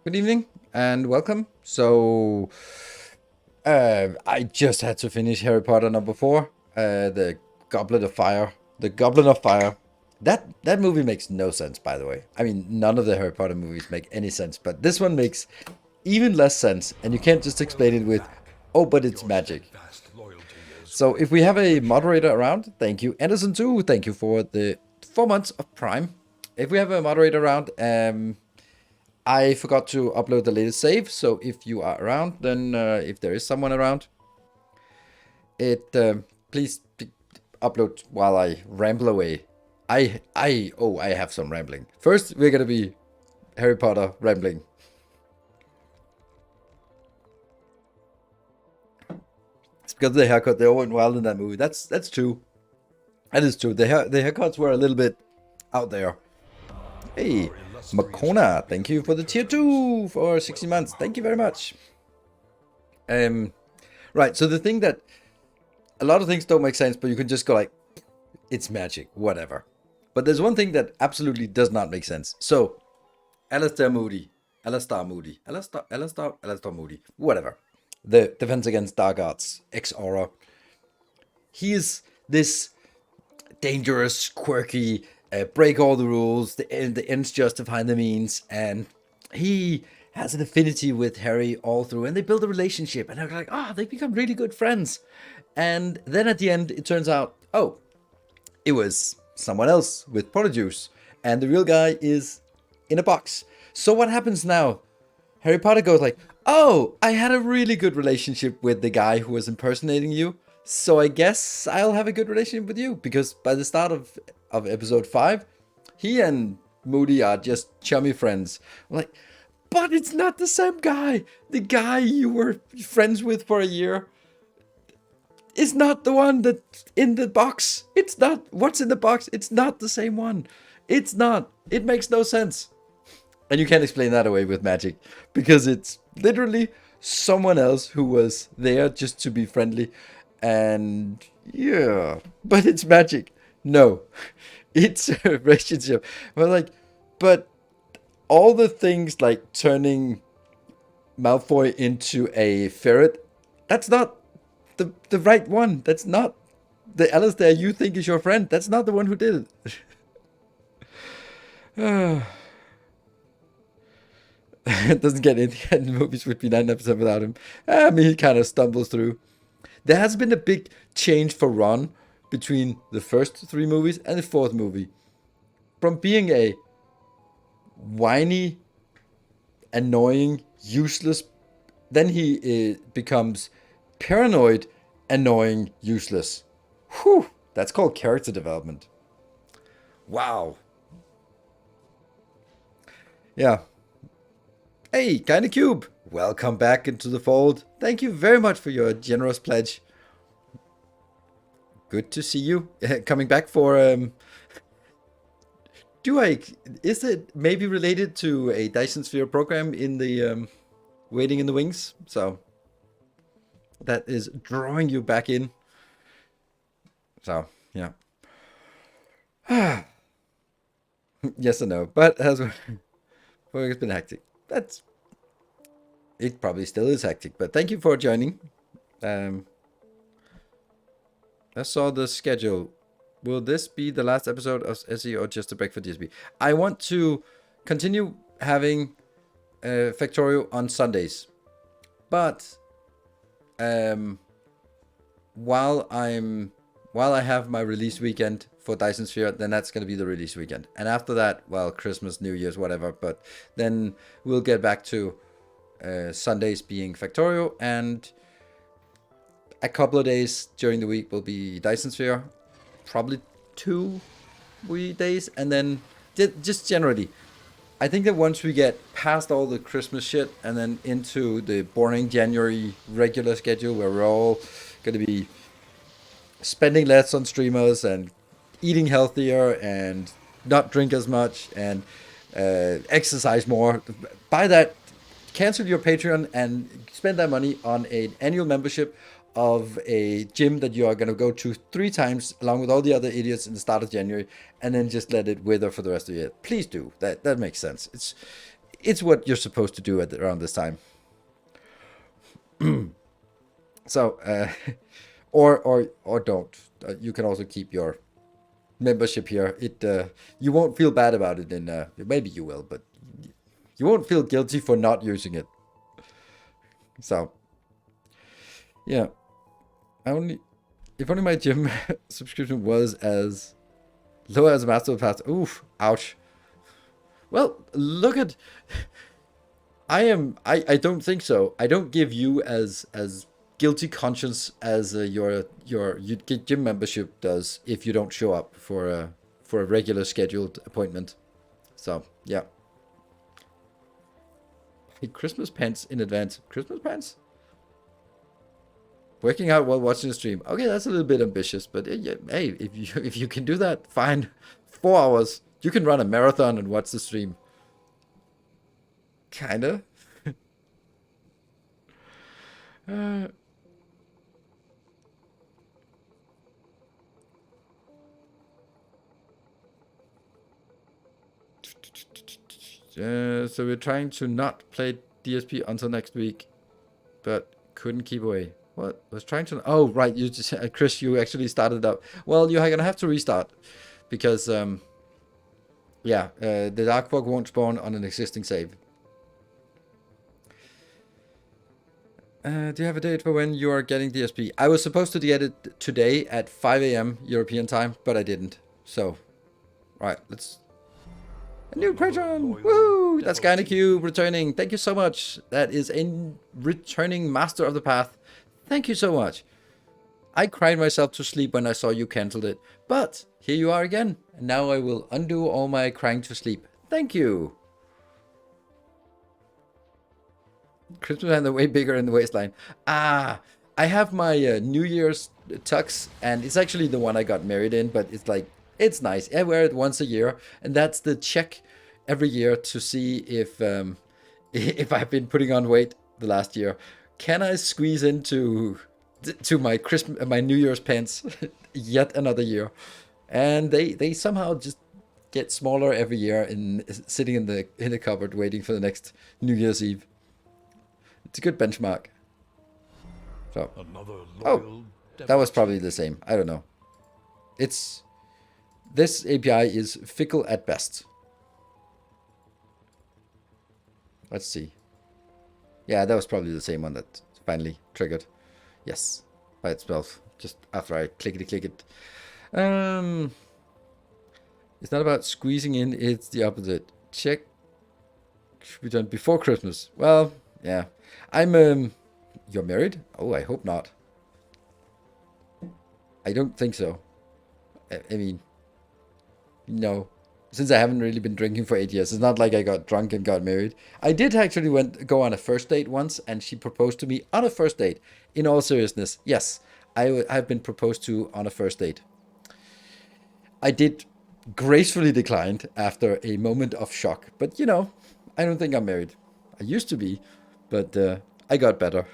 Good evening and welcome. I just had to finish Harry Potter number 4, the Goblet of Fire. The Goblet of Fire. That movie makes no sense, by the way. I mean, none of the Harry Potter movies make any sense, but this one makes even less sense, and you can't just explain it with, oh, but it's magic. So if we have a moderator around, thank you. Anderson too, thank you for the 4 months of Prime. If we have a moderator around, I forgot to upload the latest save, so if you are around, then if there is someone around, please upload while I ramble away. I have some rambling. First, we're gonna be Harry Potter rambling. It's because of the haircut. They all went wild in that movie. That's true. That is true. The haircuts were a little bit out there. Hey, Makona, thank you for the tier 2 for 60 months. Thank you very much. Right, so the thing that a lot of things don't make sense, but you can just go like, it's magic, whatever. But there's one thing that absolutely does not make sense. So, Alistair Moody, whatever. The Defense Against Dark Arts, ex-Aura. He is this dangerous, quirky, break all the rules, the ends justify the means, and he has an affinity with Harry all through, and they build a relationship, and they're like, they become really good friends. And then at the end, it turns out, it was someone else with Polyjuice, and the real guy is in a box. So what happens now? Harry Potter goes like, I had a really good relationship with the guy who was impersonating you, so I guess I'll have a good relationship with you, because by the start of episode 5, he and Moody are just chummy friends. I'm like, but it's not the same guy. The guy you were friends with for a year is not the one that's in the box. It's not. What's in the box? It's not the same one. It's not. It makes no sense. And you can't explain that away with magic, because it's literally someone else who was there just to be friendly. And yeah, but it's magic. No, it's a relationship. But all the things like turning Malfoy into a ferret, that's not the right one. That's not the Alistair you think is your friend. That's not the one who did it. It doesn't get any the movies would be 9% without him. I mean, he kind of stumbles through. There has been a big change for Ron between the first 3 movies and the 4th movie. From being a whiny, annoying, useless, then he becomes paranoid, annoying, useless. Whew, that's called character development. Wow. Yeah. Hey, Kinda Cube, welcome back into the fold. Thank you very much for your generous pledge. Good to see you. Coming back for is it maybe related to a Dyson Sphere program in the Waiting in the Wings? So that is drawing you back in. So yeah. Yes and no, but it's been hectic. It probably still is hectic, but thank you for joining. I saw the schedule. Will this be the last episode of SE or just a break for DSB? I want to continue having Factorio on Sundays, but while I have my release weekend for Dyson Sphere, then that's going to be the release weekend. And after that, well, Christmas, New Year's, whatever. But then we'll get back to Sundays being Factorio, and a couple of days during the week will be Dyson Sphere. Probably 2 weekdays, and then just generally. I think that once we get past all the Christmas shit and then into the boring January regular schedule where we're all going to be spending less on streamers and eating healthier and not drink as much and exercise more. By that, cancel your Patreon and spend that money on an annual membership of a gym that you are going to go to 3 times along with all the other idiots in the start of January, and then just let it wither for the rest of the year. Please do. That makes sense. it's what you're supposed to do around this time. So, or don't. You can also keep your membership here. You won't feel bad about it. Maybe you will, but you won't feel guilty for not using it. So, yeah. If only my gym subscription was as low as Master of the Path. Oof, ouch. Well, look at. I don't think so. I don't give you as guilty conscience as your gym membership does if you don't show up for a regular scheduled appointment. So yeah. Hey, Christmas pants in advance. Christmas pants? Working out while watching the stream. Okay, that's a little bit ambitious, but yeah, hey, if you can do that, fine. 4 hours. You can run a marathon and watch the stream. Kinda. So we're trying to not play DSP until next week, but couldn't keep away. What? Was trying to... Oh, right. You just... Chris, you actually started up. Well, you're gonna have to restart because, yeah, the Dark Fog won't spawn on an existing save. Do you have a date for when you are getting DSP? I was supposed to get it today at 5 a.m. European time, but I didn't. So, right, let's... A new patron! Woo! That's Kinda Cube returning. Thank you so much. That is a returning Master of the Path. Thank you so much. I cried myself to sleep when I saw you cancelled it. But here you are again. And now I will undo all my crying to sleep. Thank you. Christmas hand are way bigger in the waistline. Ah, I have my New Year's tux, and it's actually the one I got married in, but it's like, it's nice. I wear it once a year, and that's the check every year to see if I've been putting on weight the last year. Can I squeeze into my New Year's pants yet another year? And they somehow just get smaller every year sitting in the cupboard waiting for the next New Year's Eve. It's a good benchmark. So, oh, that was probably the same. I don't know. This API is fickle at best. Let's see. Yeah, that was probably the same one that finally triggered. Yes, by itself. Just after I click it. It's not about squeezing in. It's the opposite. Check should be done before Christmas. Well, yeah. You're married? Oh, I hope not. I don't think so. I mean, no. Since I haven't really been drinking for 8 years, it's not like I got drunk and got married. I did actually go on a first date once, and she proposed to me on a first date. In all seriousness, yes, I've been proposed to on a first date. I did gracefully decline after a moment of shock, but you know, I don't think I'm married. I used to be, but I got better.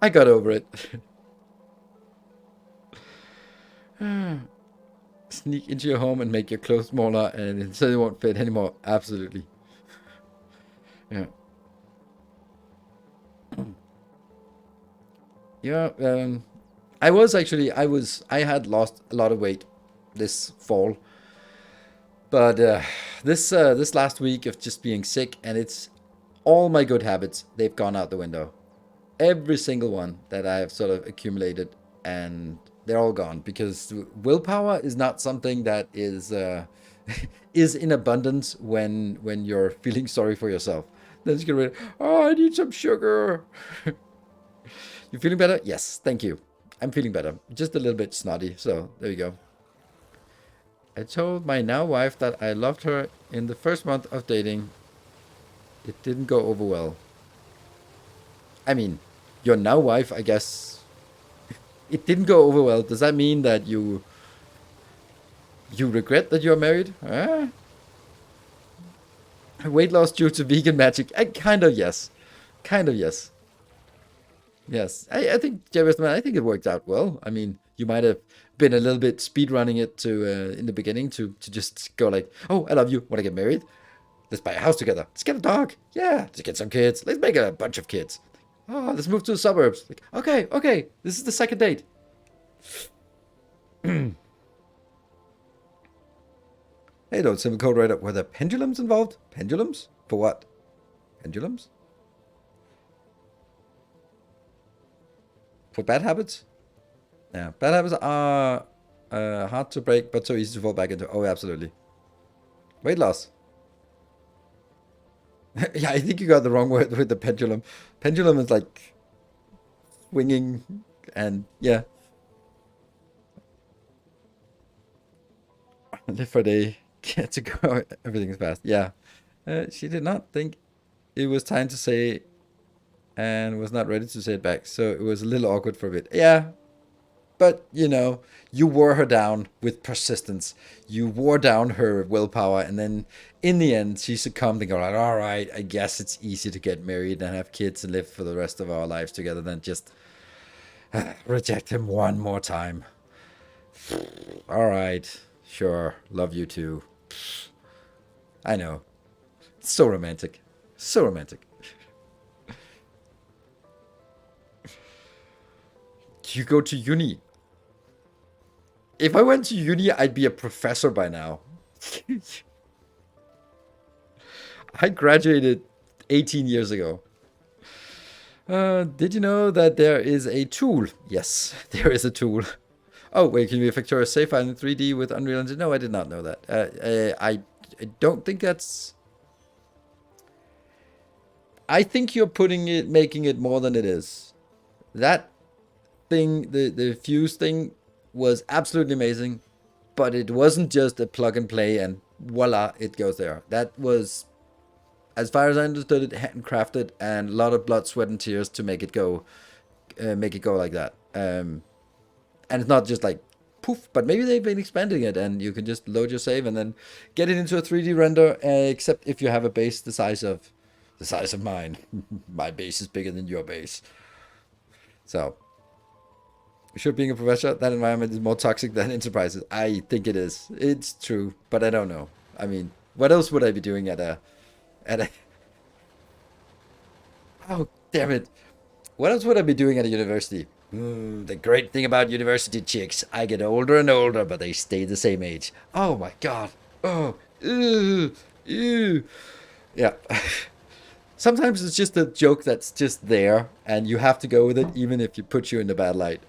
I got over it. Sneak into your home and make your clothes smaller, and so they won't fit anymore. Absolutely. Yeah. Yeah. I had lost a lot of weight this fall, but this last week of just being sick, and it's all my good habits, they've gone out the window. Every single one that I have sort of accumulated, and they're all gone because willpower is not something that is is in abundance when you're feeling sorry for yourself. Then just get rid. Oh, I need some sugar. You feeling better? Yes, thank you. I'm feeling better. Just a little bit snotty, so there you go. I told my now wife that I loved her in the first month of dating. It didn't go over well. I mean, your now wife, I guess. It didn't go over well. Does that mean that you regret that you're married? Weight loss due to vegan magic? Kind of yes. Kind of yes. Yes. I think, Jervis, man, I think it worked out well. I mean, You might have been a little bit speed running it to in the beginning to just go like, oh, I love you, want to get married? Let's buy a house together. Let's get a dog. Yeah, let's get some kids. Let's make a bunch of kids. Oh, let's move to the suburbs. Like, okay, okay, this is the second date. Hey, don't simple code right up. Were there pendulums involved? Pendulums? For what? Pendulums? For bad habits? Yeah, bad habits are hard to break, but so easy to fall back into. Oh, absolutely. Weight loss. Yeah, I think you got the wrong word with the pendulum. Pendulum is like swinging, and yeah. Live for a day, get to go, everything's fast. Yeah. She did not think it was time to say and was not ready to say it back. So it was a little awkward for a bit. Yeah. But, you know, you wore her down with persistence. You wore down her willpower. And then in the end, she succumbed and go like, all right, I guess it's easy to get married and have kids and live for the rest of our lives together than just reject him one more time. All right. Sure. Love you too. I know. So romantic. So romantic. You go to uni. If I went to uni, I'd be a professor by now. I graduated 18 years ago. Did you know that there is a tool? Yes, there is a tool. Oh, wait, can you be a Factorio save file in 3D with Unreal Engine? No, I did not know that. I don't think that's... I think you're making it more than it is. That thing, the fuse thing, was absolutely amazing, but it wasn't just a plug and play and voila, it goes there. That was, as far as I understood it, handcrafted and a lot of blood, sweat, and tears to make it go like that. And it's not just like poof, but maybe they've been expanding it, and you can just load your save and then get it into a 3D render. Except if you have a base the size of mine. My base is bigger than your base, so. Sure, being a professor, that environment is more toxic than enterprises. I think it is. It's true, but I don't know. I mean, what else would I be doing at a... Oh, damn it. What else would I be doing at a university? The great thing about university chicks, I get older and older, but they stay the same age. Oh my god. Oh, ew, ew. Yeah. Sometimes it's just a joke that's just there, and you have to go with it, even if it puts you in a bad light.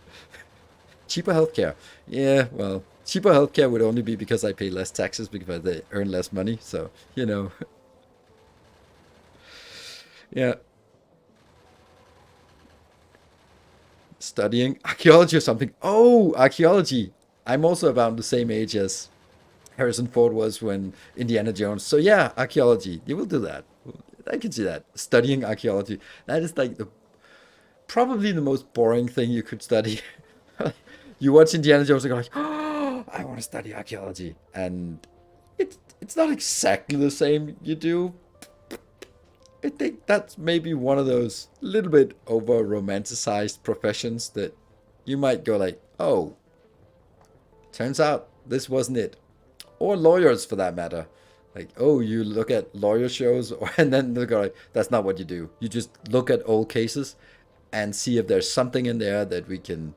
Cheaper healthcare. Yeah, well, cheaper healthcare would only be because I pay less taxes because they earn less money. So, you know. Yeah. Studying archaeology or something. Oh, archaeology. I'm also about the same age as Harrison Ford was when Indiana Jones. So yeah, archaeology. You will do that. I can see that. Studying archaeology. That is like probably the most boring thing you could study. You watch Indiana Jones and go like, oh, I want to study archaeology. And it's not exactly the same you do. I think that's maybe one of those little bit over romanticized professions that you might go like, oh, turns out this wasn't it. Or lawyers for that matter. Like, oh, you look at lawyer shows and then they go like, that's not what you do. You just look at old cases and see if there's something in there that we can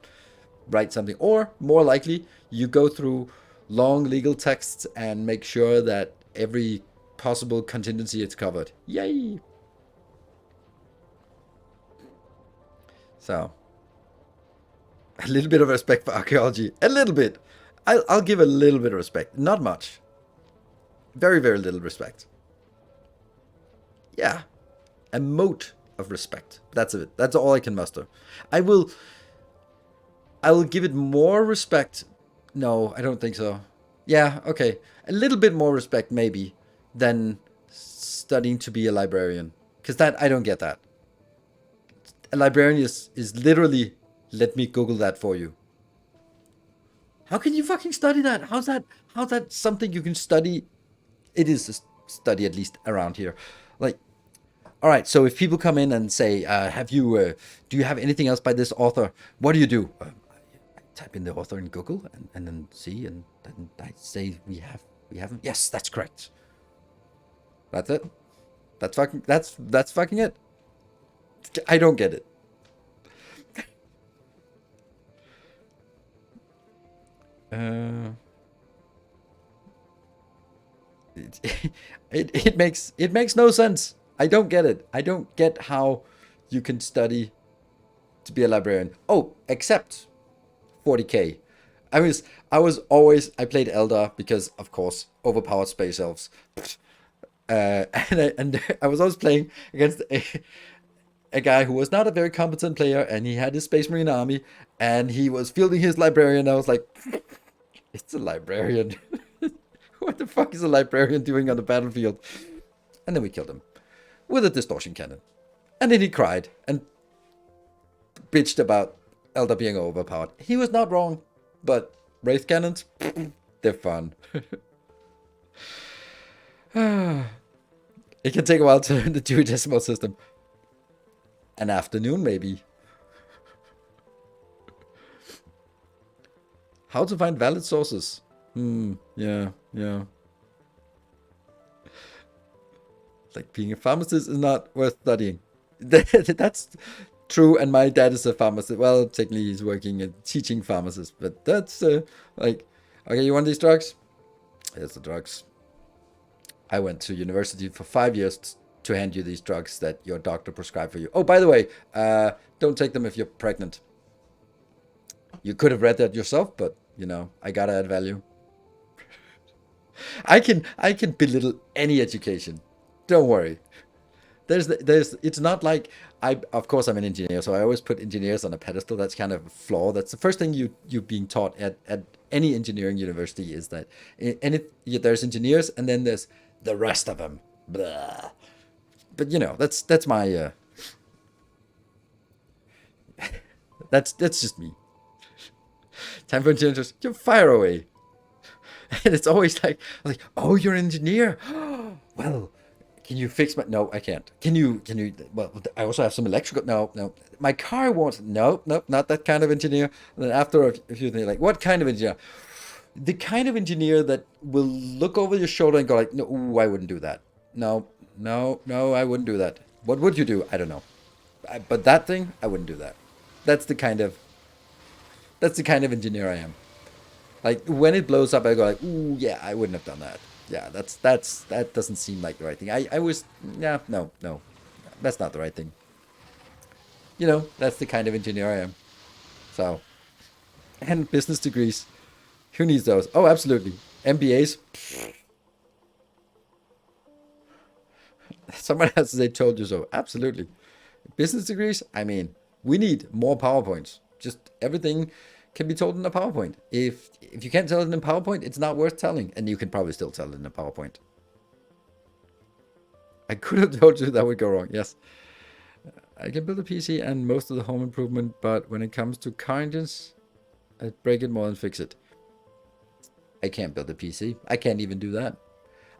write something, or more likely you go through long legal texts and make sure that every possible contingency is covered. Yay. So a little bit of respect for archaeology. A little bit. I'll give a little bit of respect. Not much. Very, very little respect. Yeah. A mote of respect. That's it. That's all I can muster. I will give it more respect. No, I don't think so. Yeah, okay. A little bit more respect, maybe, than studying to be a librarian. Because that, I don't get that. A librarian is literally, let me Google that for you. How can you fucking study that? How's that something you can study? It is a study, at least around here. Like, all right, so if people come in and say, do you have anything else by this author? What do you do? type in the author in Google and then see, and then I say we haven't. Yes, that's correct. That's it. That's fucking it. I don't get it. Uh, it, it makes no sense. I don't get it. I don't get how you can study to be a librarian. Oh, except 40k. I played Eldar because of course overpowered space elves. And I was always playing against a guy who was not a very competent player, and he had his Space Marine army, and he was fielding his librarian. I was like, it's a librarian. What the fuck is a librarian doing on the battlefield? And then we killed him with a distortion cannon. And then he cried and bitched about Eldar being overpowered. He was not wrong, but Wraith cannons, they're fun. It can take a while to learn the Dewey Decimal System. An afternoon, maybe. How to find valid sources? Yeah. Like being a pharmacist is not worth studying. That's true, and my dad is a pharmacist. Well, technically he's working and teaching pharmacists, but that's like, okay, you want these drugs? Here's the drugs. I went to university for 5 years to hand you these drugs that your doctor prescribed for you. Oh, by the way, don't take them if you're pregnant. You could have read that yourself, but you know, I gotta add value. I can belittle any education. Don't worry. It's not like of course I'm an engineer, so I always put engineers on a pedestal. That's kind of a flaw. That's the first thing you being taught at any engineering university is that there's engineers and then there's the rest of them. Blah. But you know, that's my that's just me. Time for engineers, you fire away. And it's always like, oh, you're an engineer. Well, can you fix my? No, I can't. Can you? Well, I also have some electrical. No. My car wants. No, not that kind of engineer. And then after a few things, like, what kind of engineer? The kind of engineer that will look over your shoulder and go like, no, ooh, I wouldn't do that. No, I wouldn't do that. What would you do? I don't know. But that thing, I wouldn't do that. That's the kind of engineer I am. Like when it blows up, I go like, ooh, yeah, I wouldn't have done that. Yeah, that doesn't seem like the right thing. I was, yeah, no, that's not the right thing. You know, that's the kind of engineer I am. So, and business degrees, who needs those? Oh, absolutely. MBAs. Someone has to say, told you so. Absolutely. Business degrees, I mean, we need more PowerPoints. Just everything can be told in a PowerPoint. If you can't tell it in a PowerPoint, it's not worth telling. And you can probably still tell it in a PowerPoint. I could have told you that would go wrong. Yes. I can build a PC and most of the home improvement, but when it comes to car engines, I break it more than fix it. I can't build a PC. I can't even do that.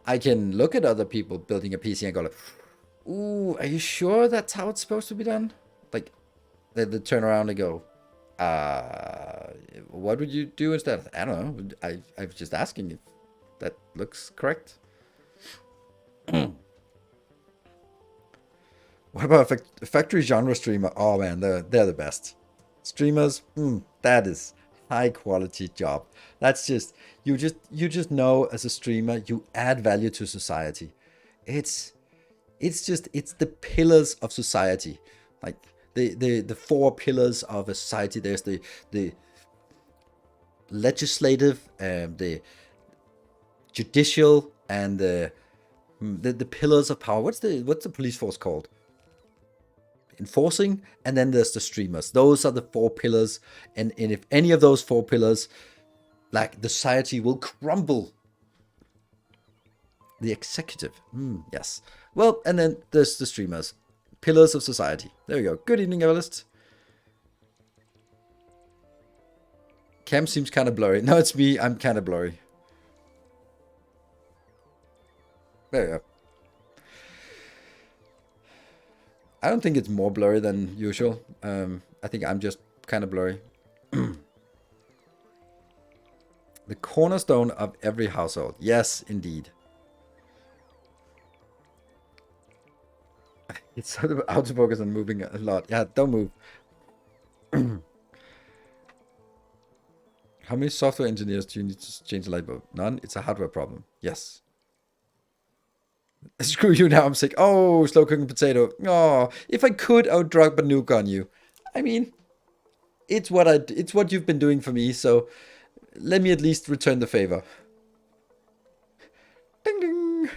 I can look at other people building a PC and go like, ooh, are you sure that's how it's supposed to be done? Like, they turn around and go, what would you do instead? I don't know. I was just asking if that looks correct. What about a factory genre streamer? Oh man, they're the best. Streamers, that is high quality job. That's just you just know as a streamer you add value to society. It's the pillars of society. Like the four pillars of a society. There's the legislative, the judicial, and the pillars of power. What's the police force called? Enforcing, and then there's the streamers. Those are the four pillars, and if any of those four pillars, like, the society will crumble. The executive, yes. Well, and then there's the streamers, pillars of society. There we go. Good evening, Everlist. Cam seems kind of blurry. No, it's me. I'm kind of blurry. There we go. I don't think it's more blurry than usual. I think I'm just kind of blurry. The cornerstone of every household. Yes, indeed. It's sort of autofocus and moving a lot. Yeah, don't move. How many software engineers do you need to change the light bulb? None. It's a hardware problem. Yes. Screw you now. I'm sick. Oh, slow cooking potato. Oh, if I could, I would drop a nuke on you. I mean, it's what you've been doing for me. So let me at least return the favor. Ding ding.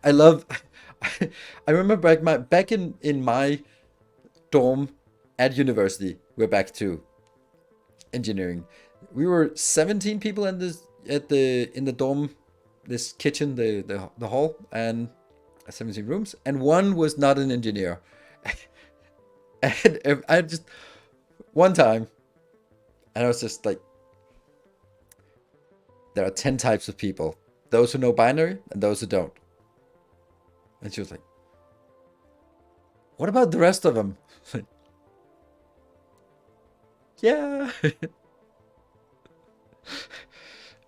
I love. I remember back in my dorm at university. We're back to engineering. We were 17 people in the dorm, this kitchen, the hall, and 17 rooms, and one was not an engineer. And I just one time, and I was just like, there are 10 types of people: those who know binary and those who don't. And she was like, what about the rest of them? Yeah.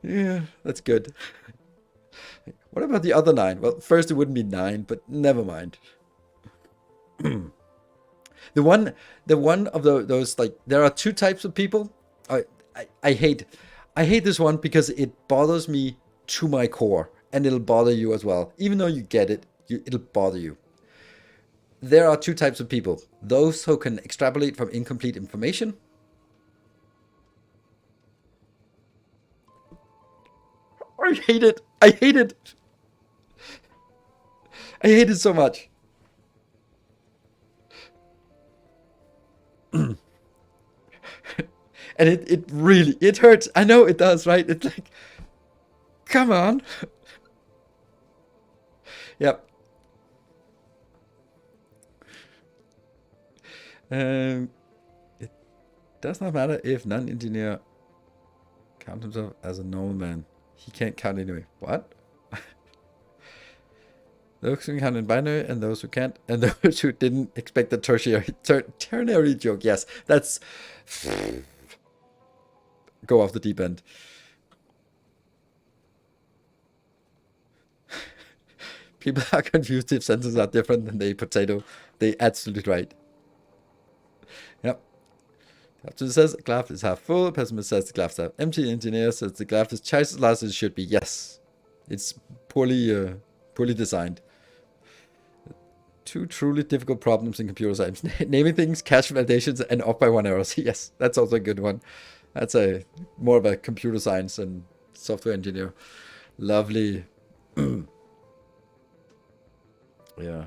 Yeah, that's good. What about the other 9? Well, first it wouldn't be 9, but never mind. the one of those, like, there are 2 types of people. I hate this one because it bothers me to my core, and it'll bother you as well. Even though you get it, it'll bother you. There are 2 types of people: those who can extrapolate from incomplete information. I hate it. I hate it. I hate it so much. And it really, it hurts. I know it does, right? It's like, come on. Yep. It does not matter if non-engineer counts himself as a normal man. He can't count anyway. What? Those who can count in binary, and those who can't, and those who didn't expect the ternary joke. Yes, that's go off the deep end. People are confused if sentences are different than they potato. They absolutely right. Yep. The optimist says the glass is half full. Pessimist says the glass is half empty. Engineer says the glass is twice as large as it should be. Yes, it's poorly designed. 2 truly difficult problems in computer science: naming things, cache validations, and off by 1 error. Yes, that's also a good one. That's more of a computer science and software engineer. Lovely. Yeah.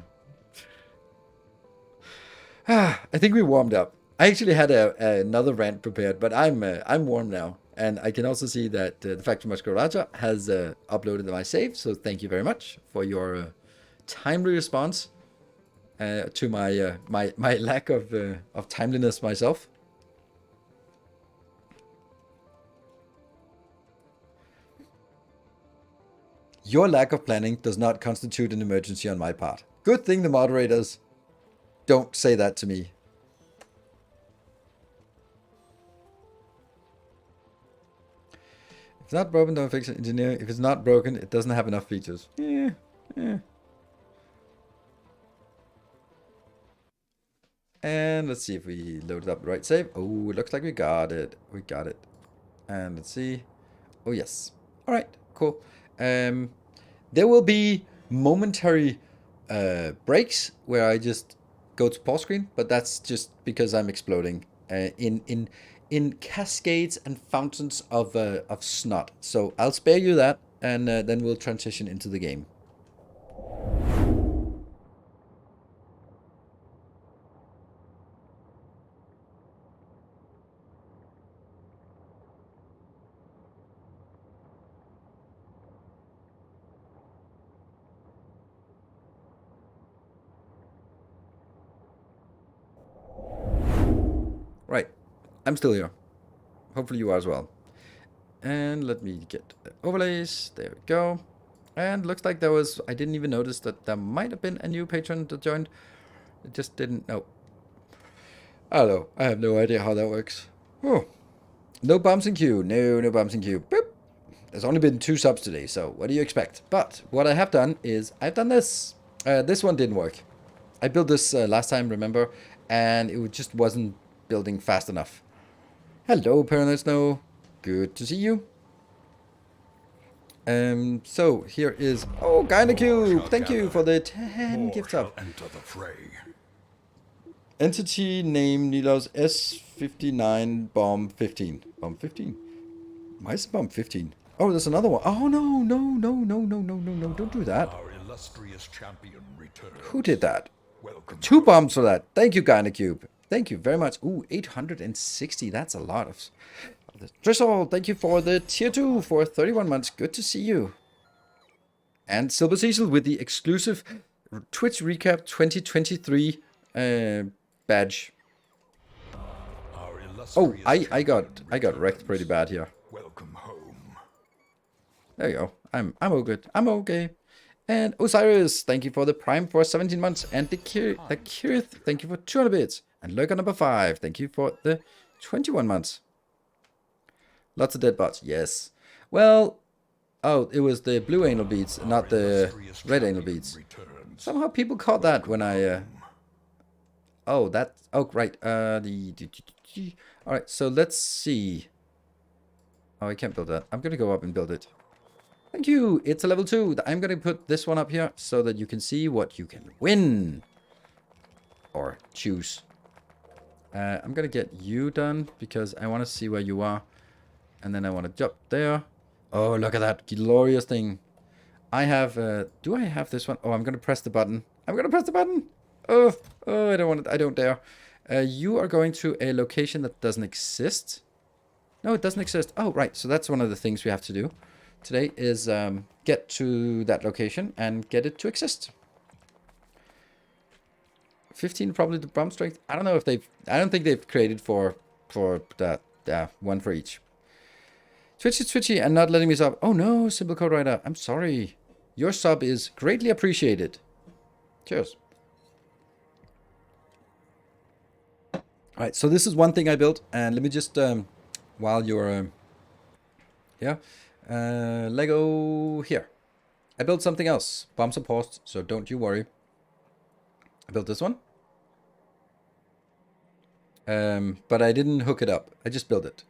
I think we warmed up. I actually had another rant prepared, but I'm warm now, and I can also see that the Factorio Raja has uploaded my save. So thank you very much for your timely response to my lack of timeliness myself. Your lack of planning does not constitute an emergency on my part. Good thing the moderators don't say that to me. If it's not broken, don't fix it. Engineer. If it's not broken, it doesn't have enough features. Yeah. And let's see if we loaded up the right save. Oh, it looks like we got it. We got it. And let's see. Oh, yes. All right, cool. There will be momentary breaks where I just go to pause screen, but that's just because I'm exploding in cascades and fountains of snot. So I'll spare you that, and then we'll transition into the game. Right, I'm still here. Hopefully you are as well. And let me get the overlays. There we go. And looks like there was, I didn't even notice that there might have been a new patron that joined. I just didn't know. I don't know. I have no idea how that works. Oh, no bumps in queue. No bumps in queue. Boop. There's only been 2 subs today, so what do you expect? But what I have done is I've done this. This one didn't work. I built this last time, remember? And it just wasn't building fast enough. Hello, Paranoid Snow. Good to see you. So here is... Oh, Gynacube! Thank you for the 10 gifts up. Entity name Nilos S59 Bomb 15. Bomb 15? Why is it Bomb 15? Oh, there's another one. Oh, no. Don't do that. Our illustrious champion returns. Who did that? Welcome. 2 bombs for that. Thank you, Gynacube. Thank you very much. Ooh, 860. That's a lot of... Drizzle, thank you for the tier 2 for 31 months. Good to see you. And Silver Cecil with the exclusive Twitch Recap 2023 badge. Oh, I got wrecked pretty bad here. Welcome home. There you go. I'm all good. I'm okay. And Osiris, thank you for the Prime for 17 months. And the Kirith, thank you for 200 bits. And Lurker number 5, thank you for the 21 months. Lots of dead bots, yes. Well, oh, it was the blue anal beads, not the red anal beads. Somehow people caught that when I... Oh, that... Oh, right. Alright, so let's see. Oh, I can't build that. I'm going to go up and build it. Thank you. It's a level 2. I'm going to put this one up here so that you can see what you can win. Or choose. I'm going to get you done because I want to see where you are. And then I want to jump there. Oh, look at that glorious thing. I have... do I have this one? Oh, I'm going to press the button. I'm going to press the button. Oh, I don't want it. I don't dare. You are going to a location that doesn't exist. No, it doesn't exist. Oh, right. So that's one of the things we have to do today is get to that location and get it to exist. 15 probably the bomb strength. I don't know if they've... I don't think they've created for that. Yeah, one for each. Twitchy and not letting me sub. Oh no, Simple Code Writer. I'm sorry. Your sub is greatly appreciated. Cheers. Alright, so this is one thing I built. And let me just, while you're here, Lego here. I built something else. Bombs are paused, so don't you worry. I built this one. But I didn't hook it up. I just built it.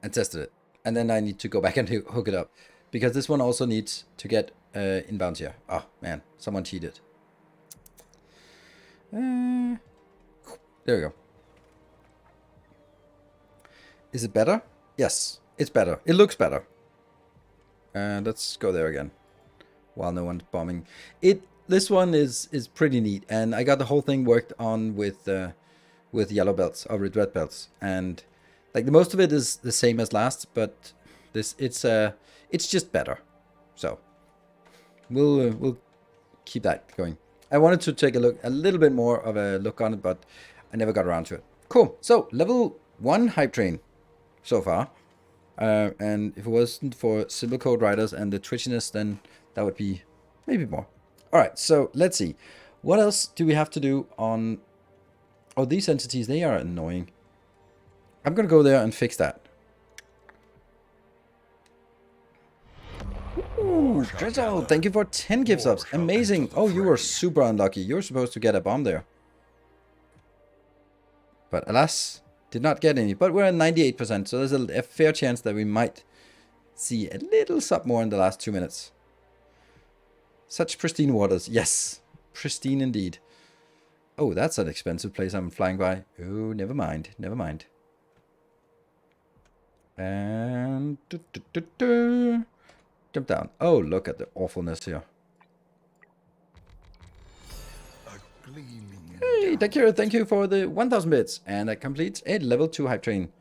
And tested it. And then I need to go back and hook it up. Because this one also needs to get inbounds here. Oh, man. Someone cheated. There we go. Is it better? Yes, it's better. It looks better. Let's go there again. While no one's bombing. This one is pretty neat. And I got the whole thing worked on with yellow belts or with red belts. And... like, the most of it is the same as last, but it's just better. So, we'll keep that going. I wanted to take a little bit more of a look on it, but I never got around to it. Cool. So, level 1 hype train so far. And if it wasn't for Simple Code Writers and the twitchiness, then that would be maybe more. Alright, so let's see. What else do we have to do on... Oh, these entities, they are annoying. I'm going to go there and fix that. Ooh, Drizzle, thank you for 10 gift subs. Amazing. Oh, you were super unlucky. You're supposed to get a bomb there. But alas, did not get any. But we're at 98%, so there's a fair chance that we might see a little sub more in the last 2 minutes. Such pristine waters. Yes, pristine indeed. Oh, that's an expensive place I'm flying by. Oh, never mind. Never mind. And jump down. Oh, look at the awfulness here. Hey, thank you for the 1,000 bits. And that completes a level 2 hype train.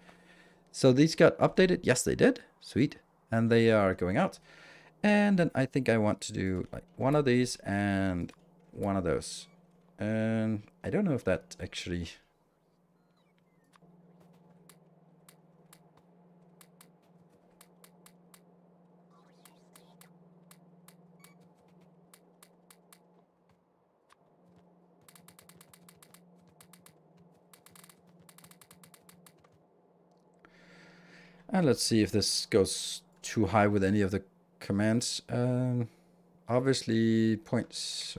So these got updated. Yes, they did. Sweet. And they are going out. And then I think I want to do like one of these and one of those. And I don't know if that actually... And let's see if this goes too high with any of the commands. Obviously, points.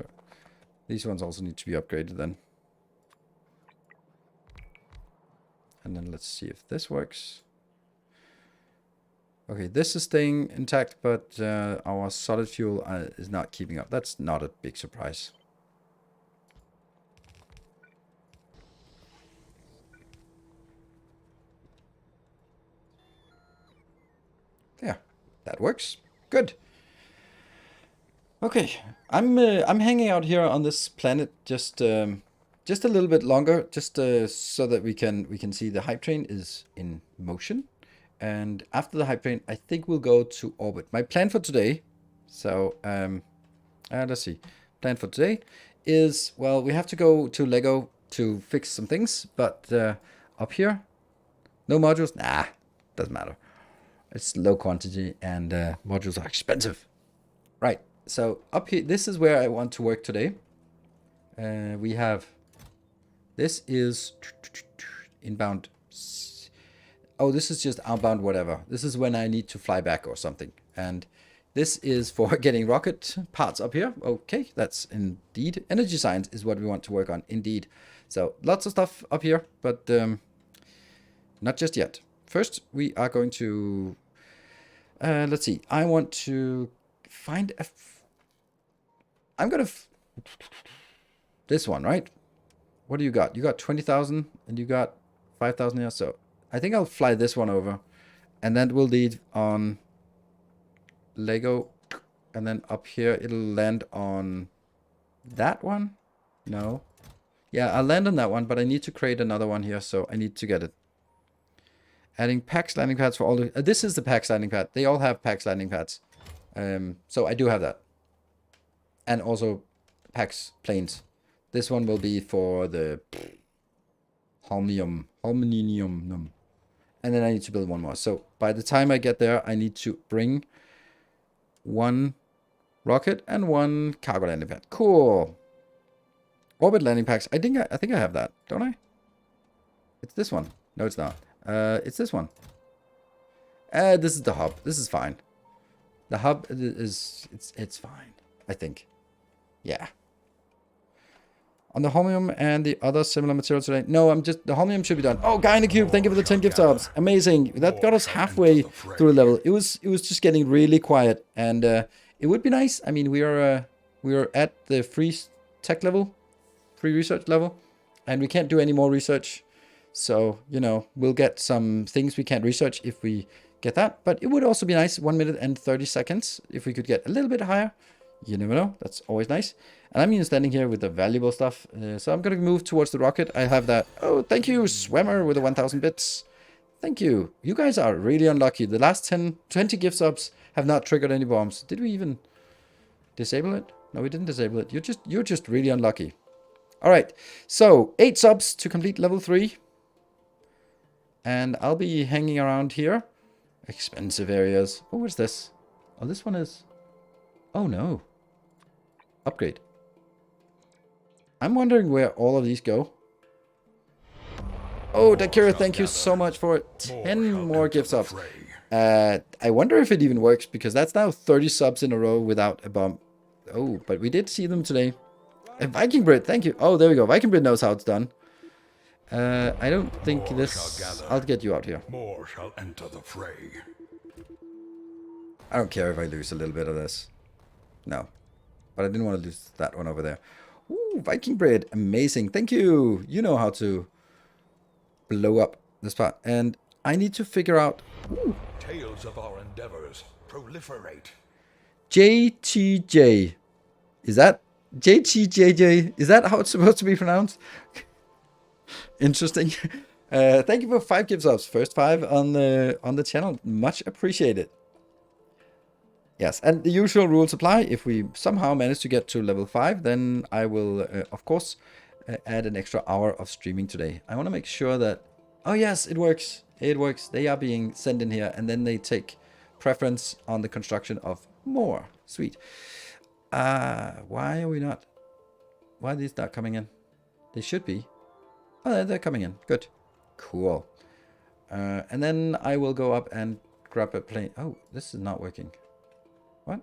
These ones also need to be upgraded then. And then let's see if this works. Okay, this is staying intact, but our solid fuel is not keeping up. That's not a big surprise. Yeah, that works. Good. Okay, I'm hanging out here on this planet just a little bit longer, just so that we can see the hype train is in motion. And after the hype train, I think we'll go to orbit. My plan for today, so let's see. Plan for today is, well, we have to go to Lego to fix some things, but up here, no modules. Nah, doesn't matter. It's low quantity and modules are expensive. Right. So up here, this is where I want to work today. We have, this is inbound. Oh, this is just outbound whatever. This is when I need to fly back or something. And this is for getting rocket parts up here. Okay, that's indeed. Energy science is what we want to work on, indeed. So lots of stuff up here, but not just yet. First, we are going to, let's see. I want to find a, I'm going to, this one, right? What do you got? You got 20,000 and you got 5,000 here. So I think I'll fly this one over and then we'll lead on Lego. And then up here, it'll land on that one. No. Yeah, I'll land on that one, but I need to create another one here. So I need to get it. Adding PAX landing pads for all the, this is the PAX landing pad. They all have PAX landing pads. So I do have that. And also PAX planes. This one will be for the Holmenium. And then I need to build one more. So by the time I get there, I need to bring one rocket and one cargo landing pad. Cool. Orbit landing packs. I think I have that, don't I? It's this one. No, it's not. It's this one. This is the hub. This is fine. The hub is it's fine, I think. Yeah. On the holmium and the other similar materials today. No, the holmium should be done. Oh, Guy in the Cube, thank you for the 10 gift subs. Amazing. That got us halfway through the level. It was just getting really quiet, and it would be nice. I mean, we are at the free tech level, free research level, and we can't do any more research. So, you know, we'll get some things we can't research if we get that. But it would also be nice, 1 minute and 30 seconds, if we could get a little bit higher. You never know. That's always nice. And I'm even standing here with the valuable stuff. So I'm going to move towards the rocket. I have that. Oh, thank you, Swimmer, with the 1,000 bits. Thank you. You guys are really unlucky. The last 20 gift subs have not triggered any bombs. Did we even disable it? No, we didn't disable it. You're just really unlucky. All right. So 8 subs to complete level 3. And I'll be hanging around here. Expensive areas. Oh, what's this? Oh, this one is... Oh, no. Upgrade. I'm wondering where all of these go. Oh, Dakira, thank you so much for 10 more gift subs. I wonder if it even works, because that's now 30 subs in a row without a bomb. Oh, but we did see them today. Viking Brit, thank you. Oh, there we go. Viking Brit knows how it's done. I don't think this... I'll get you out here. More shall enter the fray. I don't care if I lose a little bit of this. No. But I didn't want to lose that one over there. Ooh, Viking Bread. Amazing. Thank you. You know how to blow up this part. And I need to figure out... Ooh. Tales of our endeavors proliferate. JTJ. Is that... JTJJ? Is that how it's supposed to be pronounced? Interesting. Thank you for 5 gift subs. First 5 on the channel. Much appreciated. Yes, and the usual rules apply. If we somehow manage to get to level 5, then I will, of course, add an extra hour of streaming today. I want to make sure that... Oh, yes, it works. It works. They are being sent in here, and then they take preference on the construction of more. Sweet. Why are we not... Why are these not coming in? They should be. Oh, they're coming in. Good. Cool. And then I will go up and grab a plane. Oh, this is not working. What?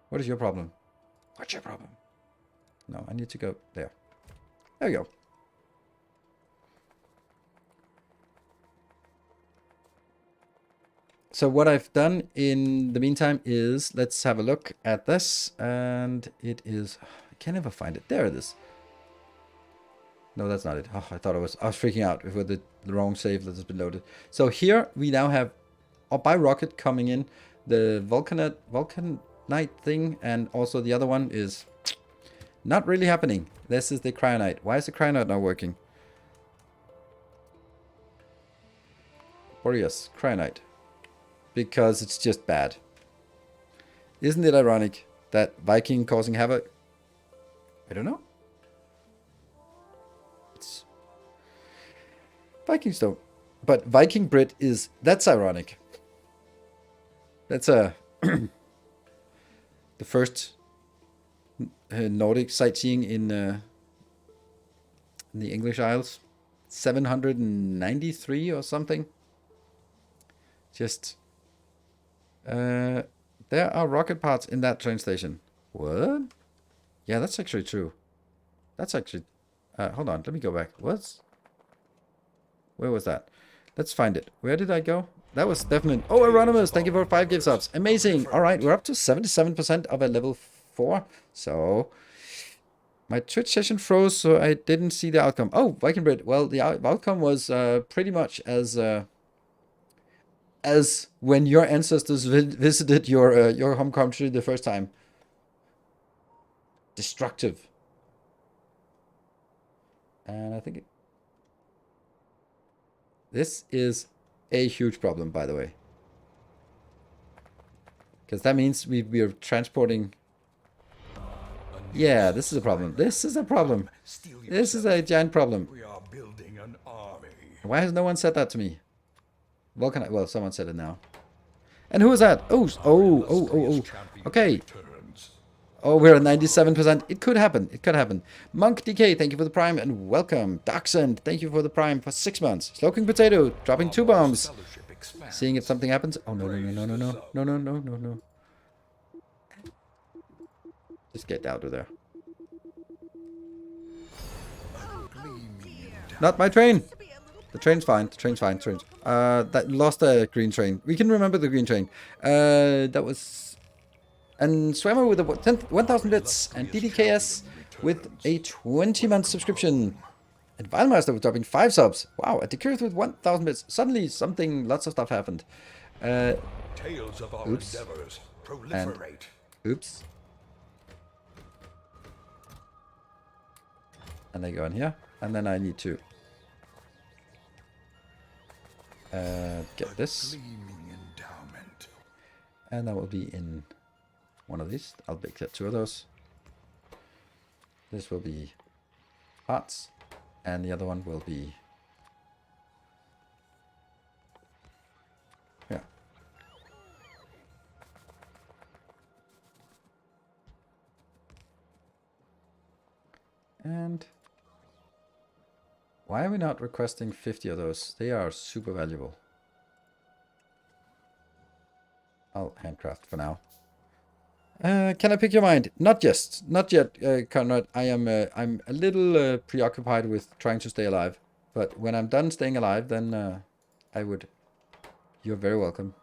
What is your problem? What's your problem? No, I need to go there. There we go. So what I've done in the meantime is, let's have a look at this. And it is, I can never find it. There it is. No, that's not it. Oh, I thought I was freaking out with the wrong save that has been loaded. So here we now have, by rocket coming in, the Vulcanite thing, and also the other one is not really happening. This is the Cryonite. Why is the Cryonite not working? Boreas, Cryonite. Because it's just bad. Isn't it ironic that Viking causing havoc? I don't know. It's Viking stone. But Viking Brit is, that's ironic. That's the first Nordic sightseeing in the English Isles. 793 or something. Just there are rocket parts in that train station. What? Yeah, that's actually true. That's actually hold on, let me go back. Where was that? Let's find it. Where did I go? That was definitely... Oh, Eronimus, thank you for 5 gift subs. Amazing. All right, we're up to 77% of a level 4. So my Twitch session froze, so I didn't see the outcome. Oh, Viking Bread. Well, the outcome was pretty much as when your ancestors visited your home country the first time. Destructive. And I think this is a huge problem, by the way. Because that means we are transporting... Yeah, this is a problem. This is a problem. This is a giant problem. We are building an army. Why has no one said that to me? Vulcanite. Well, someone said it now. And who is that? Oh. Okay. Oh, we're at 97%. It could happen. It could happen. Monk DK, thank you for the prime and welcome. Darksend, thank you for the prime for 6 months. Smoking Potato, dropping 2 bombs. Seeing if something happens. Oh, no. No. Just get out of there. Not my train. The train's fine. The train's fine. That lost a green train. We can remember the green train. That was... And Swammer with a 1,000 bits. And DDKS with a 20-month subscription. And Violmaster with dropping 5 subs. Wow, at the Curse with 1,000 bits. Suddenly lots of stuff happened. Tales of our endeavors proliferate. Oops. And they go in here. And then I need to get this. And that will be in one of these. I'll get 2 of those. This will be parts. And the other one will be... Yeah. And... Why are we not requesting 50 of those? They are super valuable. I'll handcraft for now. Can I pick your mind? Not yet, Conrad. I'm a little preoccupied with trying to stay alive. But when I'm done staying alive, then I would. You're very welcome.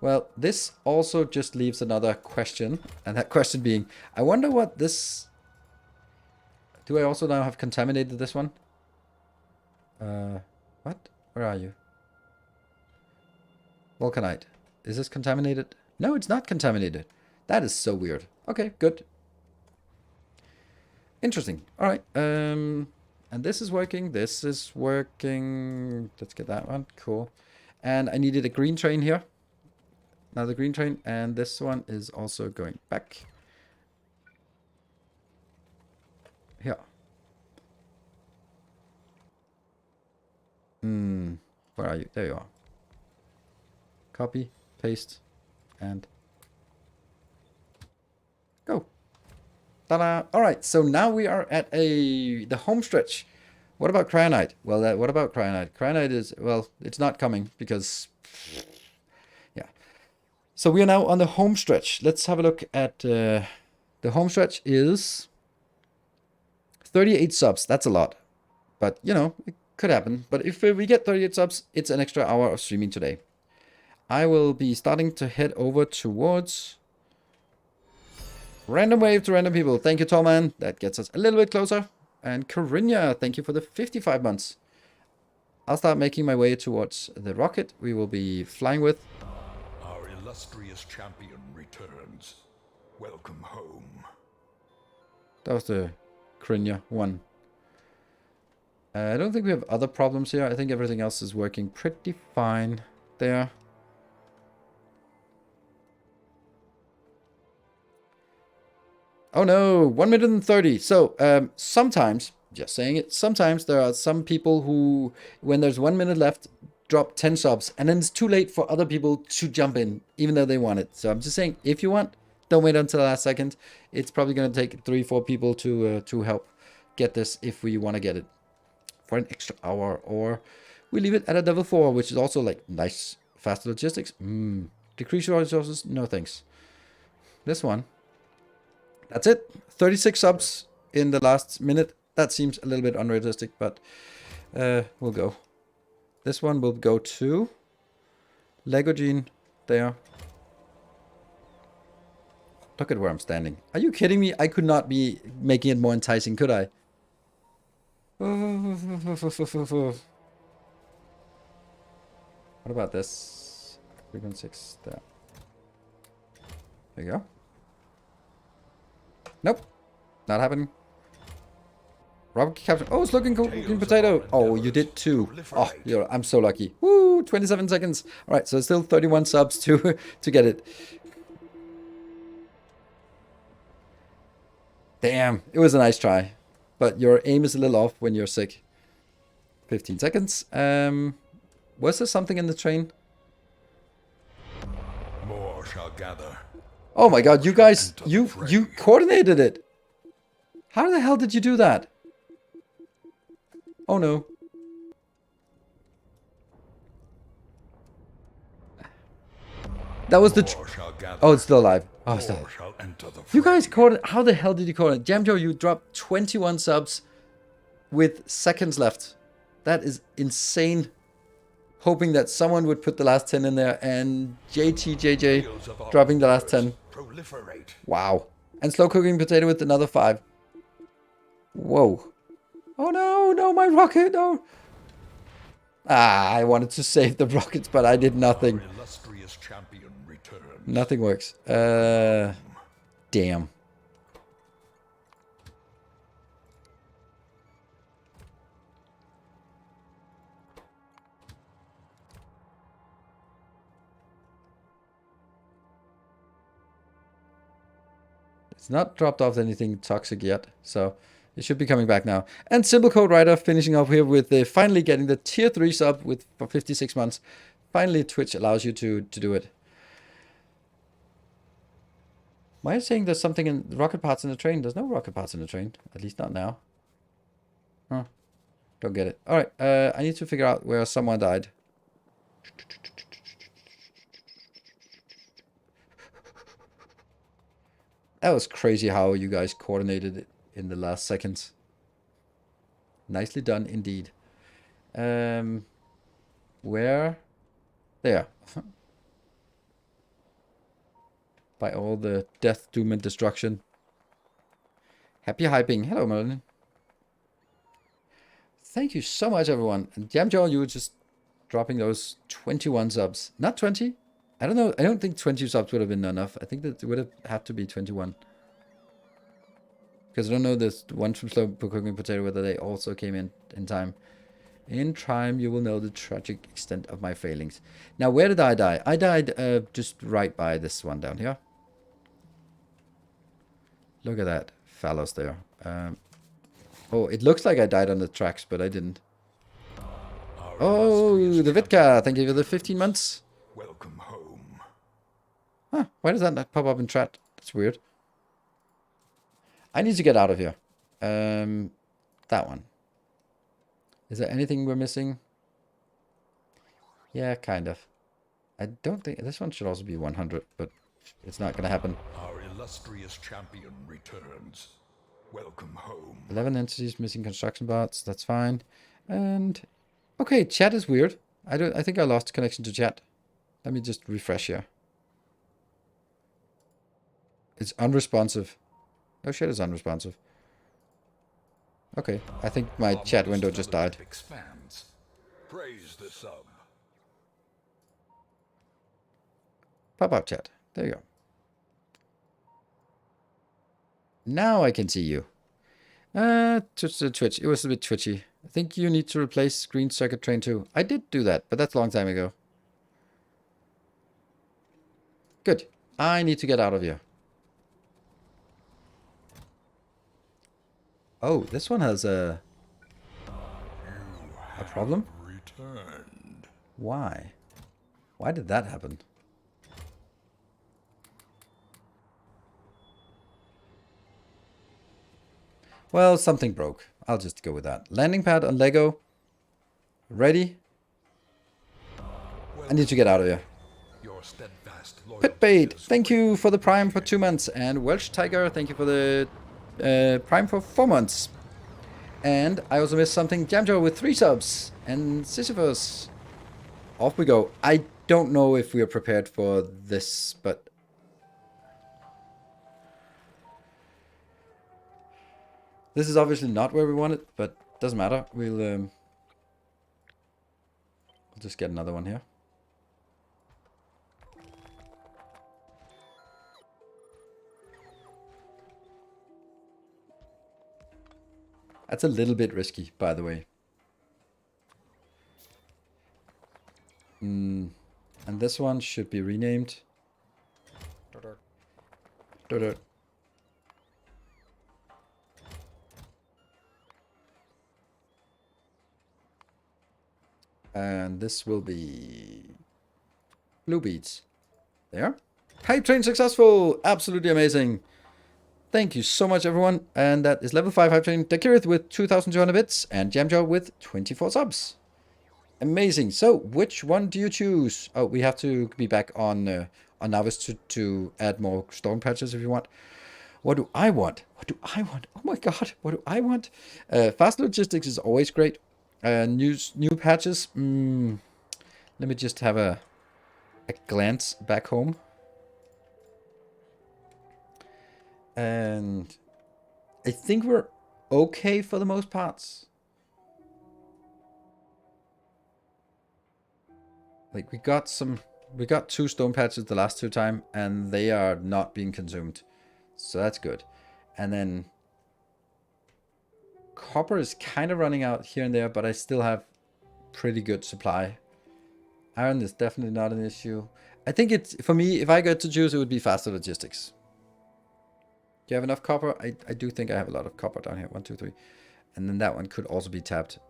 Well, this also just leaves another question, and that question being, I wonder what this. Do I also now have contaminated this one? What? Where are you? Vulcanite. Is this contaminated? No, it's not contaminated. That is so weird. Okay, good. Interesting. All right. And this is working. This is working. Let's get that one. Cool. And I needed a green train here. Another green train. And this one is also going back. Here. Where are you? There you are. Copy, paste, and go. Ta-da! All right, so now we are at the home stretch What about Cryonite? Well, what about Cryonite? Cryonite is, well, it's not coming because, yeah. So we are now on the home stretch. Let's have a look at the home stretch is 38 subs. That's a lot, but you know, it could happen. But if we get 38 subs, it's an extra hour of streaming today. I will be starting to head over towards Random Wave to random people. Thank you, Tallman. That gets us a little bit closer. And Corinna, thank you for the 55 months. I'll start making my way towards the rocket we will be flying with. Our illustrious champion returns. Welcome home. That was the Corinna one. I don't think we have other problems here. I think everything else is working pretty fine there. Oh no, 1 minute and 30. So sometimes, just saying it, sometimes there are some people who, when there's 1 minute left, drop 10 subs, and then it's too late for other people to jump in, even though they want it. So I'm just saying, if you want, don't wait until the last second. It's probably going to take 3-4 people to help get this if we want to get it for an extra hour, or we leave it at a level 4, which is also like nice, faster logistics. Decrease your resources, no thanks. This one. That's it. 36 subs in the last minute. That seems a little bit unrealistic, but we'll go. This one will go to Lego Gene there. Look at where I'm standing. Are you kidding me? I could not be making it more enticing, could I? What about this? 3.6 there. There you go. Nope. Not happening. Rocket capture. Oh, it's looking cool. Looking potato. Oh, you did too. Oh, I'm so lucky. Woo, 27 seconds. All right, so still 31 subs to get it. Damn, it was a nice try. But your aim is a little off when you're sick. 15 seconds. Was there something in the train? More shall gather. Oh my god, you guys, you coordinated it. How the hell did you do that? Oh no. That was the... Oh, it's still alive. Oh, it's still alive. You guys coordinated... How the hell did you coordinate? Jamjo, you dropped 21 subs with seconds left. That is insane. Hoping that someone would put the last 10 in there, and JTJJ dropping the last 10. Wow. And slow cooking potato with another 5. Whoa. Oh no, no, my rocket, no. Ah, I wanted to save the rockets, but I did nothing. Nothing works. Damn. It's not dropped off anything toxic yet, so it should be coming back now. And Simple Code Writer finishing up here with finally getting the tier 3 sub for 56 months. Finally, Twitch allows you to do it. Why are you saying there's something in rocket parts in the train? There's no rocket parts in the train, at least not now. Huh. Don't get it. All right, I need to figure out where someone died. That was crazy how you guys coordinated it in the last seconds. Nicely done indeed. Where? There. By all the death, doom, and destruction. Happy hyping. Hello, Merlin. Thank you so much, everyone. And Jamjaw, you were just dropping those 21 subs. Not 20? I don't know. I don't think 20 subs would have been enough. I think that it would have had to be 21. Because I don't know this one from Slow Cooking Potato whether they also came in time. In time, you will know the tragic extent of my failings. Now, where did I die? I died just right by this one down here. Look at that. Fallows there. Oh, it looks like I died on the tracks, but I didn't. Oh, the Vitka. Thank you for the 15 months. Welcome home. Huh, why does that not pop up in chat? That's weird. I need to get out of here. That one. Is there anything we're missing? Yeah, kind of. I don't think this one should also be 100, but it's not gonna happen. Our illustrious champion returns. Welcome home. 11 entities missing construction bots. That's fine. And okay, chat is weird. I think I lost connection to chat. Let me just refresh here. It's unresponsive. No shit, it's unresponsive. Okay, I think my chat window just died. Expands. Praise the sub. Pop up chat. There you go. Now I can see you. Twitch. It was a bit twitchy. I think you need to replace screen circuit train too. I did do that, but that's a long time ago. Good. I need to get out of here. Oh, this one has a problem? Returned. Why? Why did that happen? Well, something broke. I'll just go with that. Landing pad on Lego. Ready? I need to get out of here. Your steadfast Pit Bait, thank you for the Prime for 2 months. And Welsh Tiger, thank you for the Prime for 4 months. And I also missed something. Jamjo with 3 subs. And Sisyphus. Off we go. I don't know if we are prepared for this, but... This is obviously not where we want it, but doesn't matter. We'll just get another one here. That's a little bit risky, by the way. And this one should be renamed. And this will be blue beads. There. Hype train successful! Absolutely amazing. Thank you so much, everyone. And that is level 5 hype train. Dekirith with 2,200 bits and Jamjo with 24 subs. Amazing. So, which one do you choose? Oh, we have to be back on Navis to add more storm patches if you want. What do I want? What do I want? Oh my god, what do I want? Fast logistics is always great. New patches. Let me just have a glance back home. And I think we're okay for the most parts. Like we got 2 stone patches the last 2 times, and they are not being consumed. So that's good. And then copper is kind of running out here and there, but I still have pretty good supply. Iron is definitely not an issue. I think it's, for me, if I got to choose, it would be faster logistics. Do you have enough copper? I do think I have a lot of copper down here. 1, 2, 3. And then that one could also be tapped.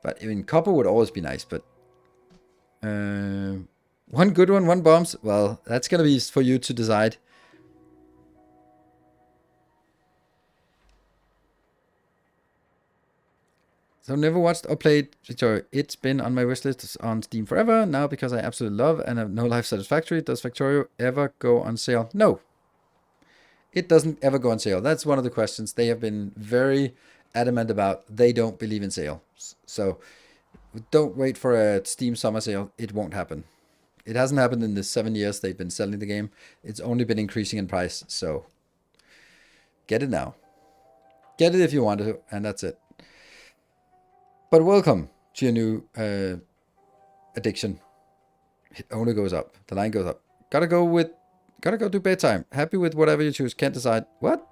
But I mean, copper would always be nice, but one good one, 1 bombs. Well, that's gonna be for you to decide. So never watched or played Factorio. It's been on my wishlist on Steam forever. Now because I absolutely love and have no life satisfactory. Does Factorio ever go on sale? No. It doesn't ever go on sale. That's one of the questions they have been very adamant about. They don't believe in sale. So don't wait for a Steam summer sale. It won't happen. It hasn't happened in the 7 years they've been selling the game. It's only been increasing in price. So get it now. Get it if you want to, and that's it. But welcome to your new addiction. It only goes up. The line goes up. Gotta go do bedtime. Happy with whatever you choose. Can't decide. What?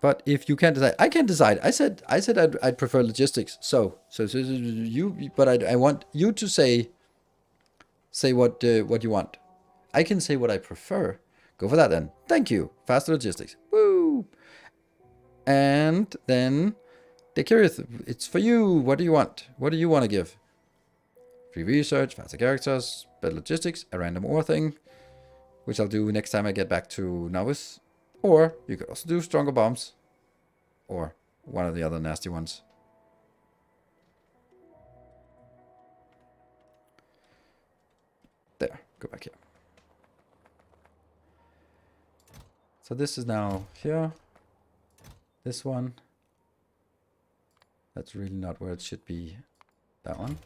But if you can't decide, I can't decide. I said I'd prefer logistics. So you. But I want you to say what you want. I can say what I prefer. Go for that then. Thank you. Faster logistics. Woo. And then they're curious. It's for you. What do you want? What do you want to give? Free research, faster characters, better logistics, a random ore thing, which I'll do next time I get back to Novice. Or you could also do stronger bombs, or one of the other nasty ones. Go back here. So this is now here. This one. That's really not where it should be. That one.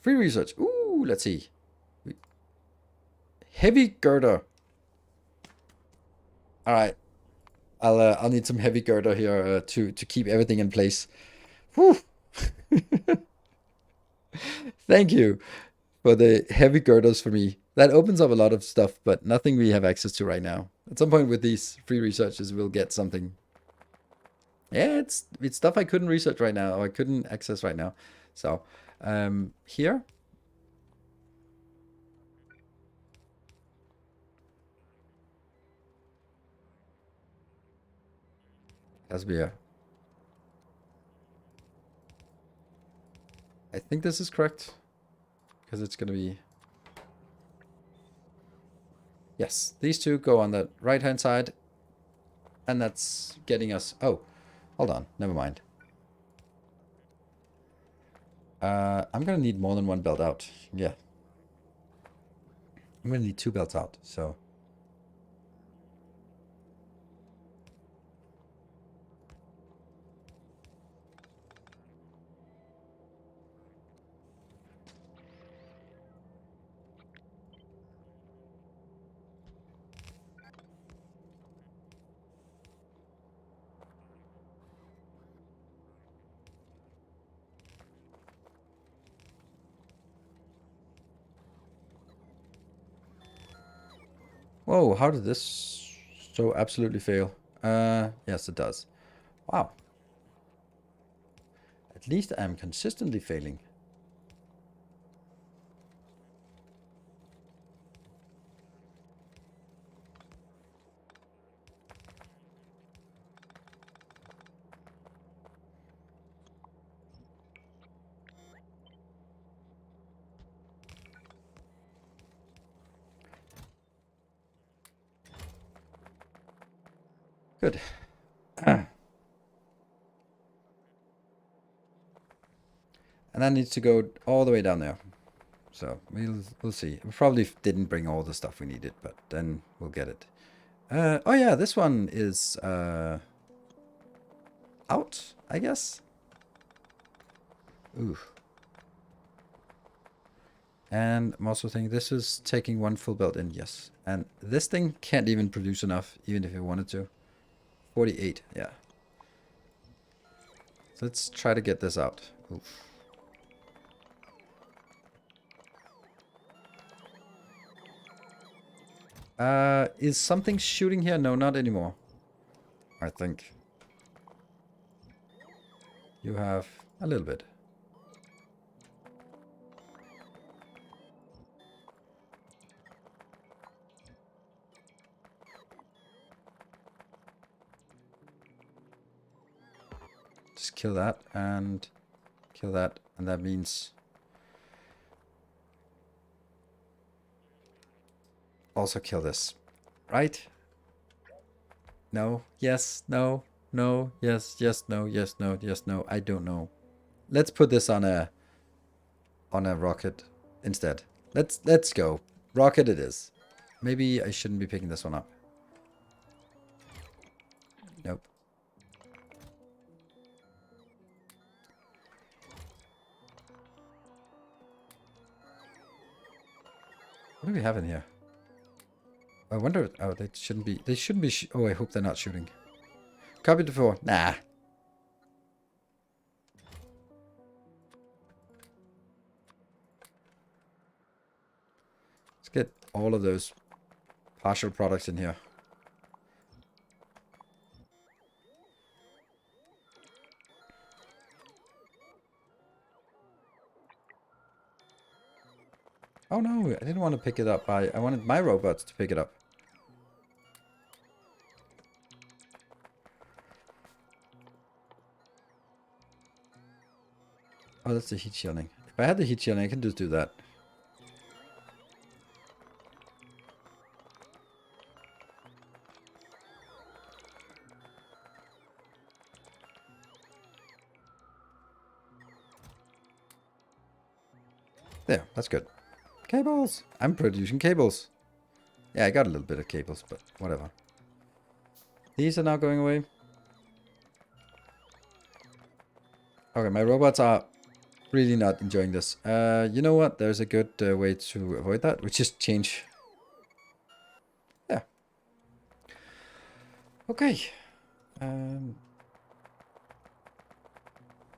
Free research. Ooh, let's see. Heavy girder. All right. I'll need some heavy girder here to keep everything in place. Whew. Thank you for the heavy girders for me. That opens up a lot of stuff, but nothing we have access to right now. At some point with these free researches, we'll get something. Yeah, it's stuff I couldn't research right now, or I couldn't access right now. So, here. Has to be a... I think this is correct. Because it's going to be... Yes, these two go on the right-hand side. And that's getting us... Oh, hold on. Never mind. I'm going to need more than one belt out. Yeah. I'm going to need 2 belts out, so... Whoa, how did this so absolutely fail? Yes, it does. Wow. At least I'm consistently failing. Good. And that needs to go all the way down there. So we'll see. We probably didn't bring all the stuff we needed, but then we'll get it. Oh yeah, this one is out, I guess. Ooh. And I'm also thinking this is taking 1 full belt in, yes. And this thing can't even produce enough, even if it wanted to. 48, yeah. So let's try to get this out. Oof. Is something shooting here? No, not anymore. I think. You have a little bit. Just kill that and kill that. And that means... also kill this. Right? No. Yes. No. No. Yes. Yes. No. Yes. No. Yes. No. I don't know. Let's put this on a rocket instead. Let's go. Rocket it is. Maybe I shouldn't be picking this one up. Nope. What do we have in here? I wonder. Oh, they shouldn't be. They shouldn't be. Oh, I hope they're not shooting. Copy to 4. Nah. Let's get all of those partial products in here. Oh no, I didn't want to pick it up. I wanted my robots to pick it up. Oh, that's the heat shielding. If I had the heat shielding, I can just do that. There, that's good. Cables! I'm producing cables. Yeah, I got a little bit of cables, but whatever. These are now going away. Okay, my robots are really not enjoying this. You know what? There's a good way to avoid that. We just change. Yeah. Okay.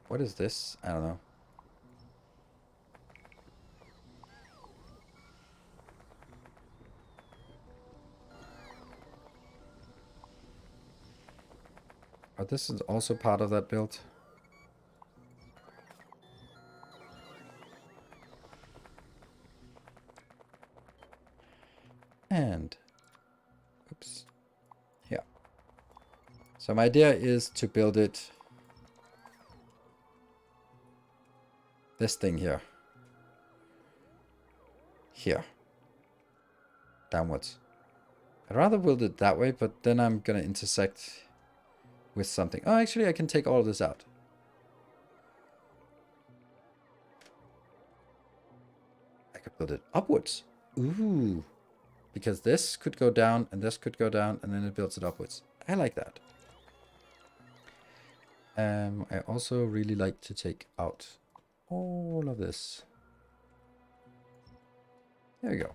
What is this? I don't know. But this is also part of that build. And, oops, yeah. So my idea is to build it, this thing here. Here. Downwards. I'd rather build it that way, but then I'm gonna intersect with something. Oh, actually I can take all of this out. I could build it upwards. Ooh. Because this could go down and this could go down and then it builds it upwards. I like that. I also really like to take out all of this. There we go.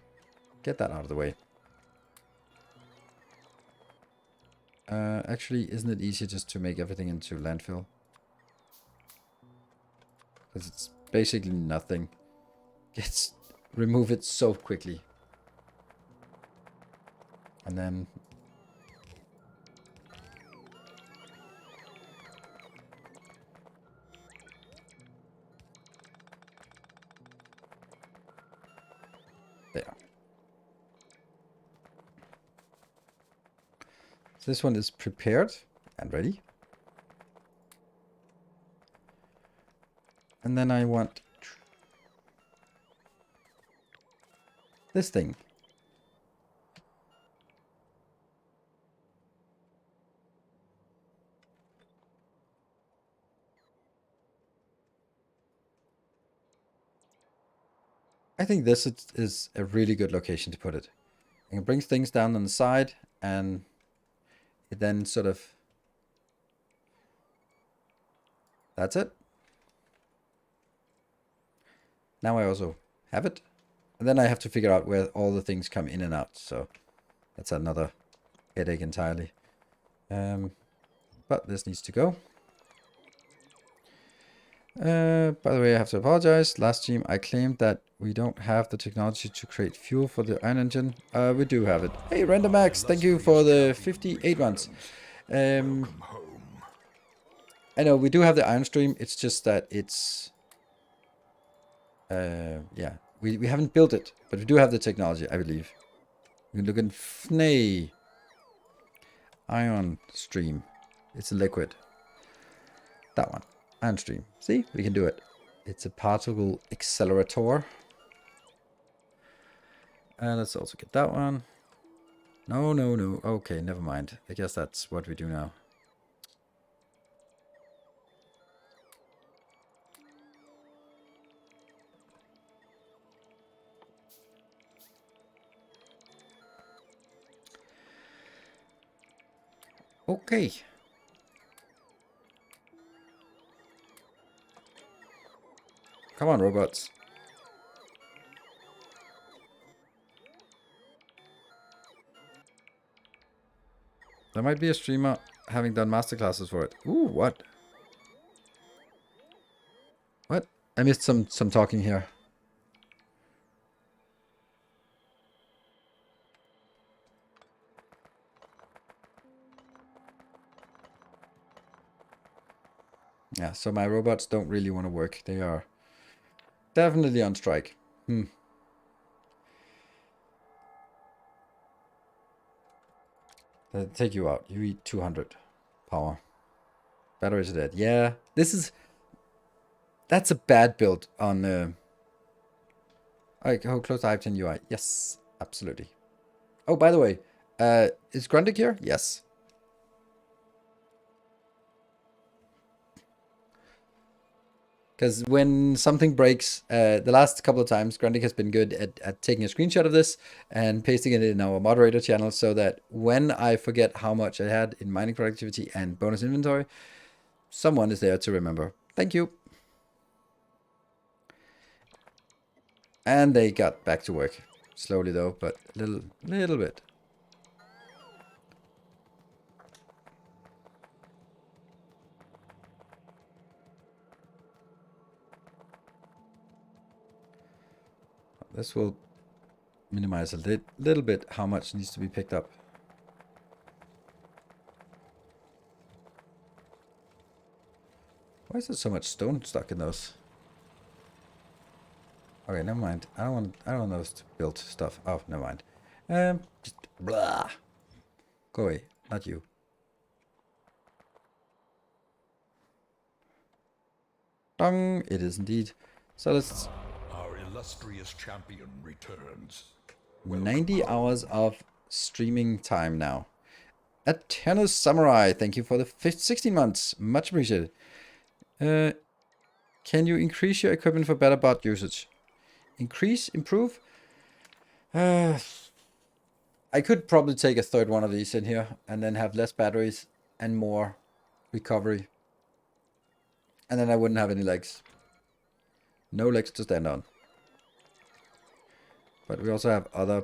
Get that out of the way. Actually, isn't it easier just to make everything into landfill? Because it's basically nothing. Remove it so quickly. And then there. So this one is prepared and ready. And then I want this thing. I think this is a really good location to put it. I can bring things down on the side and it then sort of... That's it. Now I also have it. And then I have to figure out where all the things come in and out. So that's another headache entirely. But this needs to go. By the way, I have to apologize. Last stream I claimed that we don't have the technology to create fuel for the iron engine. We do have it. Hey, RandomX, thank you for the 58 ones. Welcome home. I know we do have the iron stream. It's just that it's... yeah, we haven't built it, but we do have the technology, I believe. You can look in FNAE. Iron stream. It's a liquid. That one. Iron stream. See? We can do it. It's a particle accelerator. Let's also get that one. No, no, no. Okay, never mind. I guess that's what we do now. Okay. Come on, robots. There might be a streamer having done masterclasses for it. Ooh, what? What? I missed some talking here. Yeah, so my robots don't really want to work. They are definitely on strike. They'll take you out. You eat 200 power. Batteries are dead. Yeah, that's a bad build on... Alright, how close to Hype UI? Yes, absolutely. Oh, by the way, is Grundig here? Yes. Because when something breaks, the last couple of times, Grundig has been good at taking a screenshot of this and pasting it in our moderator channel so that when I forget how much I had in mining productivity and bonus inventory, someone is there to remember. Thank you. And they got back to work. Slowly though, but a little bit. This will minimize a little bit how much needs to be picked up. Why is there so much stone stuck in those? Okay, never mind. I don't want those to build stuff. Oh, never mind. Just blah. Go away. Not you. Dong. It is indeed. So let's. Our illustrious champion returns. 90 hours of streaming time now. Eternal Samurai, thank you for the 16 months. Much appreciated. Can you increase your equipment for better bot usage? Increase? Improve? I could probably take a third one of these in here and then have less batteries and more recovery. And then I wouldn't have any legs. No legs to stand on. But we also have other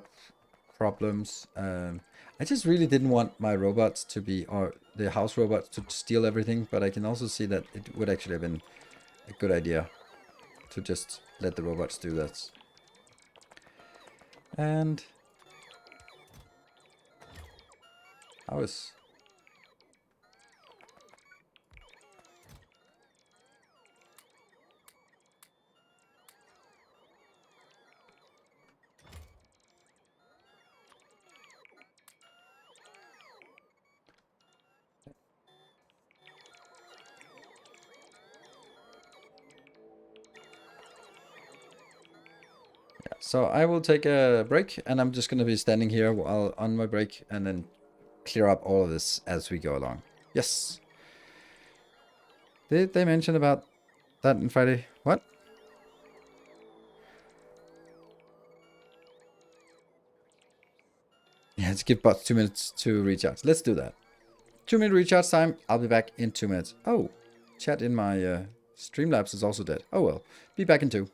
problems. I just really didn't want my robots to be, or the house robots to steal everything, but I can also see that it would actually have been a good idea to just let the robots do that. And how is... So I will take a break, and I'm just going to be standing here while on my break, and then clear up all of this as we go along. Yes. Did they mention about that on Friday? What? Yeah, let's give bots 2 minutes to recharge. Let's do that. 2-minute recharge time. I'll be back in 2 minutes. Oh, chat in my Streamlabs is also dead. Oh well. Be back in 2.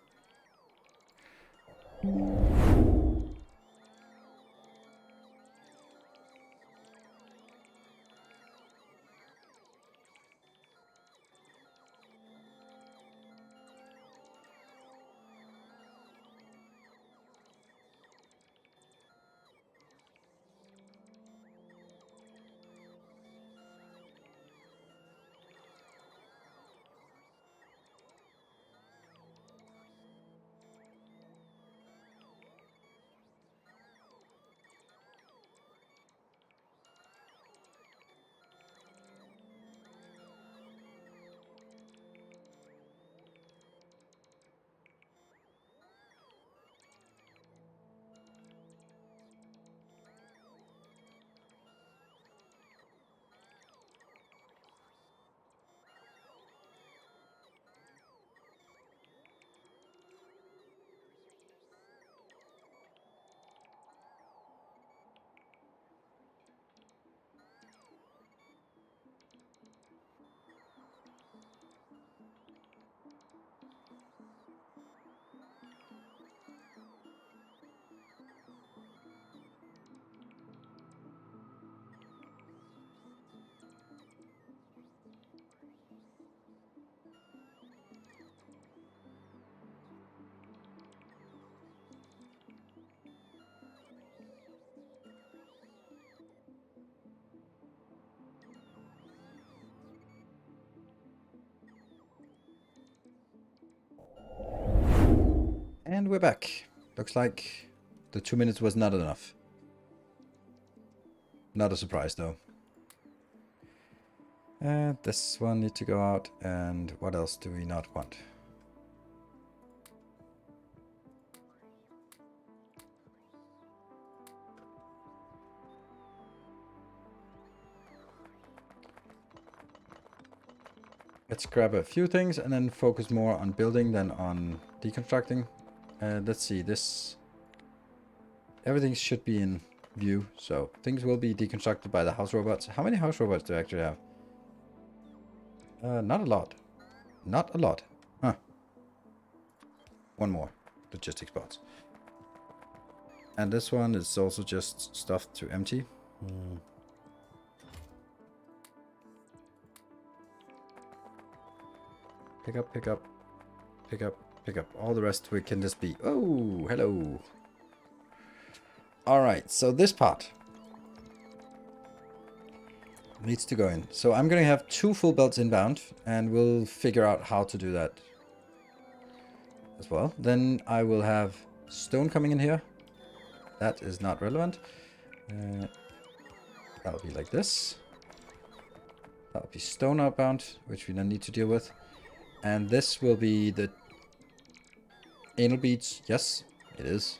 And we're back. Looks like the 2 minutes was not enough. Not a surprise though. This one need to go out, and what else do we not want? Let's grab a few things and then focus more on building than on deconstructing. Let's see, this... Everything should be in view, so things will be deconstructed by the house robots. How many house robots do I actually have? Not a lot. Not a lot. Huh. One more. Logistics bots. And this one is also just stuff to empty. Pick up, pick up, pick up, pick up. All the rest we can just be... Oh, hello. Alright, so this part needs to go in. So I'm going to have 2 full belts inbound, and we'll figure out how to do that as well. Then I will have stone coming in here. That is not relevant. That'll be like this. That'll be stone outbound, which we don't need to deal with. And this will be the anal beads. Yes, it is.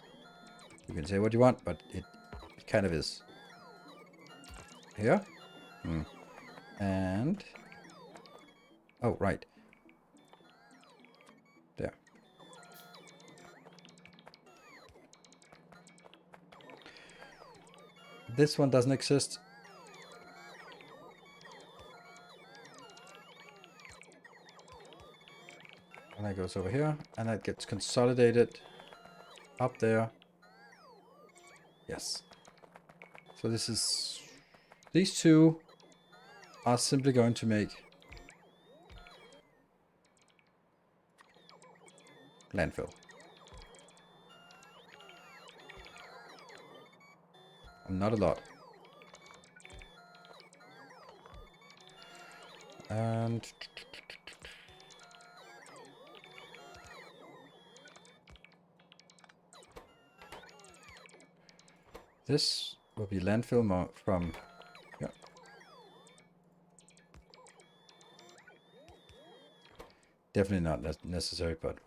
You can say what you want, but it kind of is. Here. And... Oh, right. There. This one doesn't exist. And that goes over here, and that gets consolidated up there. Yes. So this is... These two are simply going to make landfill. Not a lot. And... This will be landfill from... Yeah. Definitely not necessary, but...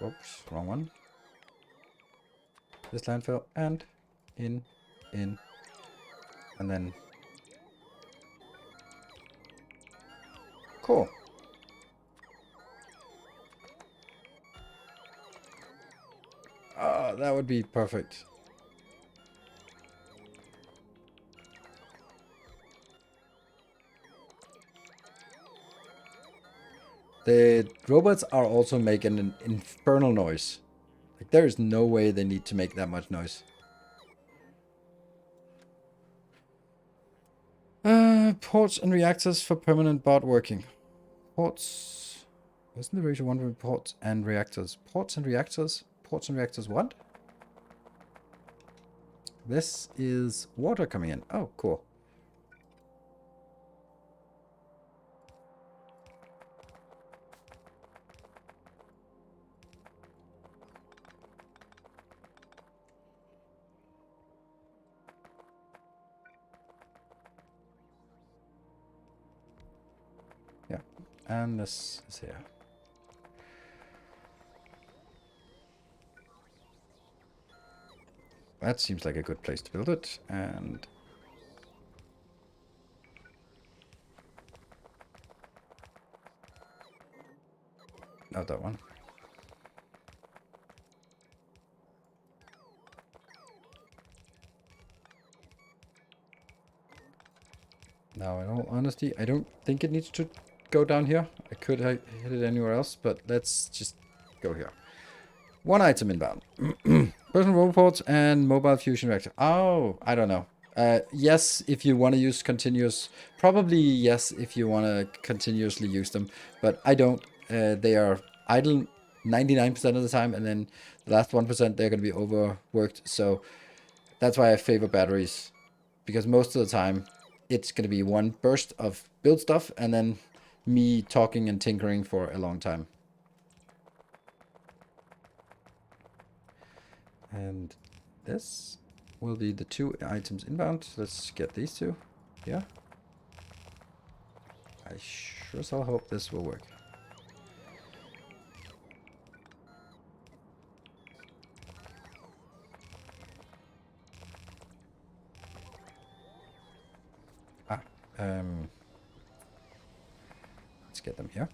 Whoops, wrong one. This landfill, and in, and then... Cool. That would be perfect. The robots are also making an infernal noise. Like, there is no way they need to make that much noise. Ports and reactors for permanent bot working. Ports... Wasn't the ratio 1 with ports and reactors? Ports and reactors? Ports and reactors what? This is water coming in. Oh, cool. Yeah, and this is here. That seems like a good place to build it, and... Not that one. Now, in all honesty, I don't think it needs to go down here. I could hit it anywhere else, but let's just go here. 1 item inbound. Personal reports and mobile fusion reactor. Oh, I don't know. Yes, if you want to use continuous. Probably yes, if you want to continuously use them. But I don't. They are idle 99% of the time. And then the last 1%, they're going to be overworked. So that's why I favor batteries. Because most of the time, it's going to be one burst of build stuff. And then me talking and tinkering for a long time. And this will be the 2 items inbound. Let's get these 2. Yeah. I sure as hell hope this will work. Let's get them here.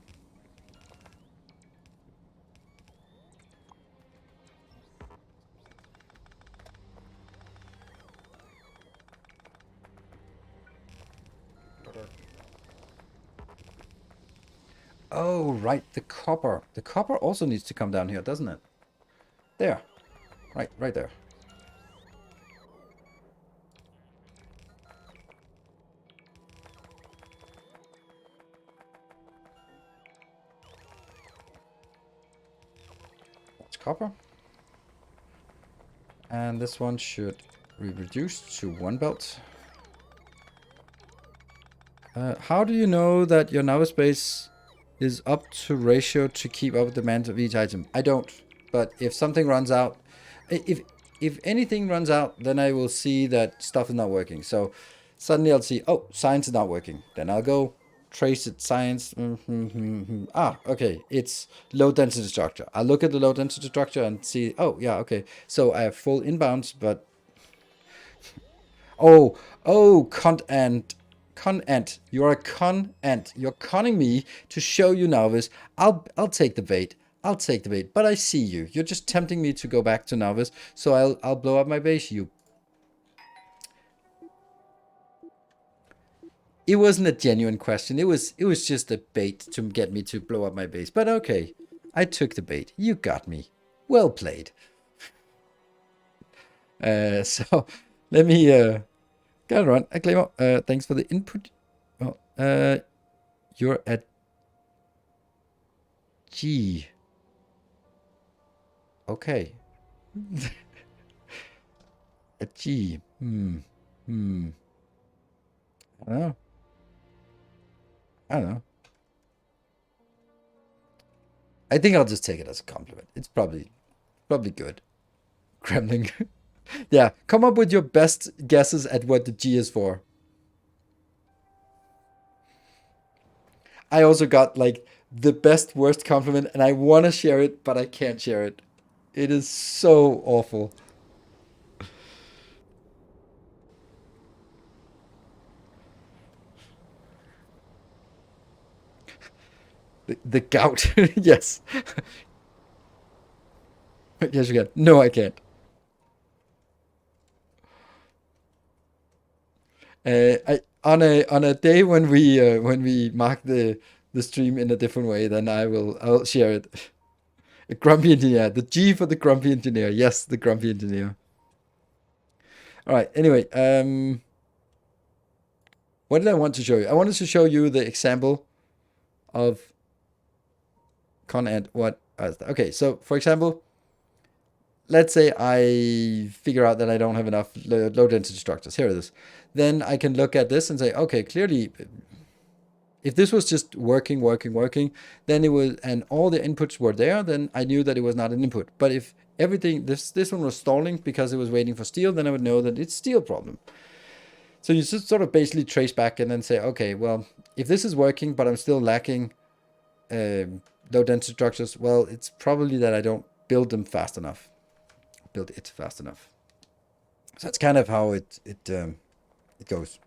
Oh, right, the copper. The copper also needs to come down here, doesn't it? There. Right there. That's copper. And this one should be reduced to 1 belt. How do you know that your novice base is up to ratio to keep up with demand of each item? I don't. But if something runs out, if anything runs out, then I will see that stuff is not working. So suddenly I'll see, oh, science is not working. Then I'll go trace it, science. Ah, okay, it's low density structure. I'll look at the low density structure and see, oh, yeah, okay. So I have full inbounds, but con ant. You're a con ant. You're conning me to show you novice. I'll take the bait. I'll take the bait. But I see you. You're just tempting me to go back to novice. So I'll blow up my base. It wasn't a genuine question. It was just a bait to get me to blow up my base. But okay, I took the bait. You got me. Well played. So let me gotta run. Claymore. Thanks for the input. Oh, you're at G. Okay. At G. I don't know. I don't know. I think I'll just take it as a compliment. It's probably good. Kremlin. Yeah, come up with your best guesses at what the G is for. I also got like the best worst compliment and I want to share it, but I can't share it. It is so awful. The gout. Yes. Yes, you can. No, I can't. I on a day when we mark the stream in a different way, then I'll share it. A grumpy engineer. The G for the grumpy engineer. Yes, the grumpy engineer. All right. Anyway, what did I want to show you? I wanted to show you the example of con and what. Okay, so for example, let's say I figure out that I don't have enough low density structures. Here it is. Then I can look at this and say, okay, clearly, if this was just working, then it was, and all the inputs were there, then I knew that it was not an input. But if everything, this one was stalling because it was waiting for steel, then I would know that it's steel problem. So you just sort of basically trace back and then say, okay, well, if this is working, but I'm still lacking low density structures, well, it's probably that I don't build them fast enough. Build it fast enough. So that's kind of how it goes.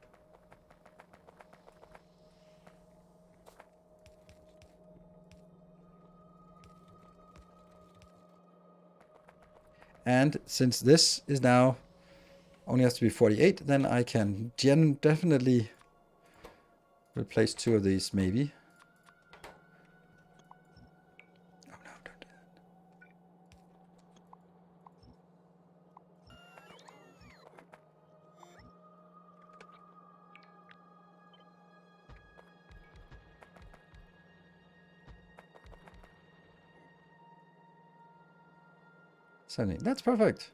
And since this is now only has to be 48, then I can definitely replace 2 of these, maybe. Oh no, don't do that. That's perfect.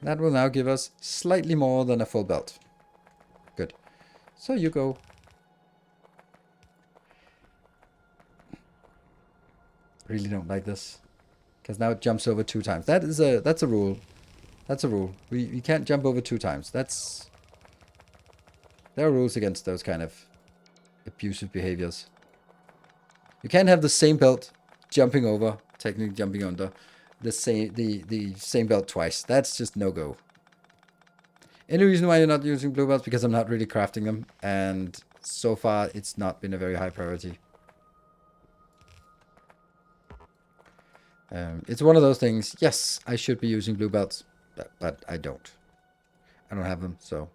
That will now give us slightly more than a full belt. Good. So you go. Really don't like this. Because now it jumps over 2 times. That's a rule. That's a rule. We can't jump over 2 times. There are rules against those kind of abusive behaviors. You can't have the same belt jumping over, technically jumping under, the same belt twice. That's just no go. Any reason why you're not using blue belts? Because I'm not really crafting them, and so far it's not been a very high priority. It's one of those things. Yes, I should be using blue belts, but I don't. I don't have them, so.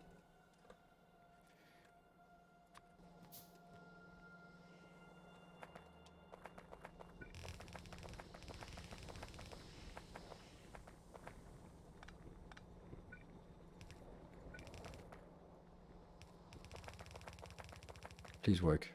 Please work.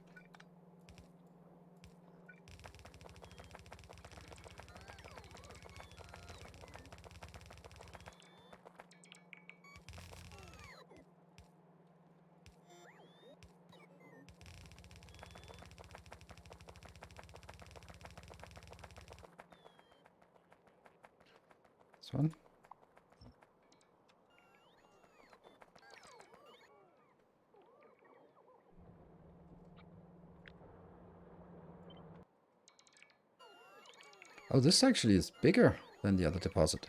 This one. Oh, this actually is bigger than the other deposit.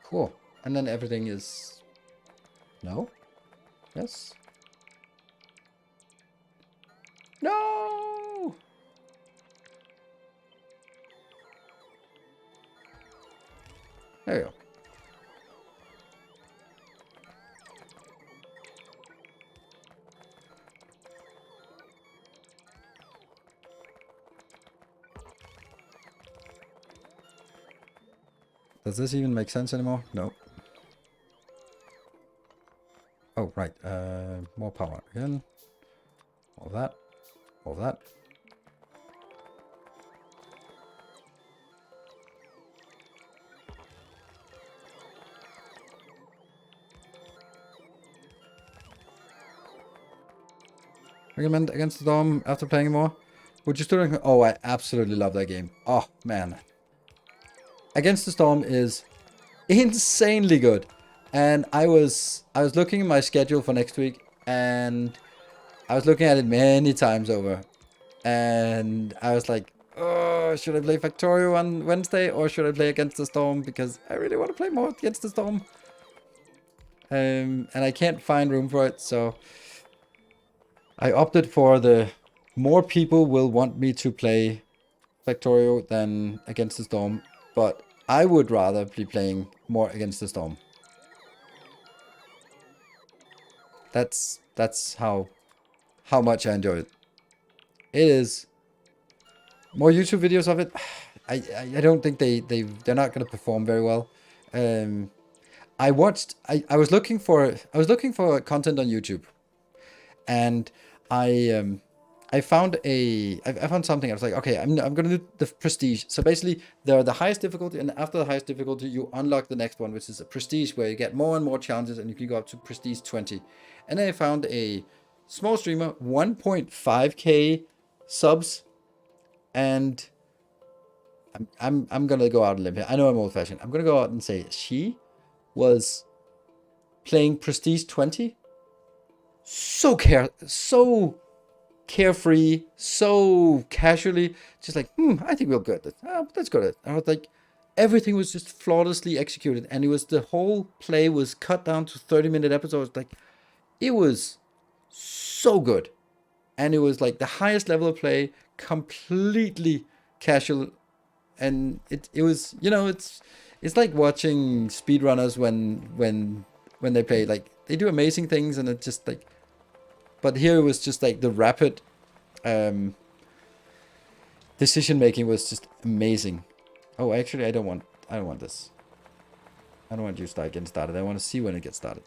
Cool. And then everything is... No? Yes? No! There you go. Does this even make sense anymore? No. Oh, right. More power again. All of that. All of that. Recommend Against the Storm after playing more? Would you still recommend? Oh, I absolutely love that game. Oh, man. Against the Storm is insanely good. And I was looking at my schedule for next week, and I was looking at it many times over. And I was like, oh, should I play Factorio on Wednesday or should I play Against the Storm? Because I really want to play more Against the Storm. And I can't find room for it, so I opted for the more people will want me to play Factorio than Against the Storm, but I would rather be playing more Against the Storm. That's how much I enjoy it. It is more YouTube videos of it. I don't think they're not gonna perform very well. I was looking for content on YouTube, and I found something. I was like, okay, I'm gonna do the prestige. So basically, there are the highest difficulty, and after the highest difficulty, you unlock the next one, which is a prestige, where you get more and more challenges, and you can go up to prestige 20. And then I found a small streamer, 1.5k subs, and I'm gonna go out and live here. I know I'm old fashioned. I'm gonna go out and say she was playing prestige 20, so carefree, so casually, just like, I think we'll go at this. Let's go at it. I was like, everything was just flawlessly executed, and the whole play was cut down to 30-minute episodes. Like, it was so good, and it was like the highest level of play, completely casual, and it was, it's like watching speedrunners when they play. Like, they do amazing things, and it's just like, but here it was just like the rapid decision making was just amazing. Oh, actually, I don't want this. I don't want you to start getting started. I want to see when it gets started.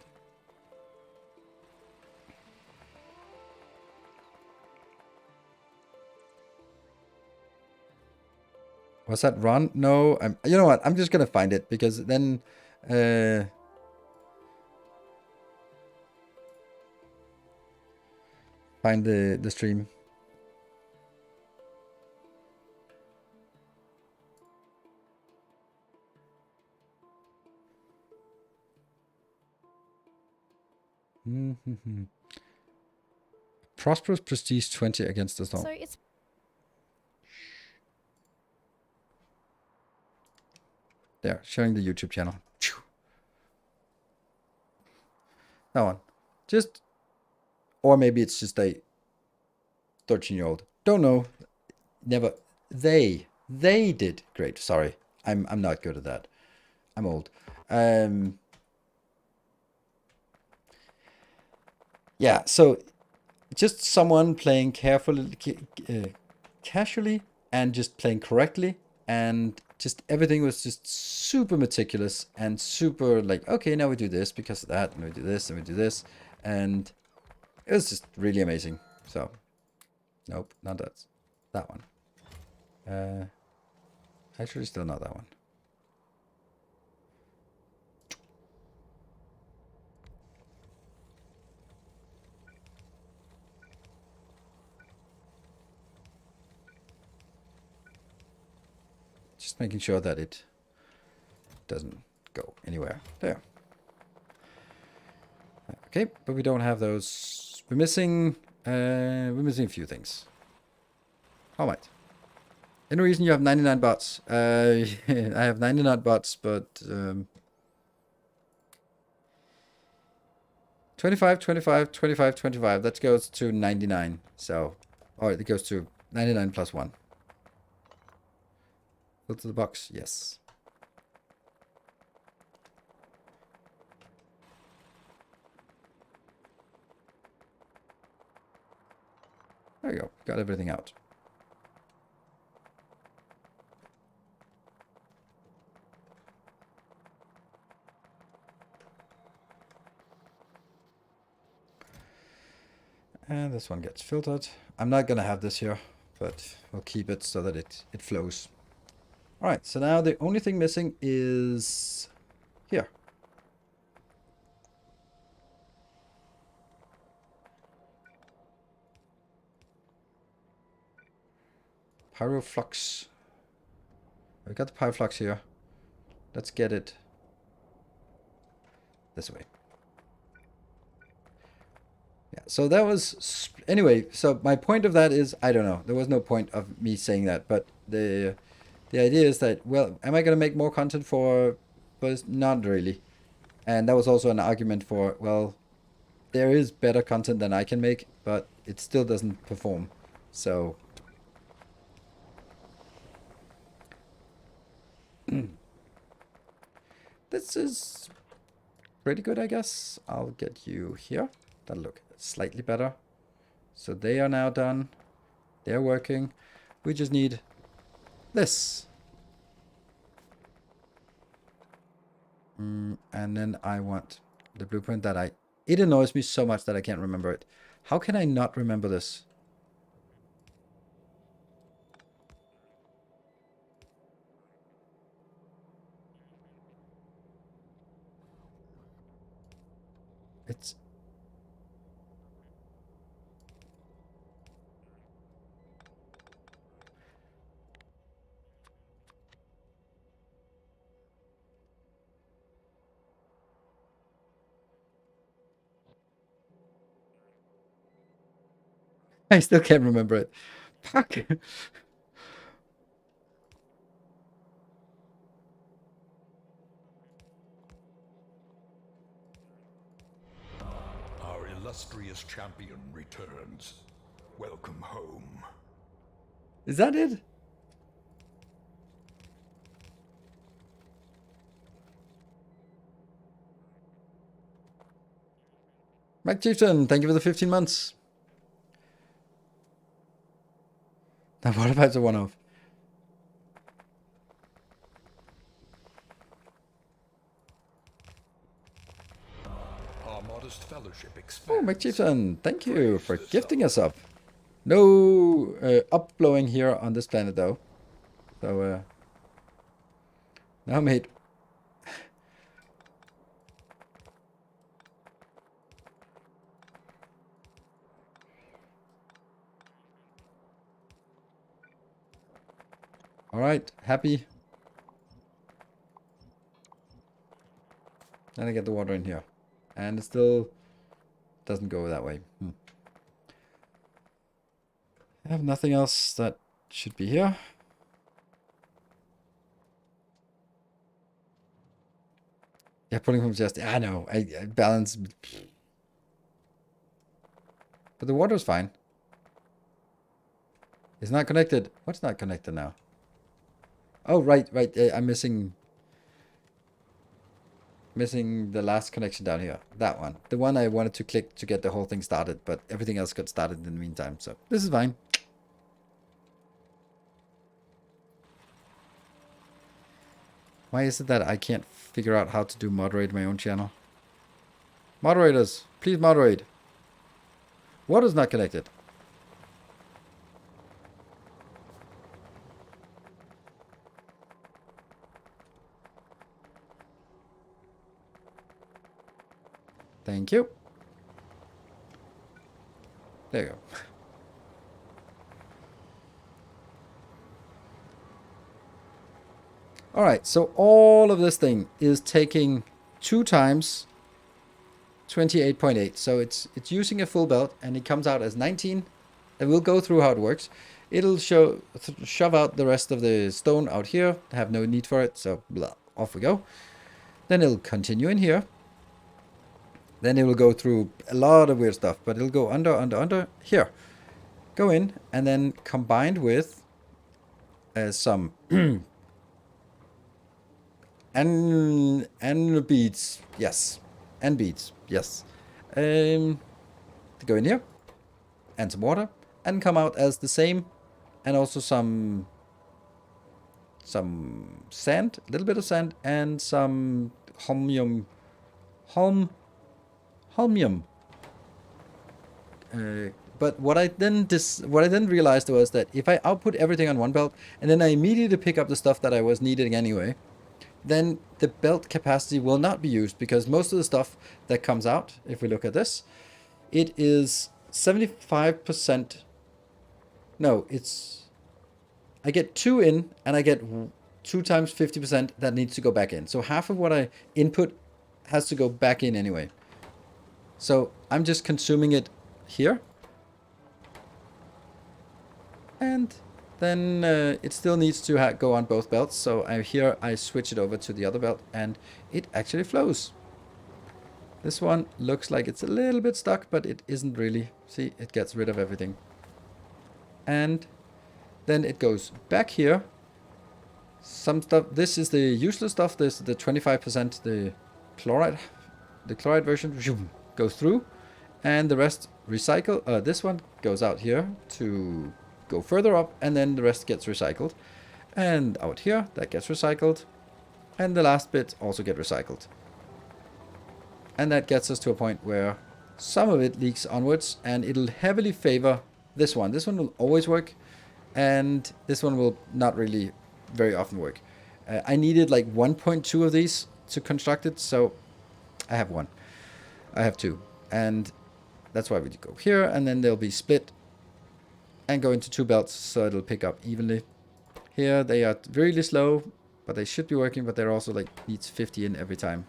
Was that Ron? No, you know what? I'm just gonna find it, because then find the stream. Prosperous Prestige 20 Against the Storm. So it's There, showing the YouTube channel. That one. Just, or maybe it's just a 13-year-old. Don't know. Never. They did great. Sorry, I'm not good at that. I'm old. Yeah, so just someone playing carefully, casually, and just playing correctly, and just everything was just super meticulous and super like, okay, now we do this because of that, and we do this, and we do this, and it was just really amazing. So, nope, not that. That one. Actually, still not that one. Just making sure that it doesn't go anywhere. There. Okay, but we don't have those. We're missing a few things. All right. Any reason you have 99 bots? I have 99 bots, but 25, 25, 25, 25. That goes to 99. So, or it goes to 99 plus 1. Go to the box. Yes. There you go. Got everything out. And this one gets filtered. I'm not going to have this here, but we'll keep it so that it flows. All right, so now the only thing missing is here. Pyroflux. We got the pyroflux here. Let's get it this way. Yeah, so that was... Anyway, so my point of that is, I don't know. There was no point of me saying that, but the idea is that, well, am I going to make more content for... But not really. And that was also an argument for, well, there is better content than I can make, but it still doesn't perform. So... This is pretty good, I guess. I'll get you here. That'll look slightly better. So they are now done. They're working. We just need this. And then I want the blueprint that it annoys me so much that I can't remember it. How can I not remember this? It's... I still can't remember it. Fuck. Our illustrious champion returns. Welcome home. Is that it? Mike Chieftain, thank you for the 15 months. Now what about the one-off? Our modest fellowship expands. Oh, Mike Chieftain, thank you for gifting us up. No upblowing here on this planet, though. So, now, mate. All right, happy. Then I get the water in here. And it still doesn't go that way. I have nothing else that should be here. Yeah, pulling from just... I know, I balance... But the water's fine. It's not connected. What's not connected now? Oh, right. I'm missing... Missing the last connection down here. That one. The one I wanted to click to get the whole thing started, but everything else got started in the meantime. So this is fine. Why is it that I can't figure out how to do moderate my own channel? Moderators, please moderate. What is not connected? Thank you. There you go. All right, so all of this thing is taking 2 times 28.8. So it's using a full belt, and it comes out as 19. And we'll go through how it works. It'll shove out the rest of the stone out here. Have no need for it, so blah, off we go. Then it'll continue in here. Then it will go through a lot of weird stuff, but it'll go under, here. Go in, and then combined with some and beads, yes, and beads, yes. To go in here, and some water, and come out as the same, and also some sand, a little bit of sand, and some holmium. But what I then realized was that if I output everything on one belt, and then I immediately pick up the stuff that I was needing anyway, then the belt capacity will not be used, because most of the stuff that comes out, if we look at this, it is 75%. No, I get 2 in, and I get 2 times 50% that needs to go back in. So half of what I input has to go back in anyway. So I'm just consuming it here. And then it still needs to go on both belts. So here I switch it over to the other belt, and it actually flows. This one looks like it's a little bit stuck, but it isn't really. See, it gets rid of everything. And then it goes back here. Some stuff, this is the useless stuff. This is the 25%, the chloride version goes through, and the rest recycle. This one goes out here to go further up, and then the rest gets recycled. And out here, that gets recycled. And the last bit also get recycled. And that gets us to a point where some of it leaks onwards, and it'll heavily favor this one. This one will always work, and this one will not really very often work. I needed like 1.2 of these to construct it, so I have 1. I have 2. And that's why we go here, and then they'll be split and go into 2 belts, so it'll pick up evenly. Here they are really slow, but they should be working, but they're also like needs 50 in every time.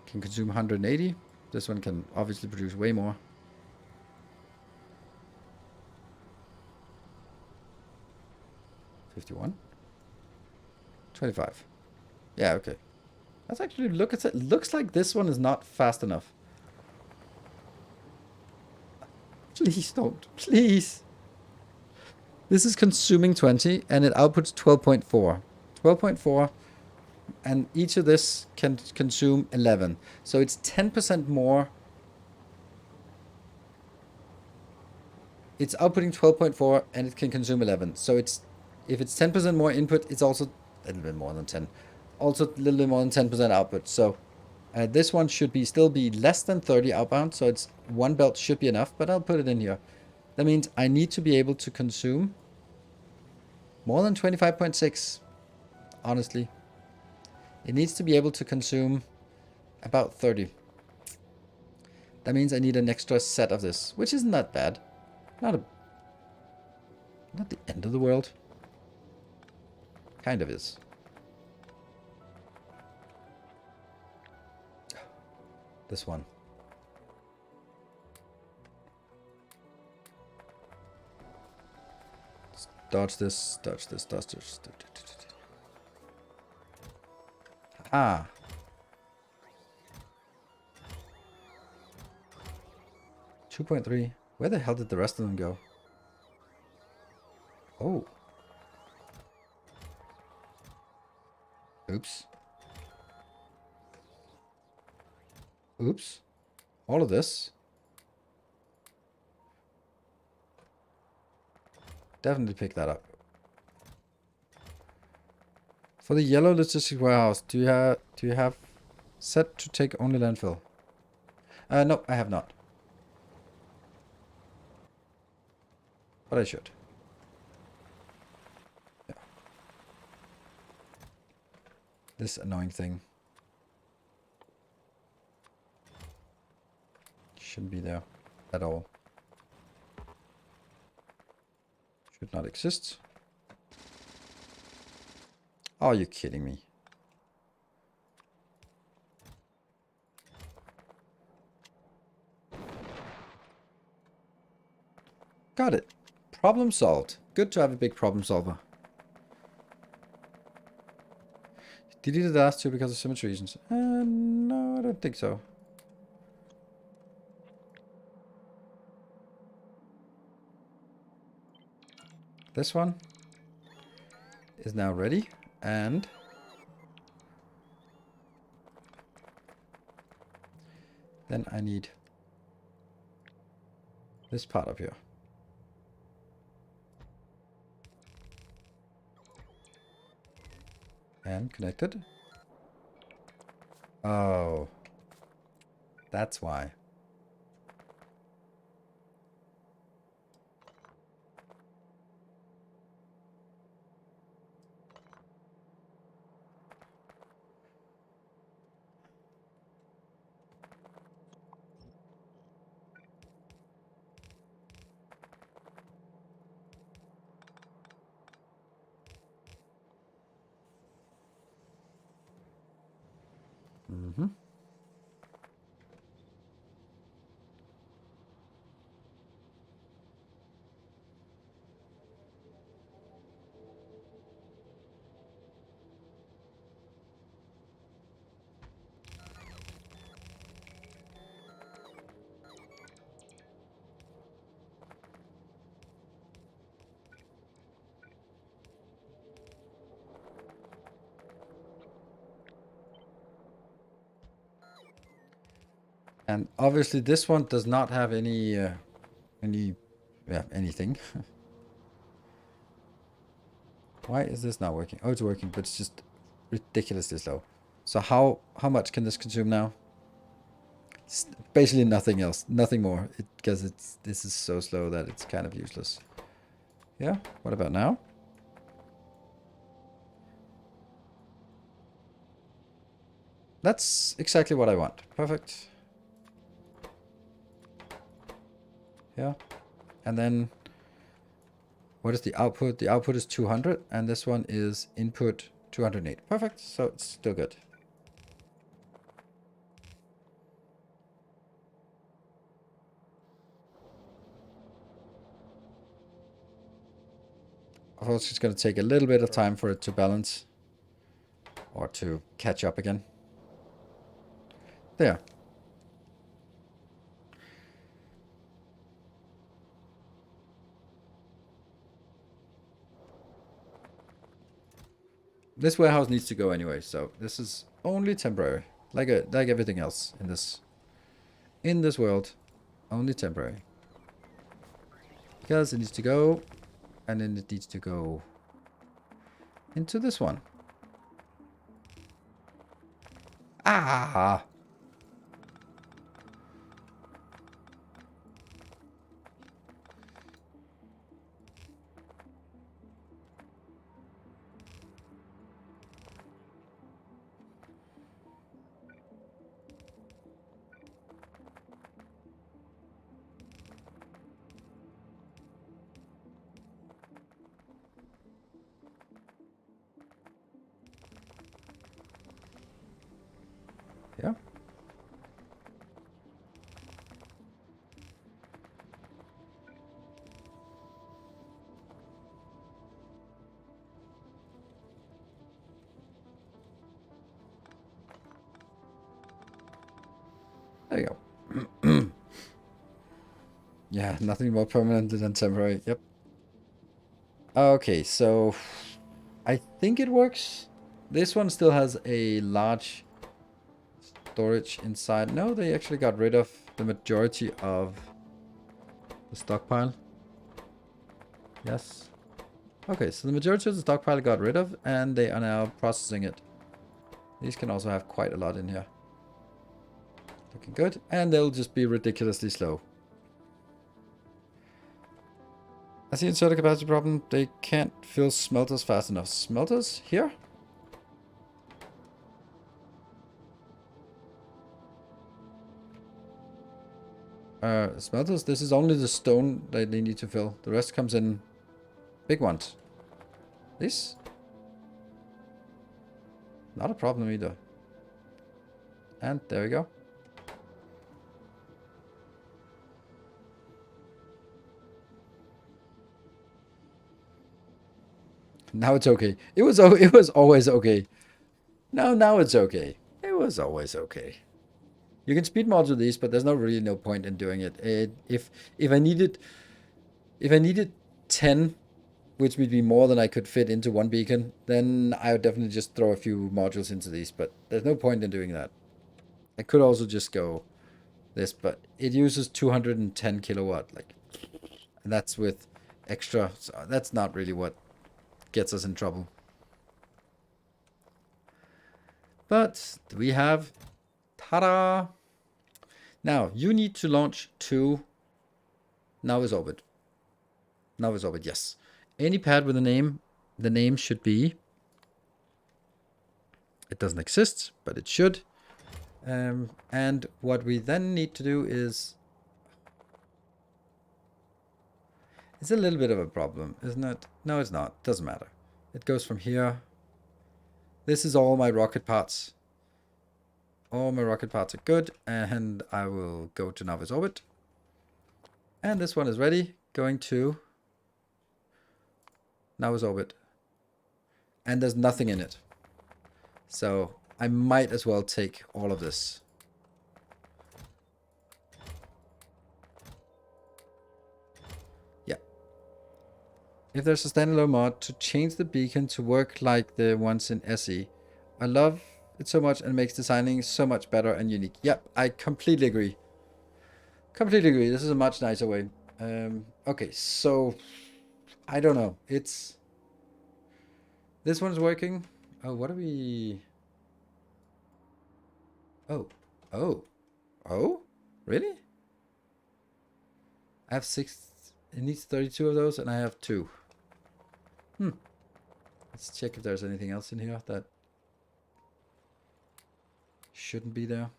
Can consume 180. This one can obviously produce way more. $51. $25. Yeah, okay. Let's actually look at it. Looks like this one is not fast enough. Please don't. Please. This is consuming 20, and it outputs 12.4. 12.4. And each of this can consume 11. So it's 10% more. It's outputting 12.4, and it can consume 11. So it's, if it's 10% more input, it's also a little bit more than 10. Also a little bit more than 10% output. So this one should still be less than 30 outbound. So it's 1 belt should be enough, but I'll put it in here. That means I need to be able to consume more than 25.6, honestly. It needs to be able to consume about 30. That means I need an extra set of this, which isn't that bad. Not the end of the world. Kind of is. This one. Dodge this, dodge this, dodge this. Ah. $2.3. Where the hell did the rest of them go? Oh. Oops. Oops. All of this. Definitely pick that up. For the yellow logistics warehouse, do you have set to take only landfill? No, I have not. But I should. Yeah. This annoying thing. Shouldn't be there at all. Should not exist. Are you kidding me? Got it. Problem solved. Good to have a big problem solver. Deleted the last two because of symmetry reasons. No, I don't think so. This one is now ready, and then I need this part up here. And connected. Oh, that's why. Mm-hmm. And obviously this one does not have anything. Why is this not working? Oh, it's working, but it's just ridiculously slow. So how much can this consume now? It's basically nothing else, nothing more, because this is so slow that it's kind of useless. Yeah, what about now? That's exactly what I want. Perfect. Yeah. And then what is the output? The output is 200, and this one is input 208. Perfect. So it's still good. Of course, it's going to take a little bit of time for it to balance or to catch up again. There. This warehouse needs to go anyway, so this is only temporary, like everything else in this world, only temporary. Because it needs to go, and then it needs to go into this one. Ah! Yeah. There you go. Yeah, nothing more permanent than temporary. Yep. Okay, so I think it works. This one still has a large storage inside. No, they actually got rid of the majority of the stockpile. Yes. Okay, so the majority of the stockpile got rid of, and they are now processing it. These can also have quite a lot in here. Looking good. And they'll just be ridiculously slow. I see inserter capacity problem. They can't fill smelters fast enough. Smelters? Here? Smelters? This is only the stone that they need to fill. The rest comes in big ones. This? Not a problem either. And there we go. Now it's okay. It was always okay. No, now it's okay. It was always okay. You can speed module these, but there's really no point in doing it. If I needed 10, which would be more than I could fit into one beacon, then I would definitely just throw a few modules into these, but there's no point in doing that. I could also just go this, but it uses 210 kilowatt, and that's with extra, so that's not really what gets us in trouble. But we have, ta-da! Now, you need to launch to Novice Orbit. Novice Orbit, yes. Any pad with a name, the name should be, it doesn't exist, but it should. And what we then need to do is, it's a little bit of a problem, isn't it? No, it's not. Doesn't matter. It goes from here. This is all my rocket parts. All my rocket parts are good, and I will go to Novice Orbit. And this one is ready. Going to Novice Orbit. And there's nothing in it. So I might as well take all of this. Yeah. If there's a standalone mod to change the beacon to work like the ones in SE, I love it so much and makes designing so much better and unique. Yep, I completely agree. Completely agree. This is a much nicer way. Okay, so I don't know. This one's working. Oh, what are we? Oh, really? I have 6. It needs 32 of those, and I have 2. Let's check if there's anything else in here that shouldn't be there.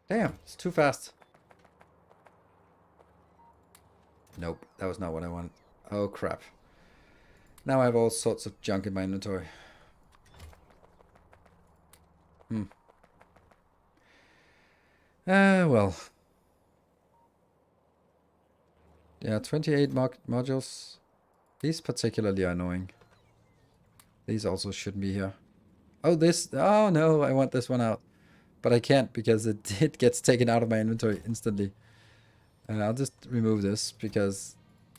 Damn, it's too fast. Nope, that was not what I wanted. Oh, crap. Now I have all sorts of junk in my inventory. Well. Yeah, 28 modules. These particularly are annoying. These also shouldn't be here. Oh, this. Oh, no, I want this one out. But I can't because it gets taken out of my inventory instantly. And I'll just remove this because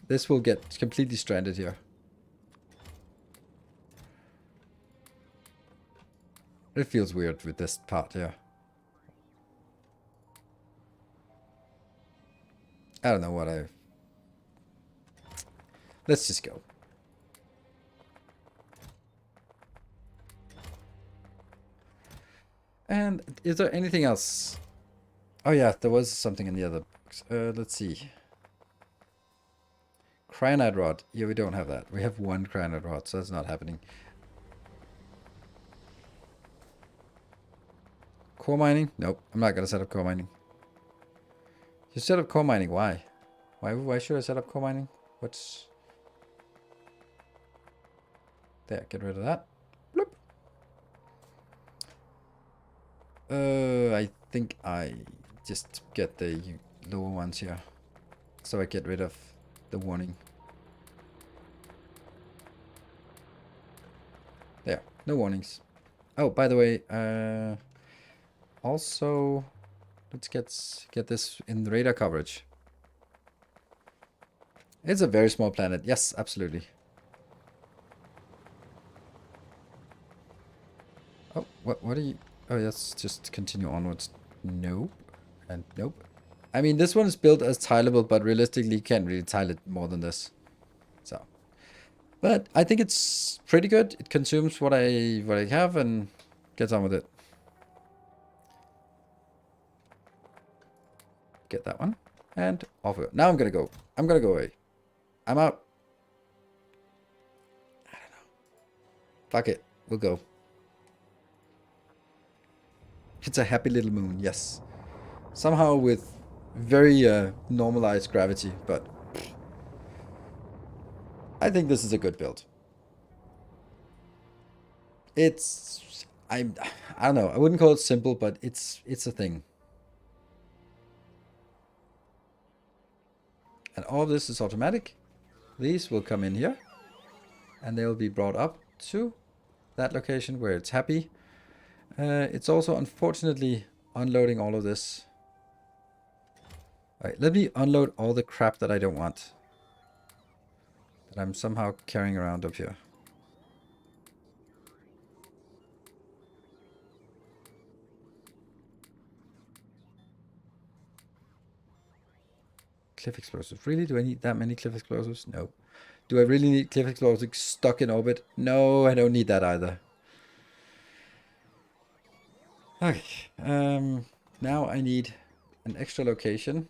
this will get completely stranded here. It feels weird with this part here. I don't know what I... Let's just go. And is there anything else? Oh yeah, there was something in the other box. Let's see. Cyanide rod. Yeah, we don't have that. We have 1 cyanide rod, so that's not happening. Core mining? Nope, I'm not gonna set up core mining. You set up core mining, why? Why should I set up core mining? What's... There, get rid of that. Bloop. I think I just get the lower ones here. So I get rid of the warning. There, no warnings. Oh, by the way, also, let's get this in radar coverage. It's a very small planet. Yes, absolutely. Oh, what are you? Oh, let's just continue onwards. Nope. And nope. I mean, this one is built as tileable, but realistically, you can't really tile it more than this. So, but I think it's pretty good. It consumes what I have and gets on with it. Get that one. And off we go. Now I'm gonna go. I'm gonna go away. I'm out. Fuck it. We'll go. It's a happy little moon, yes. Somehow with very normalized gravity, but I think this is a good build. It's I don't know. I wouldn't call it simple, but it's a thing. And all of this is automatic. These will come in here and they'll be brought up to that location where it's happy. It's also unfortunately unloading all of this. All right, let me unload all the crap that I don't want. That I'm somehow carrying around up here. Cliff explosives. Really? Do I need that many cliff explosives? No. Do I really need cliff explosives stuck in orbit? No, I don't need that either. Okay. Now I need an extra location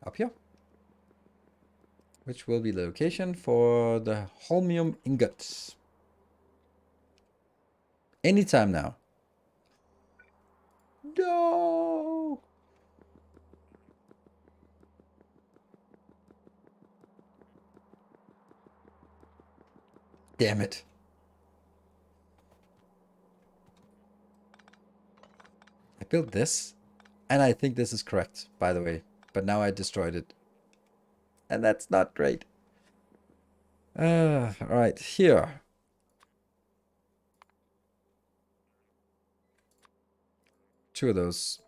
up here, which will be the location for the holmium ingots. Anytime now. No! Damn it. I built this, and I think this is correct, by the way. But now I destroyed it. And that's not great. Right, here. Two of those.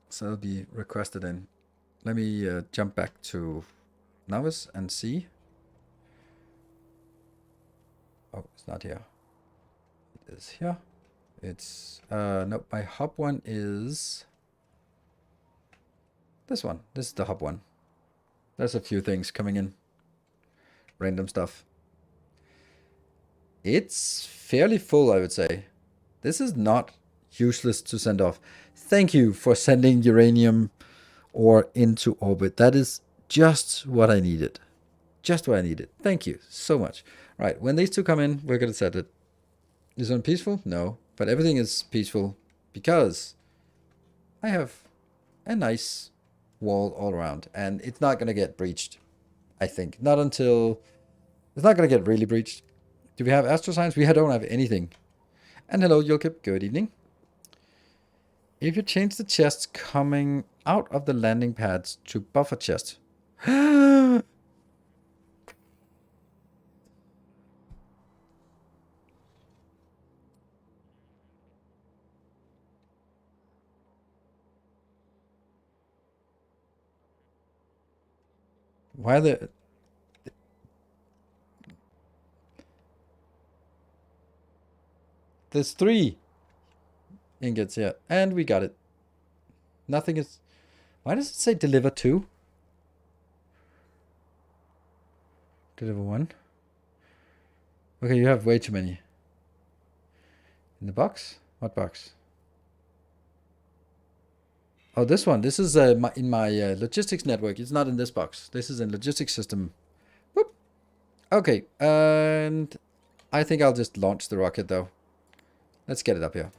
So it'll be requested in. Let me jump back to Novice and see. Oh, it's not here. It is here. It's, no, my hub one is this one. This is the hub one. There's a few things coming in. Random stuff. It's fairly full, I would say. This is not useless to send off. Thank you for sending uranium ore into orbit. That is just what I needed. Just what I needed. Thank you so much. Right, when these two come in, we're going to set it. Is it peaceful? No. But everything is peaceful because I have a nice wall all around. And it's not going to get breached, I think. Not until... It's not going to get really breached. Do we have astro signs? We don't have anything. And hello, Yokip. Good evening. If you change the chests coming out of the landing pads to buffer chest. Why the... There's 3 ingots here. And we got it. Nothing is... Why does it say deliver 2? Deliver 1. Okay, you have way too many. In the box? What box? Oh, this one. This is in my logistics network. It's not in this box. This is in logistics system. Whoop. Okay, and I think I'll just launch the rocket though. Let's get it up here.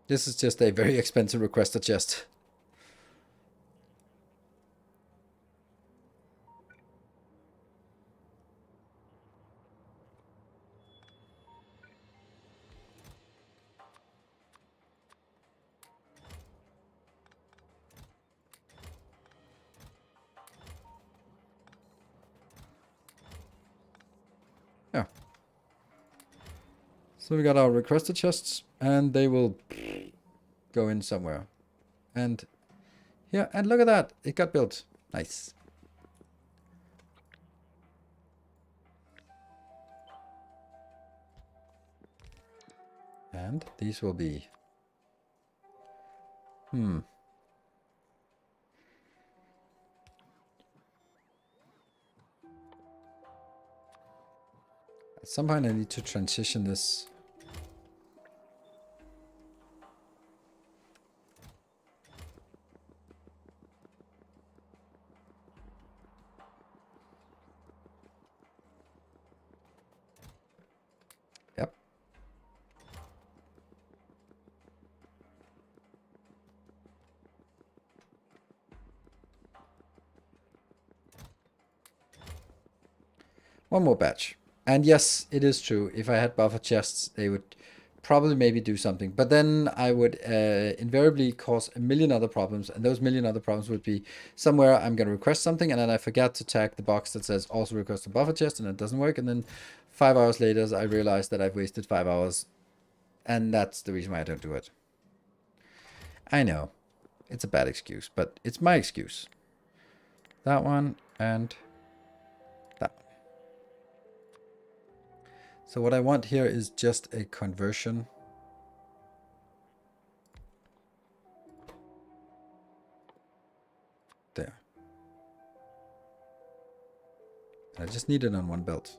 This is just a very expensive requester chest. So we got our requested chests, and they will go in somewhere. And yeah, and look at that. It got built. Nice. And these will be... At some point I need to transition this. Yep. One more batch. And yes, it is true. If I had buffer chests, they would probably maybe do something. But then I would invariably cause a million other problems. And those million other problems would be somewhere I'm going to request something. And then I forget to tag the box that says also request a buffer chest. And it doesn't work. And then 5 hours later, I realize that I've wasted 5 hours. And that's the reason why I don't do it. I know. It's a bad excuse. But it's my excuse. That one and... So what I want here is just a conversion. There. I just need it on one belt.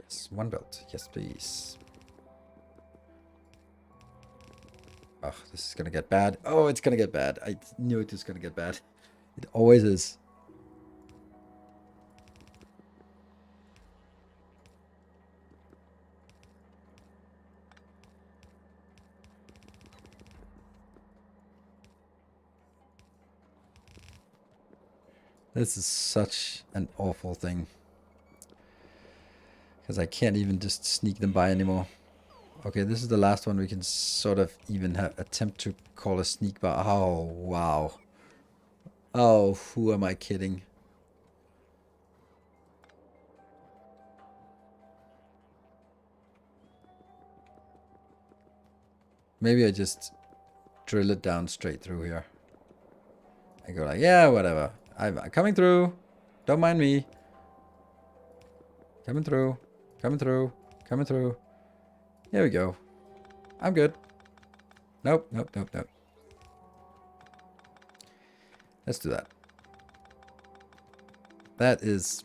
Yes, one belt. Yes, please. Oh, this is gonna get bad. Oh, it's gonna get bad. I knew it was gonna get bad. It always is. This is such an awful thing. Because I can't even just sneak them by anymore. Okay, this is the last one we can sort of even attempt to call a sneak by. Oh, wow. Oh, who am I kidding? Maybe I just drill it down straight through here. I go like, yeah, whatever. I'm coming through. Don't mind me. Coming through. Coming through. Coming through. Here we go. I'm good. Nope, nope, nope, nope. Let's do that. That is...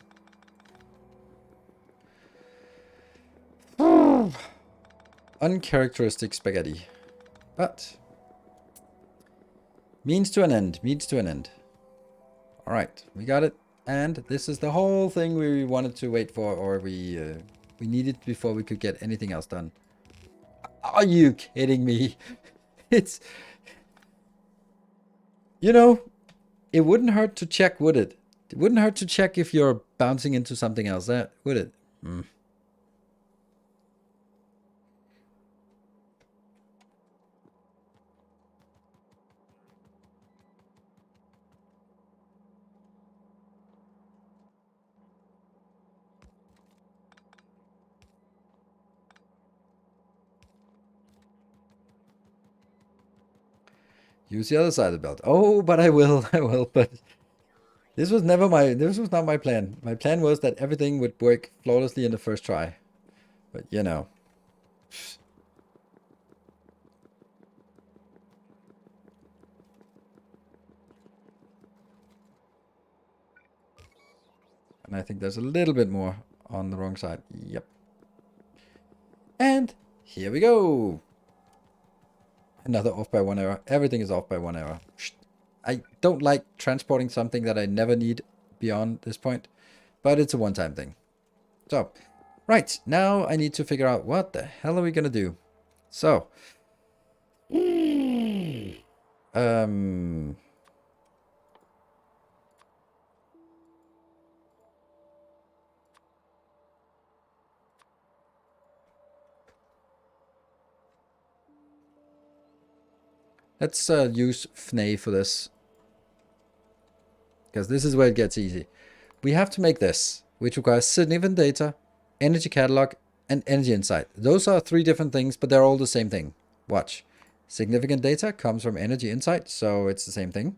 uncharacteristic spaghetti. But... means to an end. Means to an end. Alright, we got it. And this is the whole thing we wanted to wait for, or we needed before we could get anything else done. Are you kidding me? It's... you know, it wouldn't hurt to check, would it? It wouldn't hurt to check if you're bouncing into something else, would it? Mm. Use the other side of the belt. Oh, but I will, I will, but this was not my plan. My plan was that everything would work flawlessly in the first try. But, you know. And I think there's a little bit more on the wrong side. Yep. And here we go. Another off by 1 error. Everything is off by 1 error. I don't like transporting something that I never need beyond this point, but it's a one-time thing. So, right, now I need to figure out what the hell are we gonna do. So, Let's use FNA for this, because this is where it gets easy. We have to make this, which requires significant data, energy catalog, and energy insight. Those are three different things, but they're all the same thing. Watch. Significant data comes from energy insight, so it's the same thing.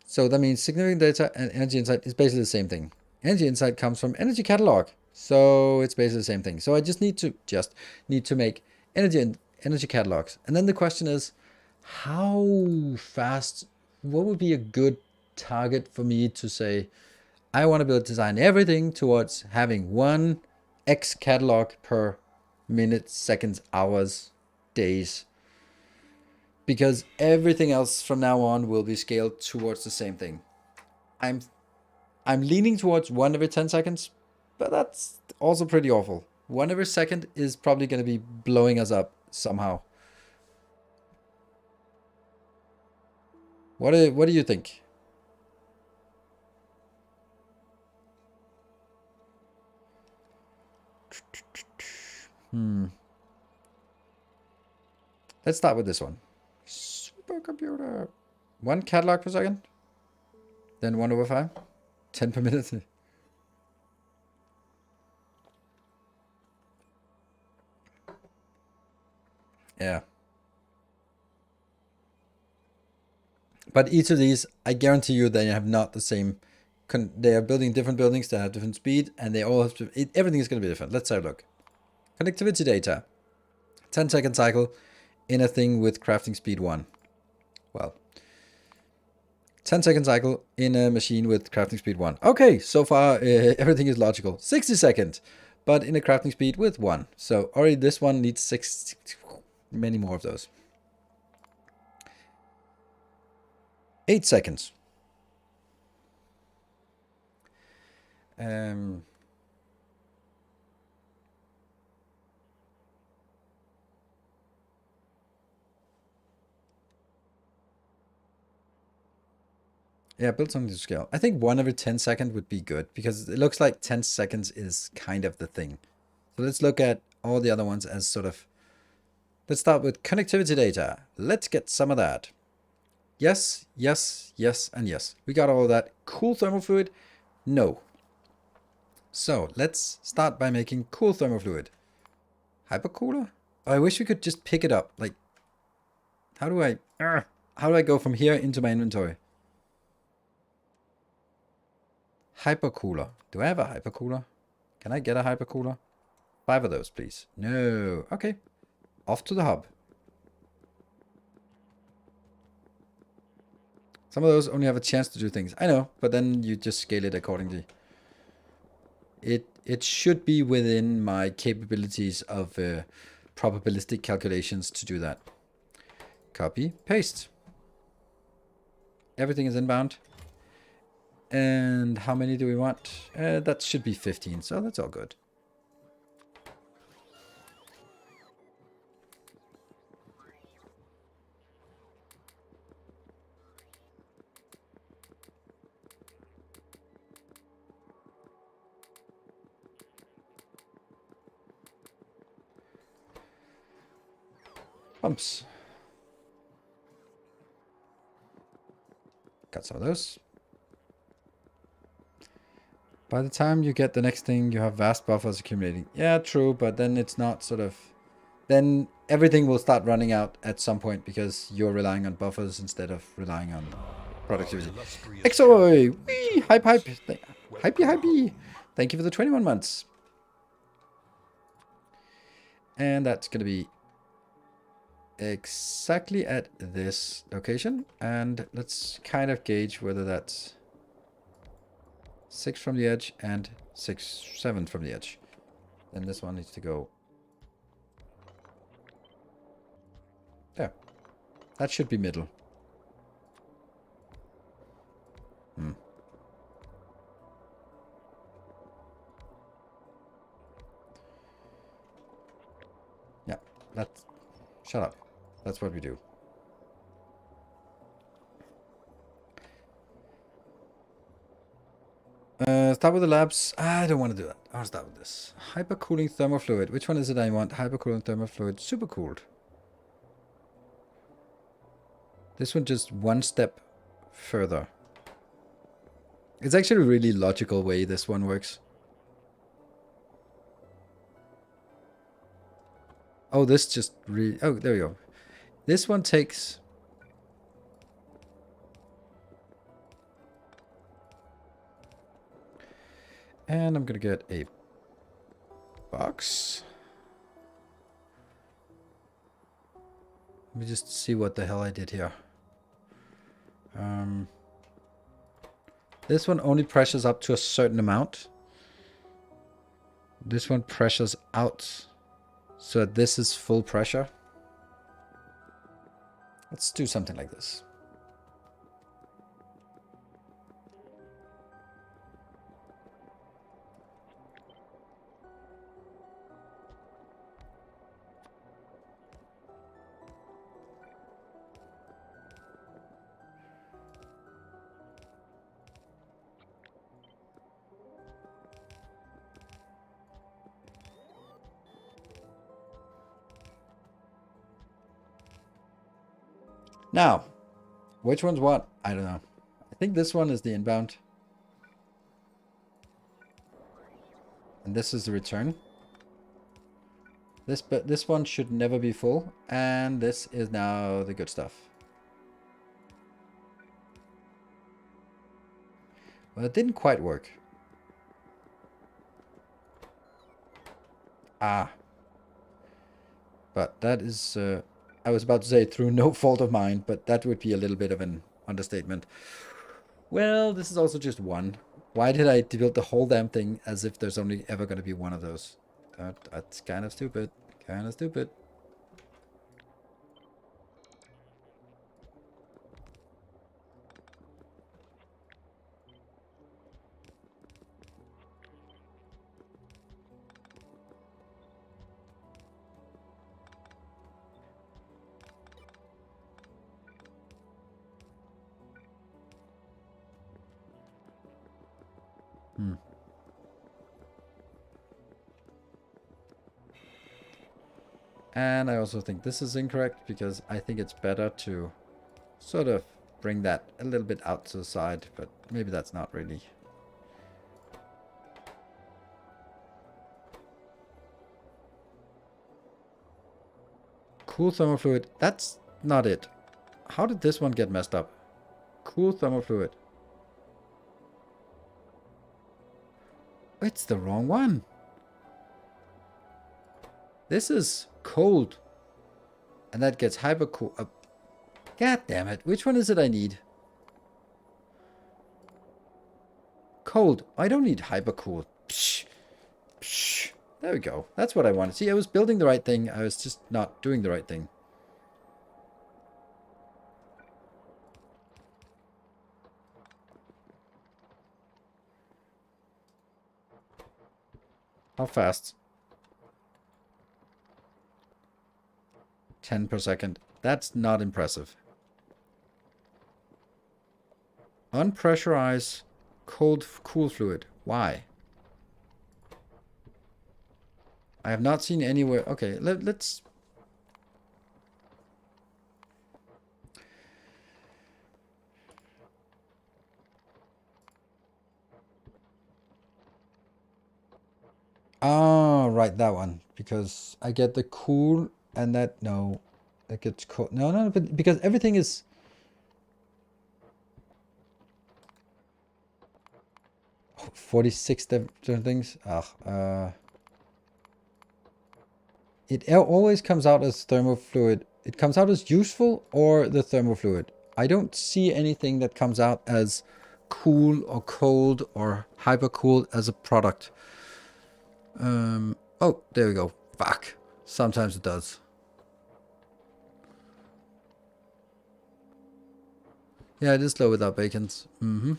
So that means significant data and energy insight is basically the same thing. Energy insight comes from energy catalog, so it's basically the same thing. So I just need to make energy catalogs. And then the question is, how fast, what would be a good target for me to say, I want to be able to design everything towards having one X catalog per minute, seconds, hours, days. Because everything else from now on will be scaled towards the same thing. I'm leaning towards 1 every 10 seconds, but that's also pretty awful. 1 every second is probably going to be blowing us up somehow. What do you think? Let's start with this one. Supercomputer. 1 catalog per second. Then 1 over 5. 10 per minute. Yeah. But each of these, I guarantee you, they have not the same. They are building different buildings that have different speed, and they all have to. Everything is going to be different. Let's have a look. Connectivity data. 10-second cycle in a thing with crafting speed 1. Well, 10-second cycle in a machine with crafting speed 1. Okay, so far everything is logical. 60 seconds, but in a crafting speed with 1. So already this one needs 6, many more of those. 8 seconds. Yeah, build something to scale. I think 1 every 10 seconds would be good, because it looks like 10 seconds is kind of the thing. So let's look at all the other ones as sort of... Let's start with connectivity data. Let's get some of that. Yes, yes, yes, and yes. We got all of that. Cool thermal fluid? No. So let's start by making cool thermal fluid. Hypercooler? Oh, I wish we could just pick it up. Like, how do I go from here into my inventory? Hypercooler. Do I have a hypercooler? Can I get a hypercooler? 5 of those, please. No. Okay. Off to the hub. Some of those only have a chance to do things. I know, but then you just scale it accordingly. It should be within my capabilities of probabilistic calculations to do that. Copy, paste. Everything is inbound. And how many do we want? That should be 15, so that's all good. Pumps. Got some of those. By the time you get the next thing, you have vast buffers accumulating. Yeah, true, but then it's not sort of... Then everything will start running out at some point, because you're relying on buffers instead of relying on productivity. Exoy! Wee! Hype, hype! Hypey, hypey! Thank you for the 21 months. And that's going to be exactly at this location. And let's kind of gauge whether that's 6 from the edge and 7 from the edge. Then this one needs to go there. That should be middle. Yeah, that's... Shut up. That's what we do. Start with the labs. I don't want to do that. I'll start with this. Hypercooling thermal fluid. Which one is it I want? Hypercooling thermal fluid. Supercooled. This one just one step further. It's actually a really logical way this one works. Oh, this just really... Oh, there we go. This one takes... And I'm gonna get a box. Let me just see what the hell I did here. This one only pressures up to a certain amount. This one pressures out. So this is full pressure. Let's do something like this. Now, which one's what? I don't know. I think this one is the inbound. And this is the return. This one should never be full. And this is now the good stuff. Well, it didn't quite work. Ah. But that is... I was about to say through no fault of mine, but that would be a little bit of an understatement. Well, this is also just one. Why did I build the whole damn thing as if there's only ever going to be one of those? That's kind of stupid. Kind of stupid. And I also think this is incorrect because I think it's better to sort of bring that a little bit out to the side, but maybe that's not really. Cool thermal fluid. That's not it. How did this one get messed up? Cool thermal fluid. It's the wrong one. This is cold. And that gets hyper cool. God damn it. Which one is it I need? Cold. I don't need hyper cool. Psh. Psh. There we go. That's what I wanted. See, I was building the right thing. I was just not doing the right thing. How fast? 10 per second. That's not impressive. Unpressurize cold cool fluid. Why? I have not seen anywhere. Okay, let's... Ah, right, that one. Because I get the cool and that... No, that gets cold. No, but because everything is... 46 different things. It always comes out as thermofluid. It comes out as useful or the thermofluid. I don't see anything that comes out as cool or cold or hypercool as a product. Oh, there we go. Fuck. Sometimes it does. Yeah, it is slow without bacons. Mm-hmm.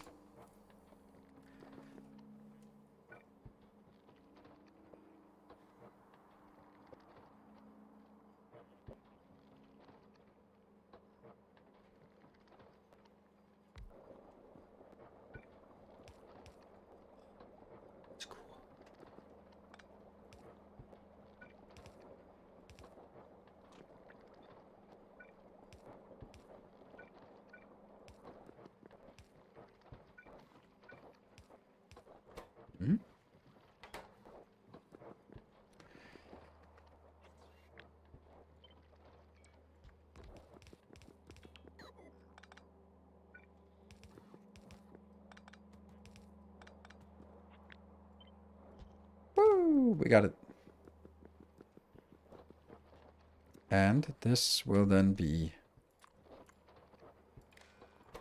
It's cool. we got it. And this will then be...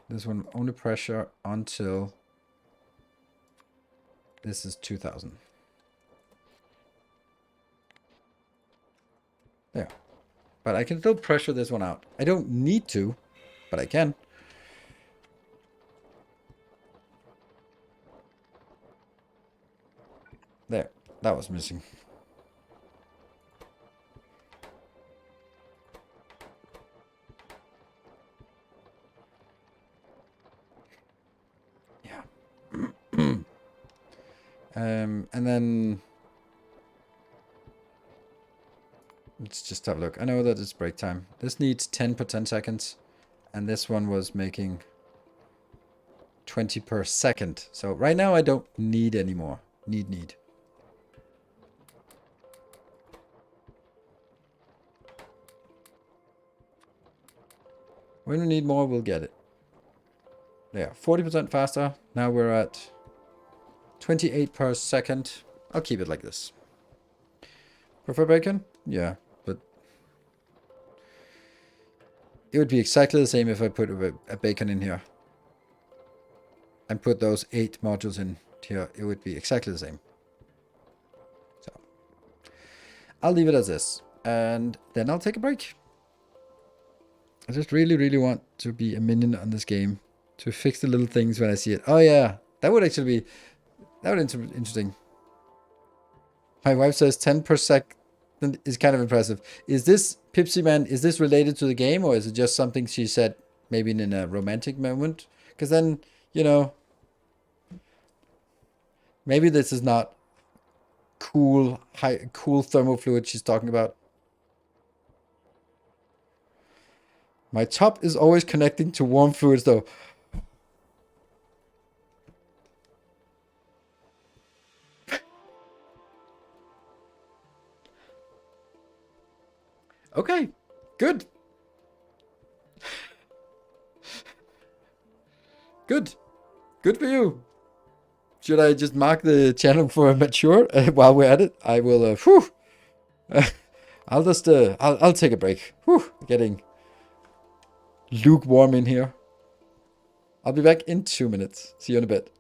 This one only pressure until... This is 2000. There. But I can still pressure this one out. I don't need to, but I can. There. That was missing. Yeah. And then... Let's just have a look. I know that it's break time. This needs 10 per 10 seconds. And this one was making 20 per second. So right now I don't need any more. Need. When we need more, we'll get it. There, 40% faster. Now we're at 28 per second. I'll keep it like this. Prefer bacon? Yeah, but it would be exactly the same if I put a bacon in here. And put those 8 modules in here. It would be exactly the same. So, I'll leave it as this. And then I'll take a break. I just really want to be a minion on this game. To fix the little things when I see it. Oh yeah, that would actually be... That would be interesting. My wife says 10 per second is kind of impressive. Is this, Pipsy Man, is this related to the game? Or is it just something she said maybe in a romantic moment? Because then, you know... Maybe this is not cool thermal fluid she's talking about. My top is always connecting to warm fluids though. Okay, good. Good. Good for you. Should I just mark the channel for mature while we're at it? I will, I'll just, I'll take a break. Getting lukewarm in here. I'll be back in 2 minutes. See you in a bit.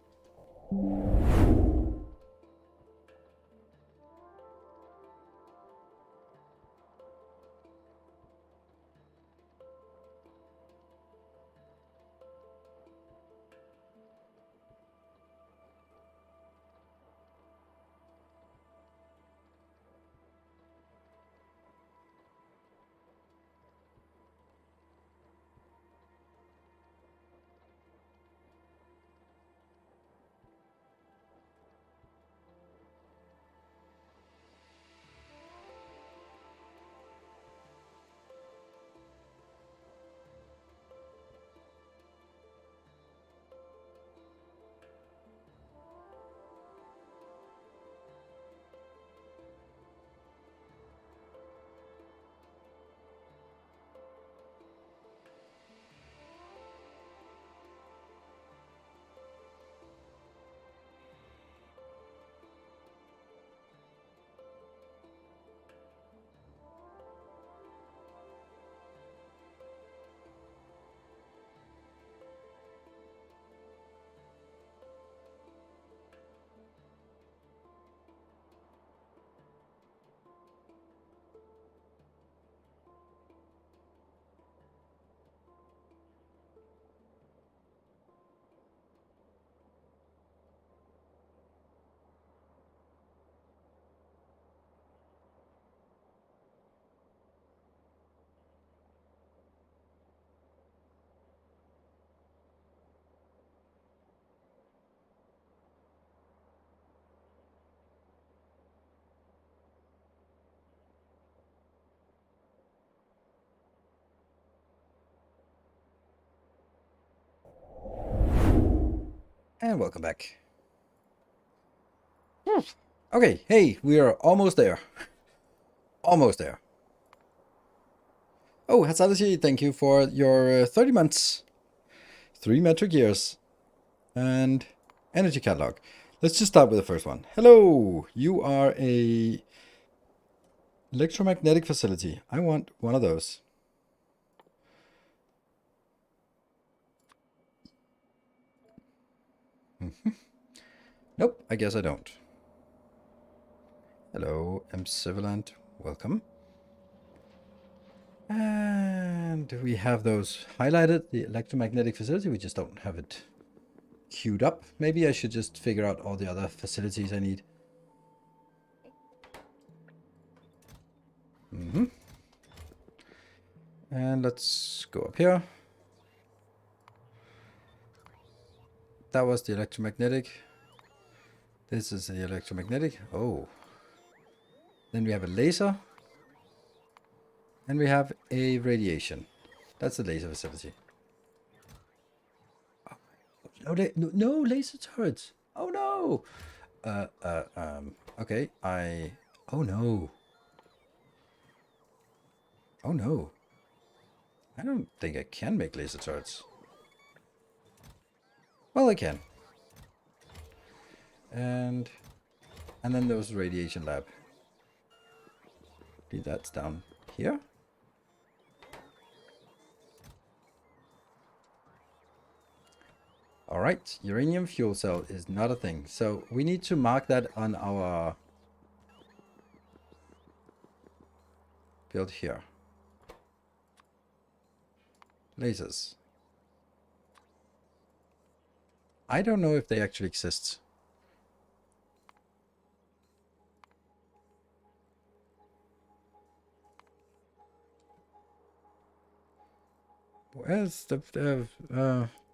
And welcome back. Okay, hey, we are almost there. Almost there. Oh, Hatsadashi, thank you for your 30 months. 3 metric years. And energy catalog. Let's just start with the first one. Hello, you are a electromagnetic facility. I want one of those. Nope, I guess I don't. Hello, M. Civilant. Welcome. And we have those highlighted, the electromagnetic facility. We just don't have it queued up. Maybe I should just figure out all the other facilities I need. And let's go up here. That was the electromagnetic. This is the electromagnetic. Oh. Then we have a laser. And we have a radiation. That's the laser facility. Oh, no laser turrets. Oh no. Okay, oh no. Oh no. I don't think I can make laser turrets. Well, I can. And then there was the radiation lab. That's down here. Alright, uranium fuel cell is not a thing. So we need to mark that on our build here. Lasers. I don't know if they actually exist. Where's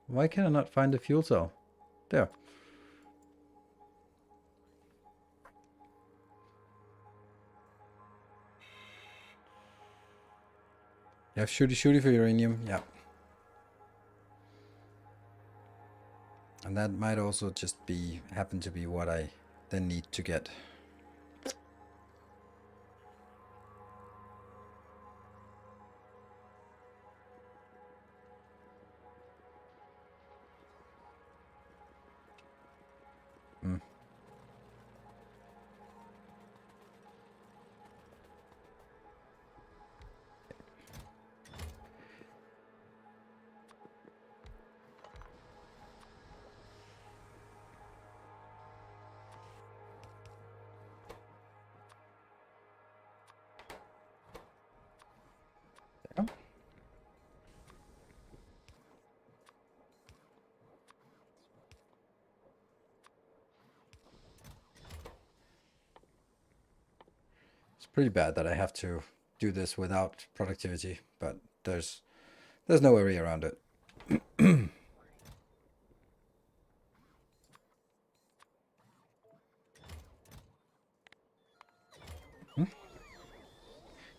why can I not find the fuel cell? There. You have shooty for uranium, yeah. And that might also just happen to be what I then need to get. There. It's pretty bad that I have to do this without productivity, but there's no way around it.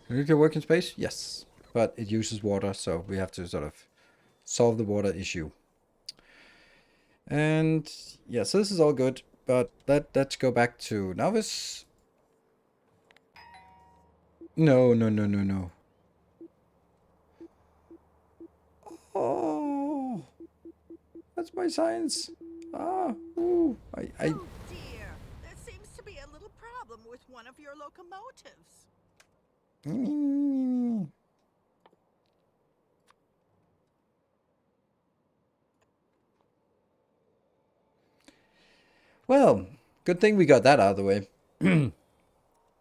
Nuclear working space? Yes. But it uses water, so we have to sort of solve the water issue. And yeah, so this is all good, but let's go back to novice. No. Oh, that's my science. Ooh, Oh dear, there seems to be a little problem with one of your locomotives. Well, good thing we got that out of the way.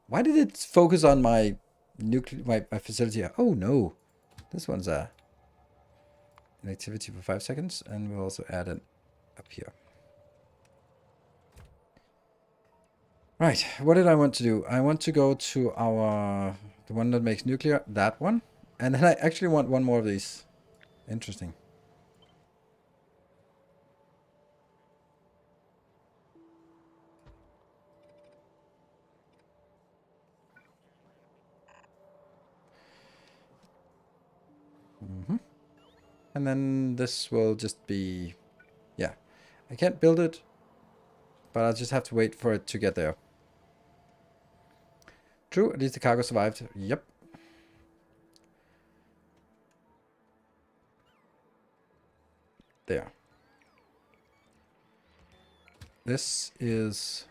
Why did it focus on my my facility? Oh no, this one's an activity for 5 seconds, and we'll also add it up here. Right, what did I want to do? I want to go to the one that makes nuclear, that one, and then I actually want one more of these. Interesting. And then this will just be, yeah, I can't build it, but I'll just have to wait for it to get there. True, at least the cargo survived. Yep. There. This is...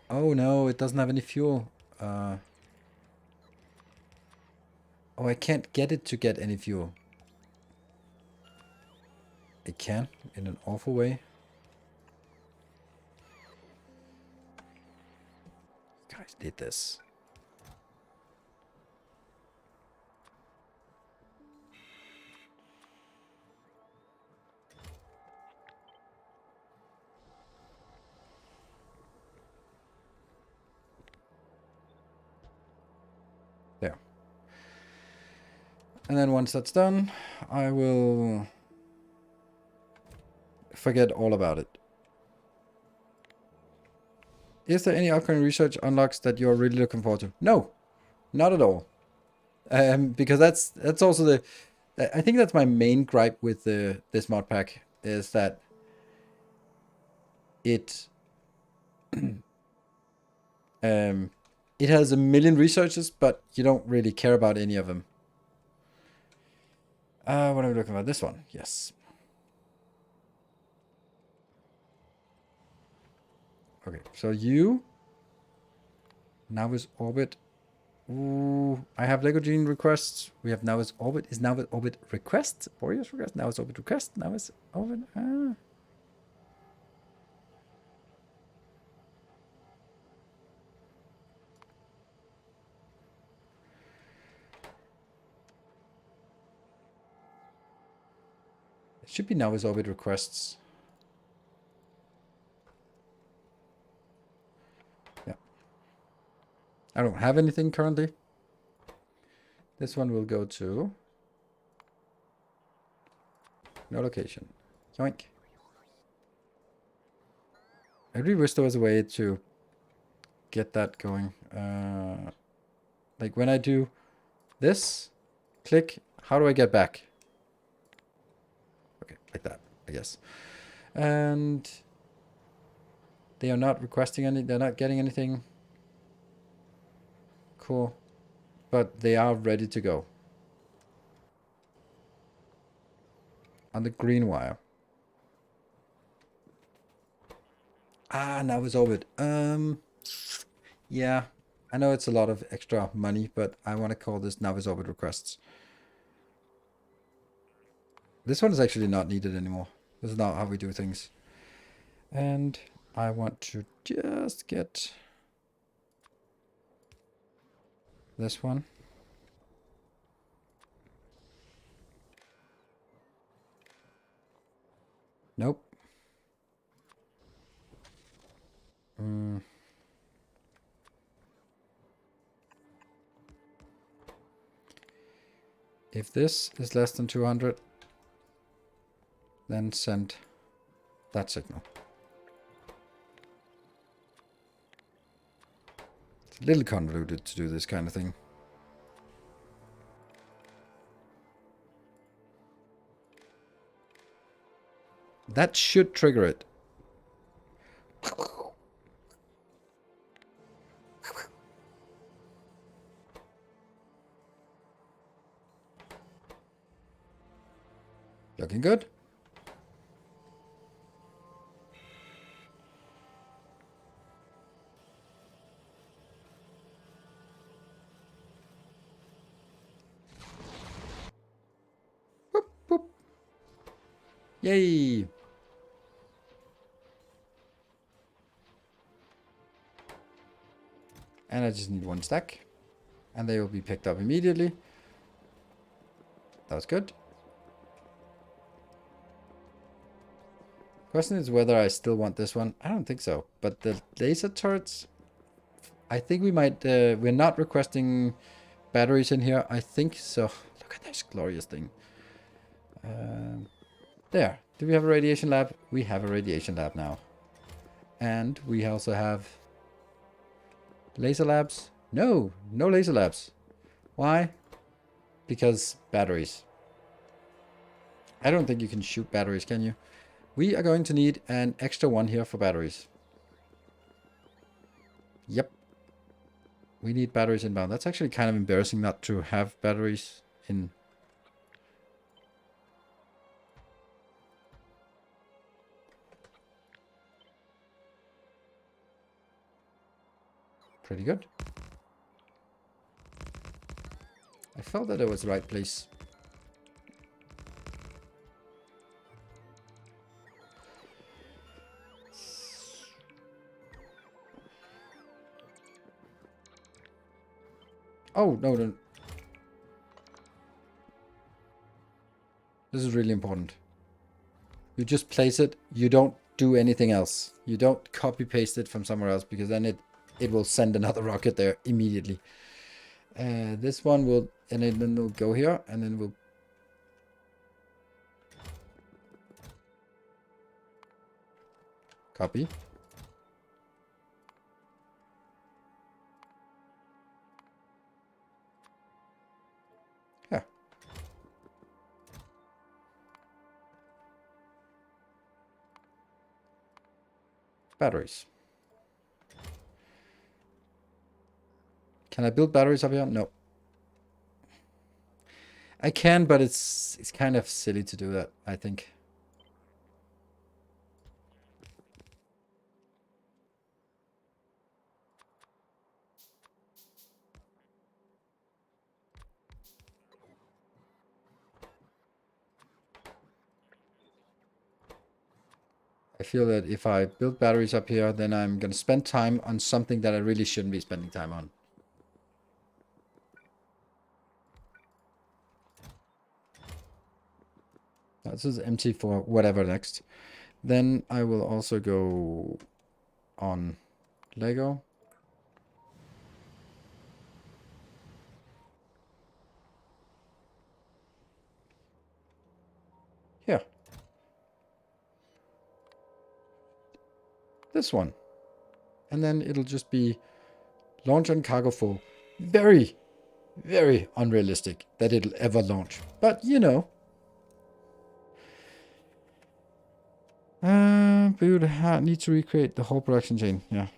Oh no, it doesn't have any fuel. Oh, I can't get it to get any fuel. It can, in an awful way. Guys did this. There. And then once that's done, I will forget all about it. Is there any upcoming research unlocks that you're really looking forward to? No, not at all. Because that's also the... I think that's my main gripe with this mod pack, is that it it has a million researches, but you don't really care about any of them. What are we looking at? This one, yes. Okay, so you now is orbit. Ooh, I have Lego Gene requests. We have now is orbit. Is now is orbit request? Warriors request. Now is orbit request. Now is orbit. It should be now is orbit requests. Yeah. I don't have anything currently. This one will go to no location. Yoink. I really wish there was a way to get that going. Like when I do this, click, how do I get back? Okay, like that, I guess. And they are not requesting any, they're not getting anything. Cool. But they are ready to go. On the green wire. Ah, now it's orbit. Yeah. I know it's a lot of extra money, but I want to call this Navis Orbit requests. This one is actually not needed anymore. This is not how we do things. And I want to just get this one. Nope. If this is less than 200, then send that signal. It's a little convoluted to do this kind of thing. That should trigger it. Looking good. Boop, boop. Yay! And I just need one stack. And they will be picked up immediately. That was good. Question is whether I still want this one. I don't think so. But the laser turrets, I think we might... we're not requesting batteries in here. I think so. Look at this glorious thing. There. Do we have a radiation lab? We have a radiation lab now. And we also have... laser labs? No, no laser labs. Why? Because batteries. I don't think you can shoot batteries, can you? We are going to need an extra one here for batteries. Yep. We need batteries inbound. That's actually kind of embarrassing not to have batteries in. Pretty good. I felt that it was the right place. Oh, no, no. This is really important. You just place it. You don't do anything else. You don't copy paste it from somewhere else, because then it will send another rocket there immediately. This one will, and then it'll go here, and then we'll copy. Yeah. Batteries. Can I build batteries up here? No. I can, but it's kind of silly to do that, I think. I feel that if I build batteries up here, then I'm going to spend time on something that I really shouldn't be spending time on. This is empty for whatever next. Then I will also go on Lego. Here. This one. And then it'll just be launch and cargo full. Very, very unrealistic that it'll ever launch. But, you know. We would need to recreate the whole production chain. Yeah.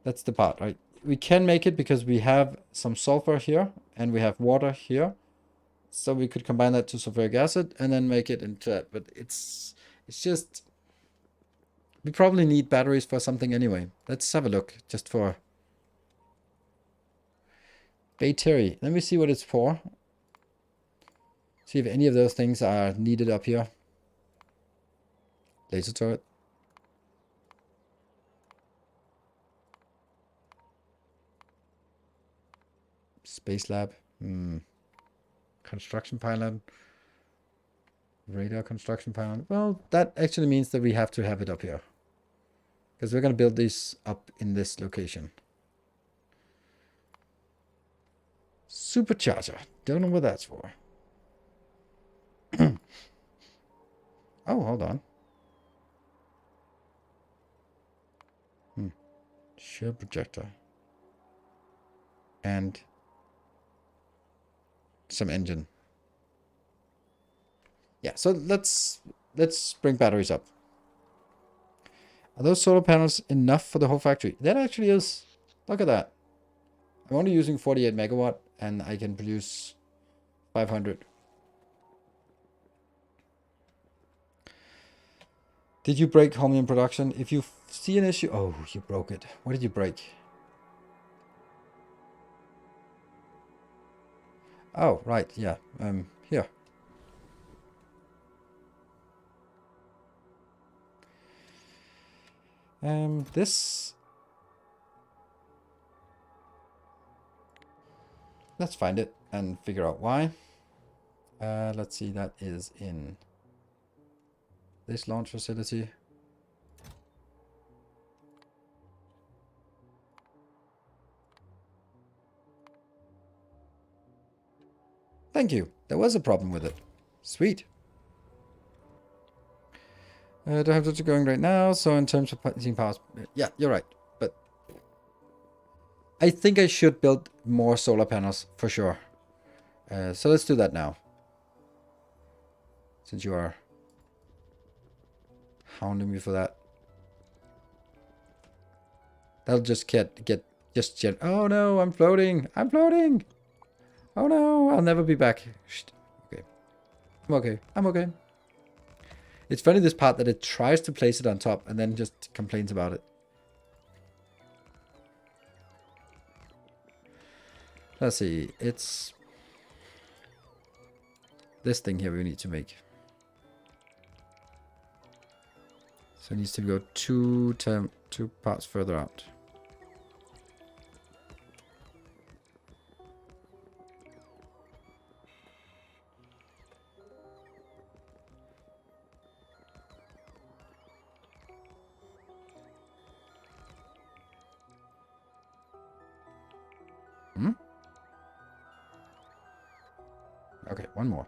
That's the part, right? We can make it because we have some sulfur here and we have water here. So we could combine that to sulfuric acid and then make it into that. But it's just... We probably need batteries for something anyway. Let's have a look just for... Battery. Let me see what it's for. See if any of those things are needed up here. Laser turret. Space lab. Construction pylon. Radar construction pylon. Well, that actually means that we have to have it up here. Because we're going to build this up in this location. Supercharger. Don't know what that's for. Oh, hold on. Shear projector. And some engine. Yeah, so let's bring batteries up. Are those solar panels enough for the whole factory? That actually is. Look at that. I'm only using 48 megawatt and I can produce 500. Did you break Holmium production? If you see an issue... Oh, you broke it. What did you break? Oh, right, yeah. Here. This... Let's find it and figure out why. Let's see, that is in this launch facility. Thank you. There was a problem with it. Sweet. Don't have to going right now, so in terms of seeing powers... Yeah, you're right. But I think I should build more solar panels, for sure. So let's do that now. Since you are hounding me for that. That'll just oh no, I'm floating! I'm floating! Oh no, I'll never be back. Okay. I'm okay. I'm okay. It's funny this part that it tries to place it on top and then just complains about it. Let's see. It's this thing here we need to make. So it needs to go two parts further out. Okay, one more.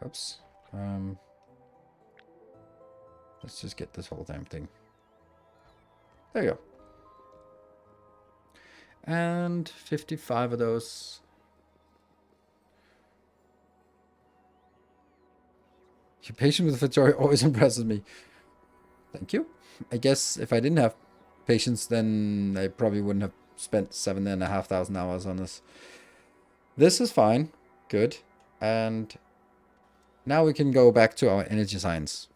Oops. Let's just get this whole damn thing. There you go. And 55 of those. Your patience with Factorio always impresses me. Thank you. I guess if I didn't have patience, then I probably wouldn't have spent 7,500 hours on this. This is fine. Good. And now we can go back to our energy science.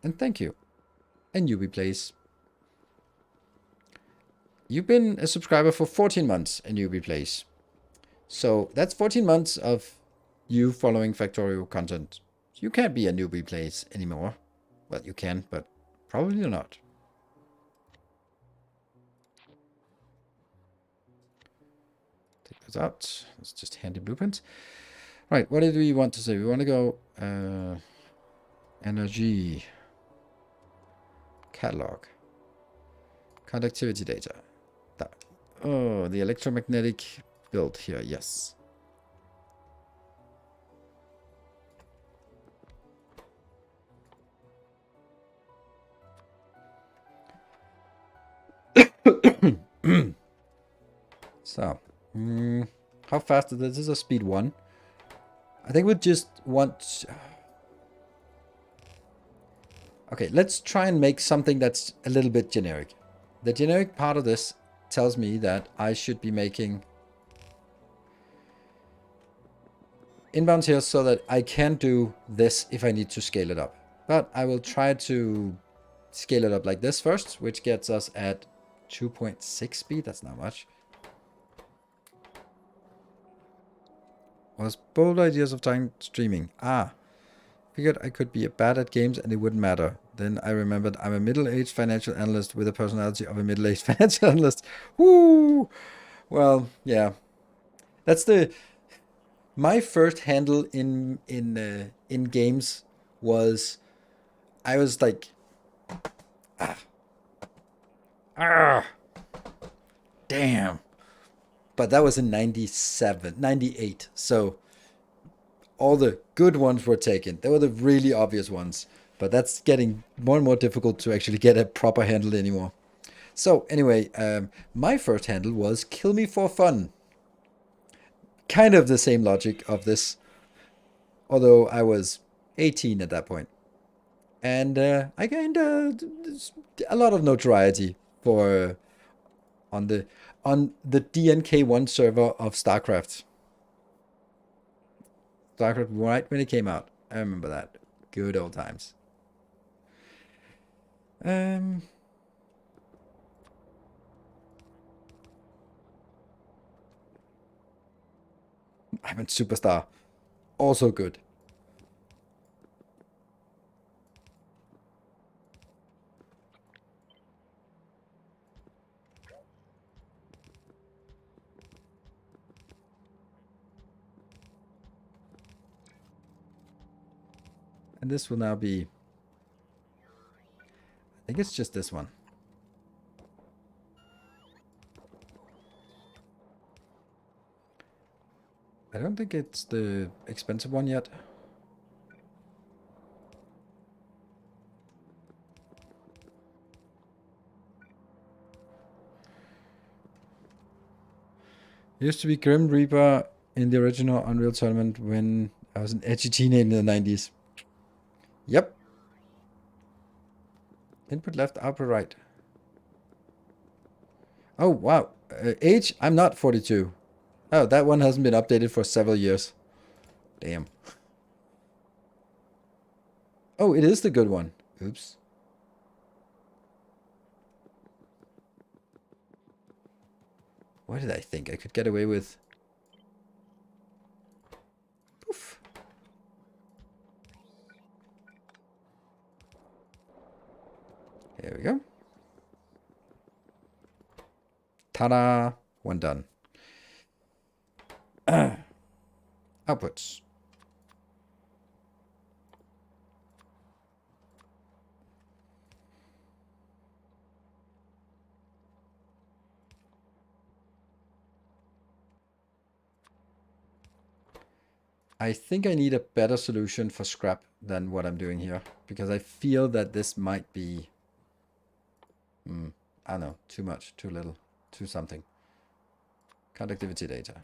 And thank you. And Yubi plays. You've been a subscriber for 14 months and Yubi plays. So that's 14 months of you following Factorio content. You can't be a newbie plays anymore. Well, you can, but probably not. Take those out. It's just handy blueprints. Right, what did we want to say? We want to go energy catalog. Conductivity data. That. Oh, the electromagnetic build here, yes. So, how fast is this? This is a speed 1. I think we just want... Okay, let's try and make something that's a little bit generic. The generic part of this tells me that I should be making inbounds here so that I can do this if I need to scale it up. But I will try to scale it up like this first, which gets us at 2.6 speed. That's not much. Was bold ideas of time streaming. Figured I could be bad at games and it wouldn't matter. Then I remembered I'm a middle-aged financial analyst with the personality of a middle-aged financial analyst. Woo! Well, yeah. That's my first handle in games was I was like damn. But that was in 98. So all the good ones were taken. They were the really obvious ones. But that's getting more and more difficult to actually get a proper handle anymore. So anyway, my first handle was kill me for fun. Kind of the same logic of this. Although I was 18 at that point. And I gained a lot of notoriety for on the DNK1 server of StarCraft. StarCraft right when it came out. I remember that. Good old times. I'm in Superstar. Also good. And this will now be... I think it's just this one. I don't think it's the expensive one yet. Used to be Grim Reaper in the original Unreal Tournament when I was an edgy teenager in the 90s. Yep. Input left, output right. Oh, wow. Age, I'm not 42. Oh, that one hasn't been updated for several years. Damn. Oh, it is the good one. Oops. What did I think I could get away with? Poof. There we go. Ta-da! One done. Outputs. I think I need a better solution for scrap than what I'm doing here, because I feel that this might be, I don't know, too much, too little, too something. Conductivity data.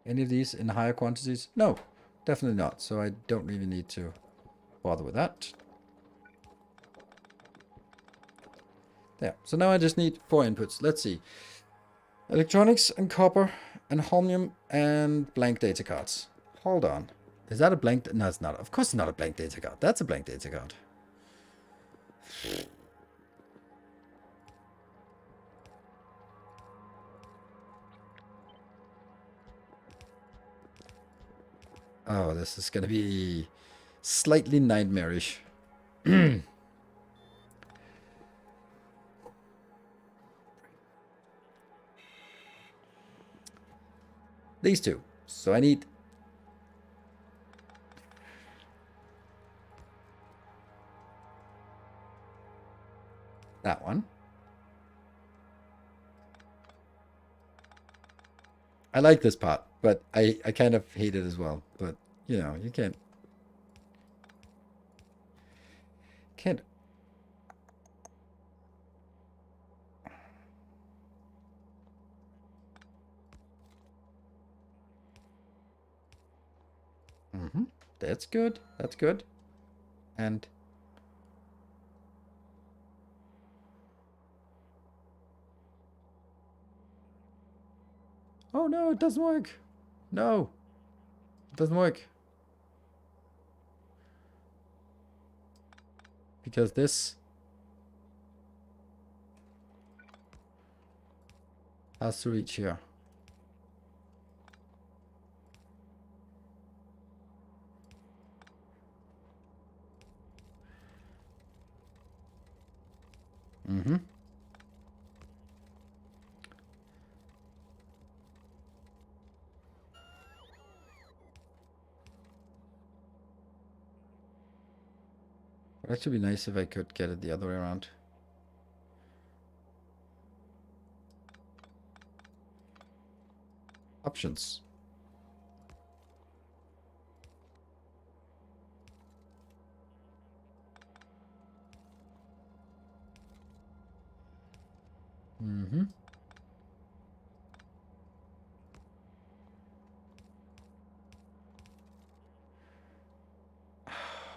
Any of these in higher quantities? No, definitely not. So I don't really need to bother with that. There. So now I just need 4 inputs. Let's see. Electronics and copper and holmium and blank data cards. Hold on. Is that a blank? No, it's not. Of course it's not a blank data card. That's a blank data card. Oh, this is going to be slightly nightmarish. These two. So I need that one. I like this part, but I kind of hate it as well. But, you know, you can't. That's good. That's good. And oh no, it doesn't work. No, it doesn't work. Because this has to reach here. It'd actually be nice if I could get it the other way around. Options.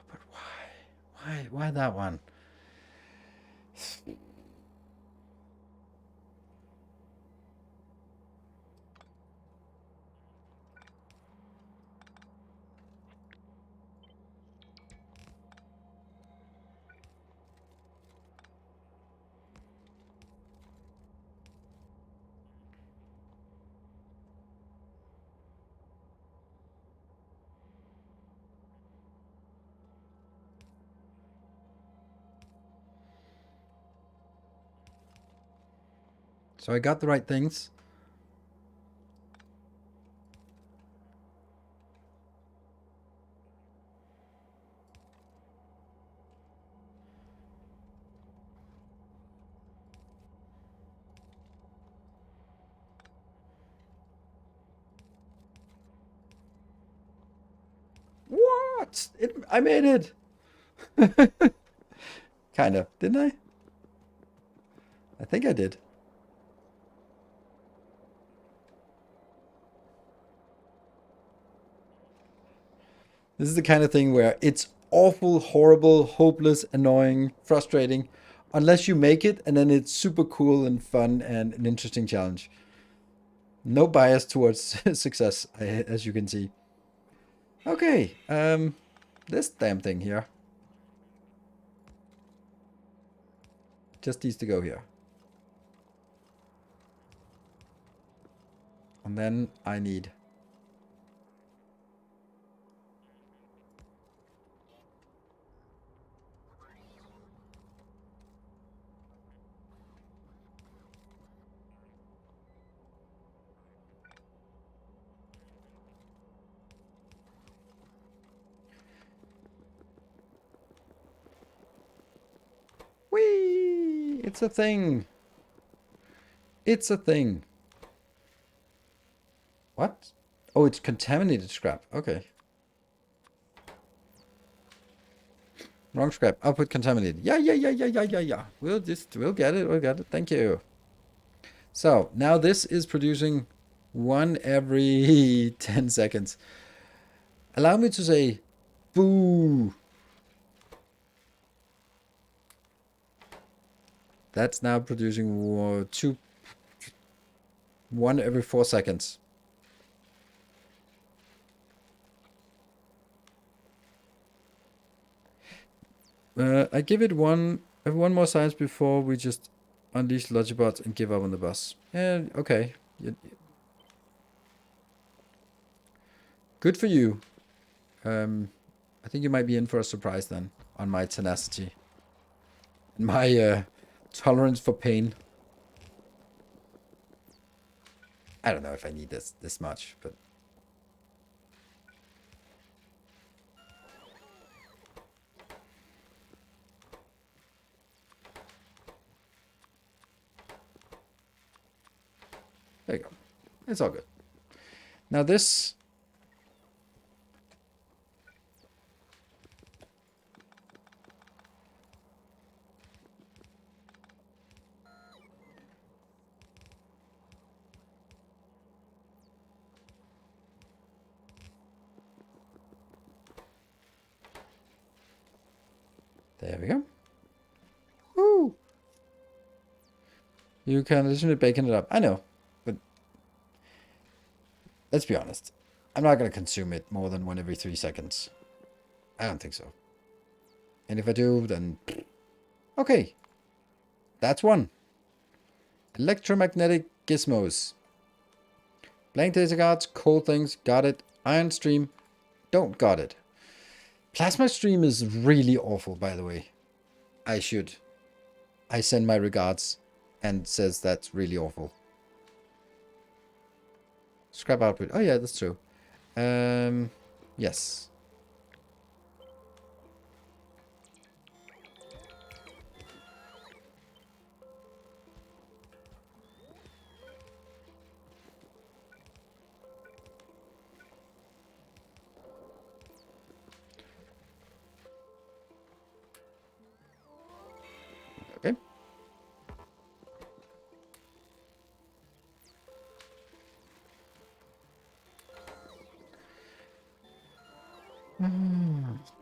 But why? Why that one? So I got the right things. What? I made it. Kind of, didn't I? I think I did. This is the kind of thing where it's awful, horrible, hopeless, annoying, frustrating, unless you make it, and then it's super cool and fun and an interesting challenge. No bias towards success, as you can see. Okay, this damn thing here just needs to go here. And then I need... Whee! It's a thing. It's a thing. What? Oh, it's contaminated scrap. Okay. Wrong scrap. Output contaminated. Yeah. We'll get it. We'll get it. Thank you. So now this is producing one every 10 seconds. Allow me to say, boo. That's now producing one every 4 seconds. I give it one more science before we just unleash Logibots and give up on the bus. And okay. Good for you. I think you might be in for a surprise then on my tenacity. And my tolerance for pain. I don't know if I need this much, but there you go. It's all good. Now this... There we go. Woo! You can additionally bacon it up. I know, but let's be honest. I'm not going to consume it more than one every 3 seconds. I don't think so. And if I do, then... Okay. That's one. Electromagnetic gizmos. Blank data cards, cold things, got it. Ion stream, don't got it. Plasma stream is really awful, by the way. I send my regards and says that's really awful. Scrap output. Oh yeah, that's true. Yes. Okay.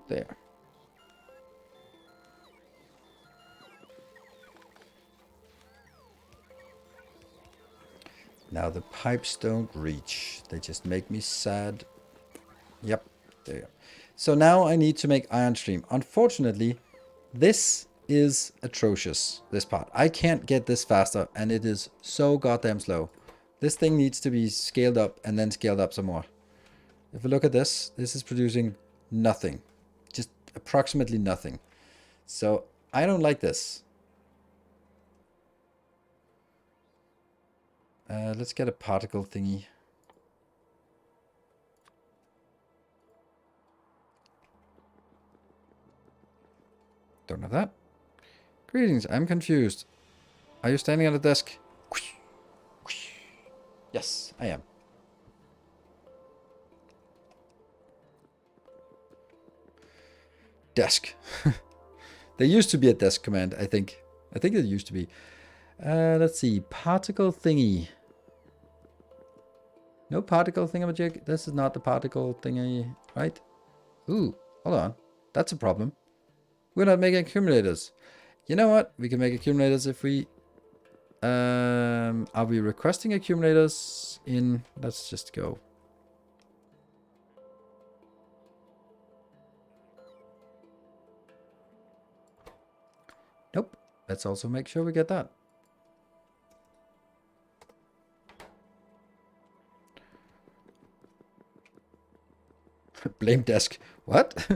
There. Now the pipes don't reach. They just make me sad. Yep, there. So now I need to make ion stream. Unfortunately, this is atrocious, this part. I can't get this faster, and it is so goddamn slow. This thing needs to be scaled up and then scaled up some more. If we look at this, this is producing nothing. Just approximately nothing. So I don't like this. Let's get a particle thingy. Don't have that. Greetings, I'm confused. Are you standing at a desk? Yes, I am. Desk. There used to be a desk command, I think. I think it used to be. Let's see. Particle thingy. No particle thingamajig. This is not the particle thingy, right? Ooh, hold on. That's a problem. We're not making accumulators. You know what? We can make accumulators if we... are we requesting accumulators in... Let's just go. Nope. Let's also make sure we get that. Blame desk. What?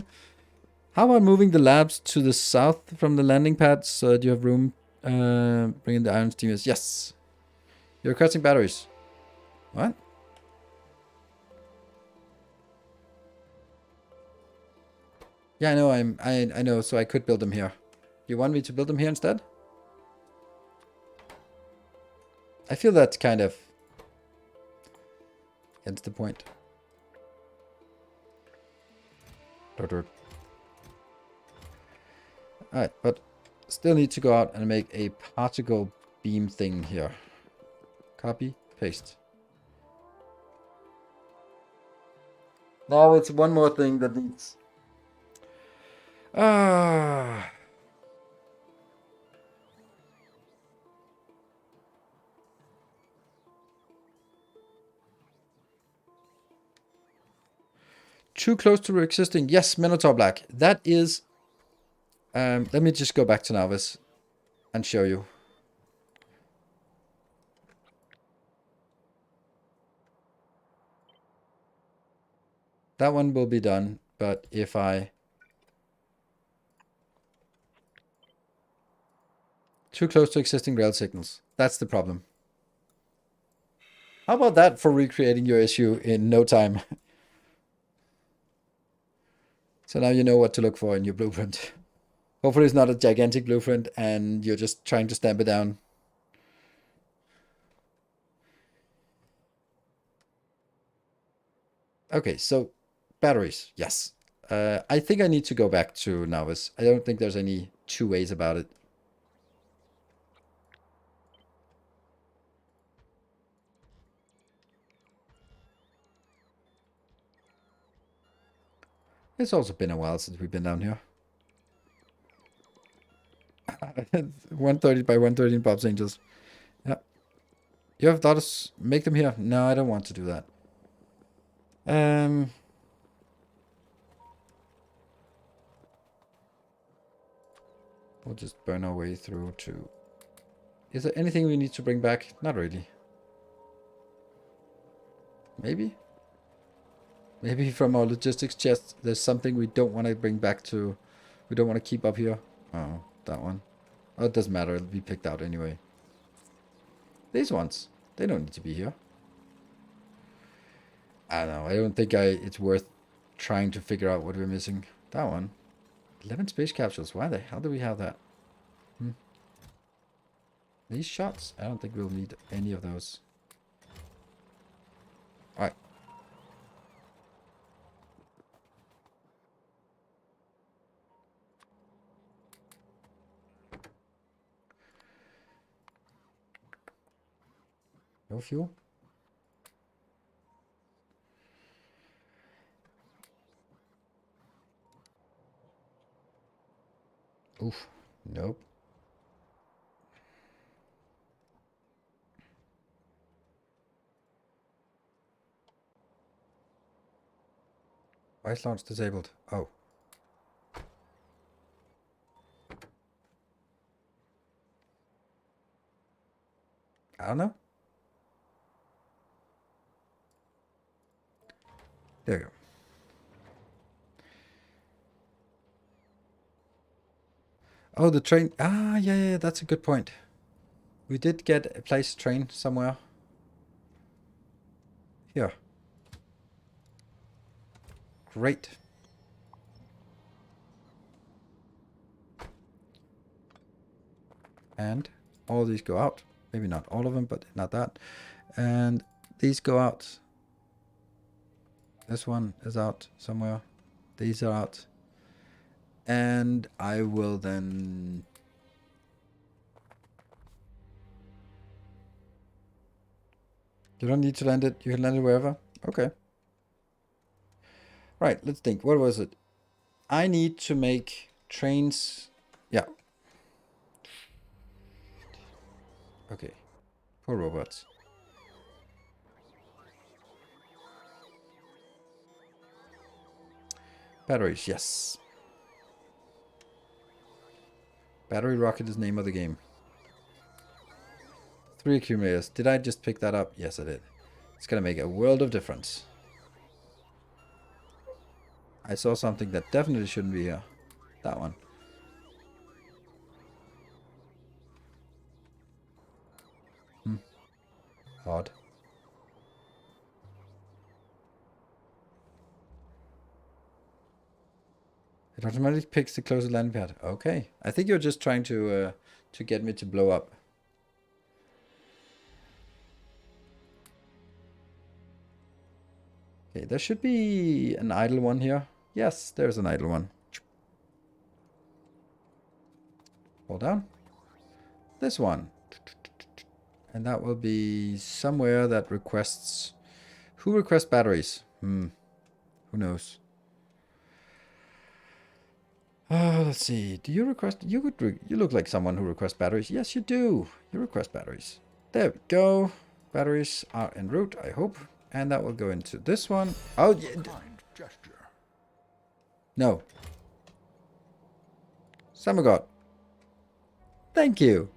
How about moving the labs to the south from the landing pad so that you have room? Bringing the iron steamers. Yes. You're requesting batteries. What? Yeah, I know. I know. So I could build them here. You want me to build them here instead? I feel that's kind of against the point. Alright, but still need to go out and make a particle beam thing here. Copy, paste. Now it's one more thing that needs... Too close to existing. Yes, Minotaur Black. That is... let me just go back to Novice and show you. That one will be done, but if I... Too close to existing rail signals. That's the problem. How about that for recreating your issue in no time? So now you know what to look for in your blueprint. Hopefully it's not a gigantic blueprint and you're just trying to stamp it down. Okay, so batteries, yes. I think I need to go back to Novice. I don't think there's any two ways about it. It's also been a while since we've been down here. 130 by 113 Bob's Angels. Yeah. You have daughters? Make them here. No, I don't want to do that. We'll just burn our way through to... Is there anything we need to bring back? Not really. Maybe? Maybe from our logistics chest, there's something we don't want to bring back to... We don't want to keep up here. Oh, that one. Oh, it doesn't matter. It'll be picked out anyway. These ones. They don't need to be here. I don't know. I don't think it's worth trying to figure out what we're missing. That one. 11 space capsules. Why the hell do we have that? These shots? I don't think we'll need any of those. Alright. No fuel? Oof. Nope. Ice launch disabled. Oh. I don't know. There you go. Oh, the train. Ah, yeah, that's a good point. We did get a place train somewhere. Here. Great. And all these go out. Maybe not all of them, but not that. And these go out. This one is out somewhere. These are out. And I will then... You don't need to land it. You can land it wherever. Okay. Right, let's think. What was it? I need to make trains. Yeah. Okay. Poor robots. Batteries, yes. Battery rocket is the name of the game. 3 accumulators. Did I just pick that up? Yes, I did. It's gonna make a world of difference. I saw something that definitely shouldn't be here. That one. Odd. It automatically picks the closest landing pad. Okay. I think you're just trying to get me to blow up. Okay, there should be an idle one here. Yes, there's an idle one. Hold down. This one. And that will be somewhere that requests... Who requests batteries? Who knows? Let's see. Do you request... You look like someone who requests batteries. Yes, you do. You request batteries. There we go. Batteries are en route, I hope. And that will go into this one. Oh, yeah. Kind gesture. No. Samagod. Thank you.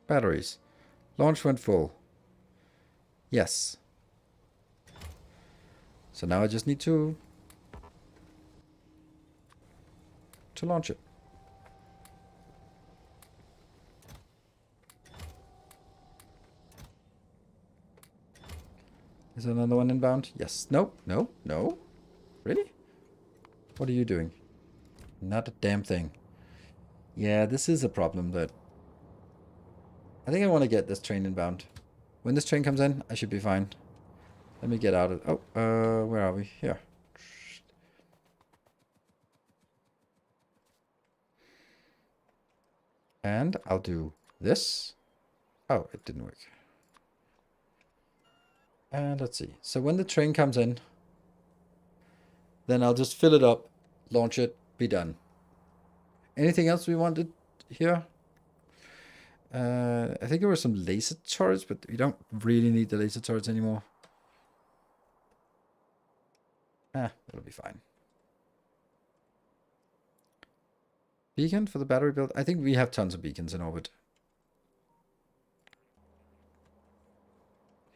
Batteries. Launch went full. Yes. So now I just need to launch it. Is there another one inbound? Yes. No. No. No. Really? What are you doing? Not a damn thing. Yeah, this is a problem that... I think I want to get this train inbound. When this train comes in, I should be fine. Let me get out of... Oh, where are we? Here. And I'll do this. Oh, it didn't work. And let's see. So when the train comes in, then I'll just fill it up, launch it, be done. Anything else we wanted here? I think there were some laser turrets, but we don't really need the laser turrets anymore. It'll be fine. Beacon for the battery build. I think we have tons of beacons in orbit.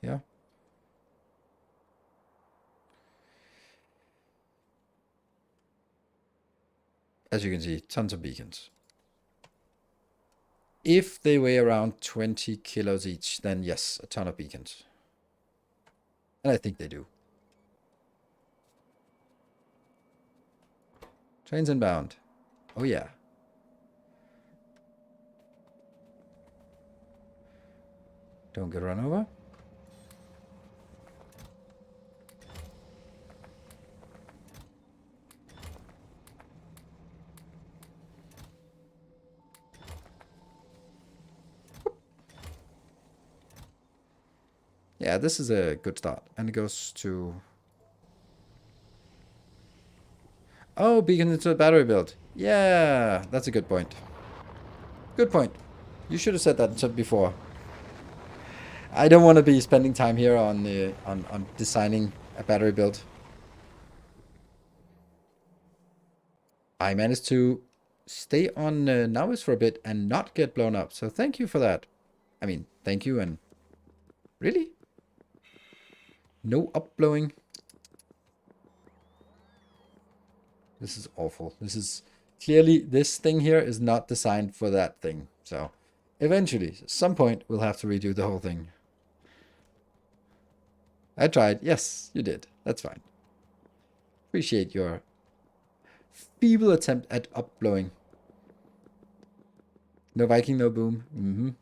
Yeah. As you can see, tons of beacons. If they weigh around 20 kilos each, then yes, a ton of beacons. And I think they do. Trains inbound. Oh yeah. Don't get run over. Yeah, this is a good start. And it goes to... Oh, beacon into a battery build. Yeah, that's a good point. Good point. You should have said that before. I don't want to be spending time here on designing a battery build. I managed to stay on Nauis for a bit and not get blown up. So thank you for that. I mean, thank you and... Really? No upblowing. This is awful. This is... Clearly, this thing here is not designed for that thing. So, eventually, at some point, we'll have to redo the whole thing. I tried. Yes, you did. That's fine. Appreciate your feeble attempt at upblowing. No Viking, no boom.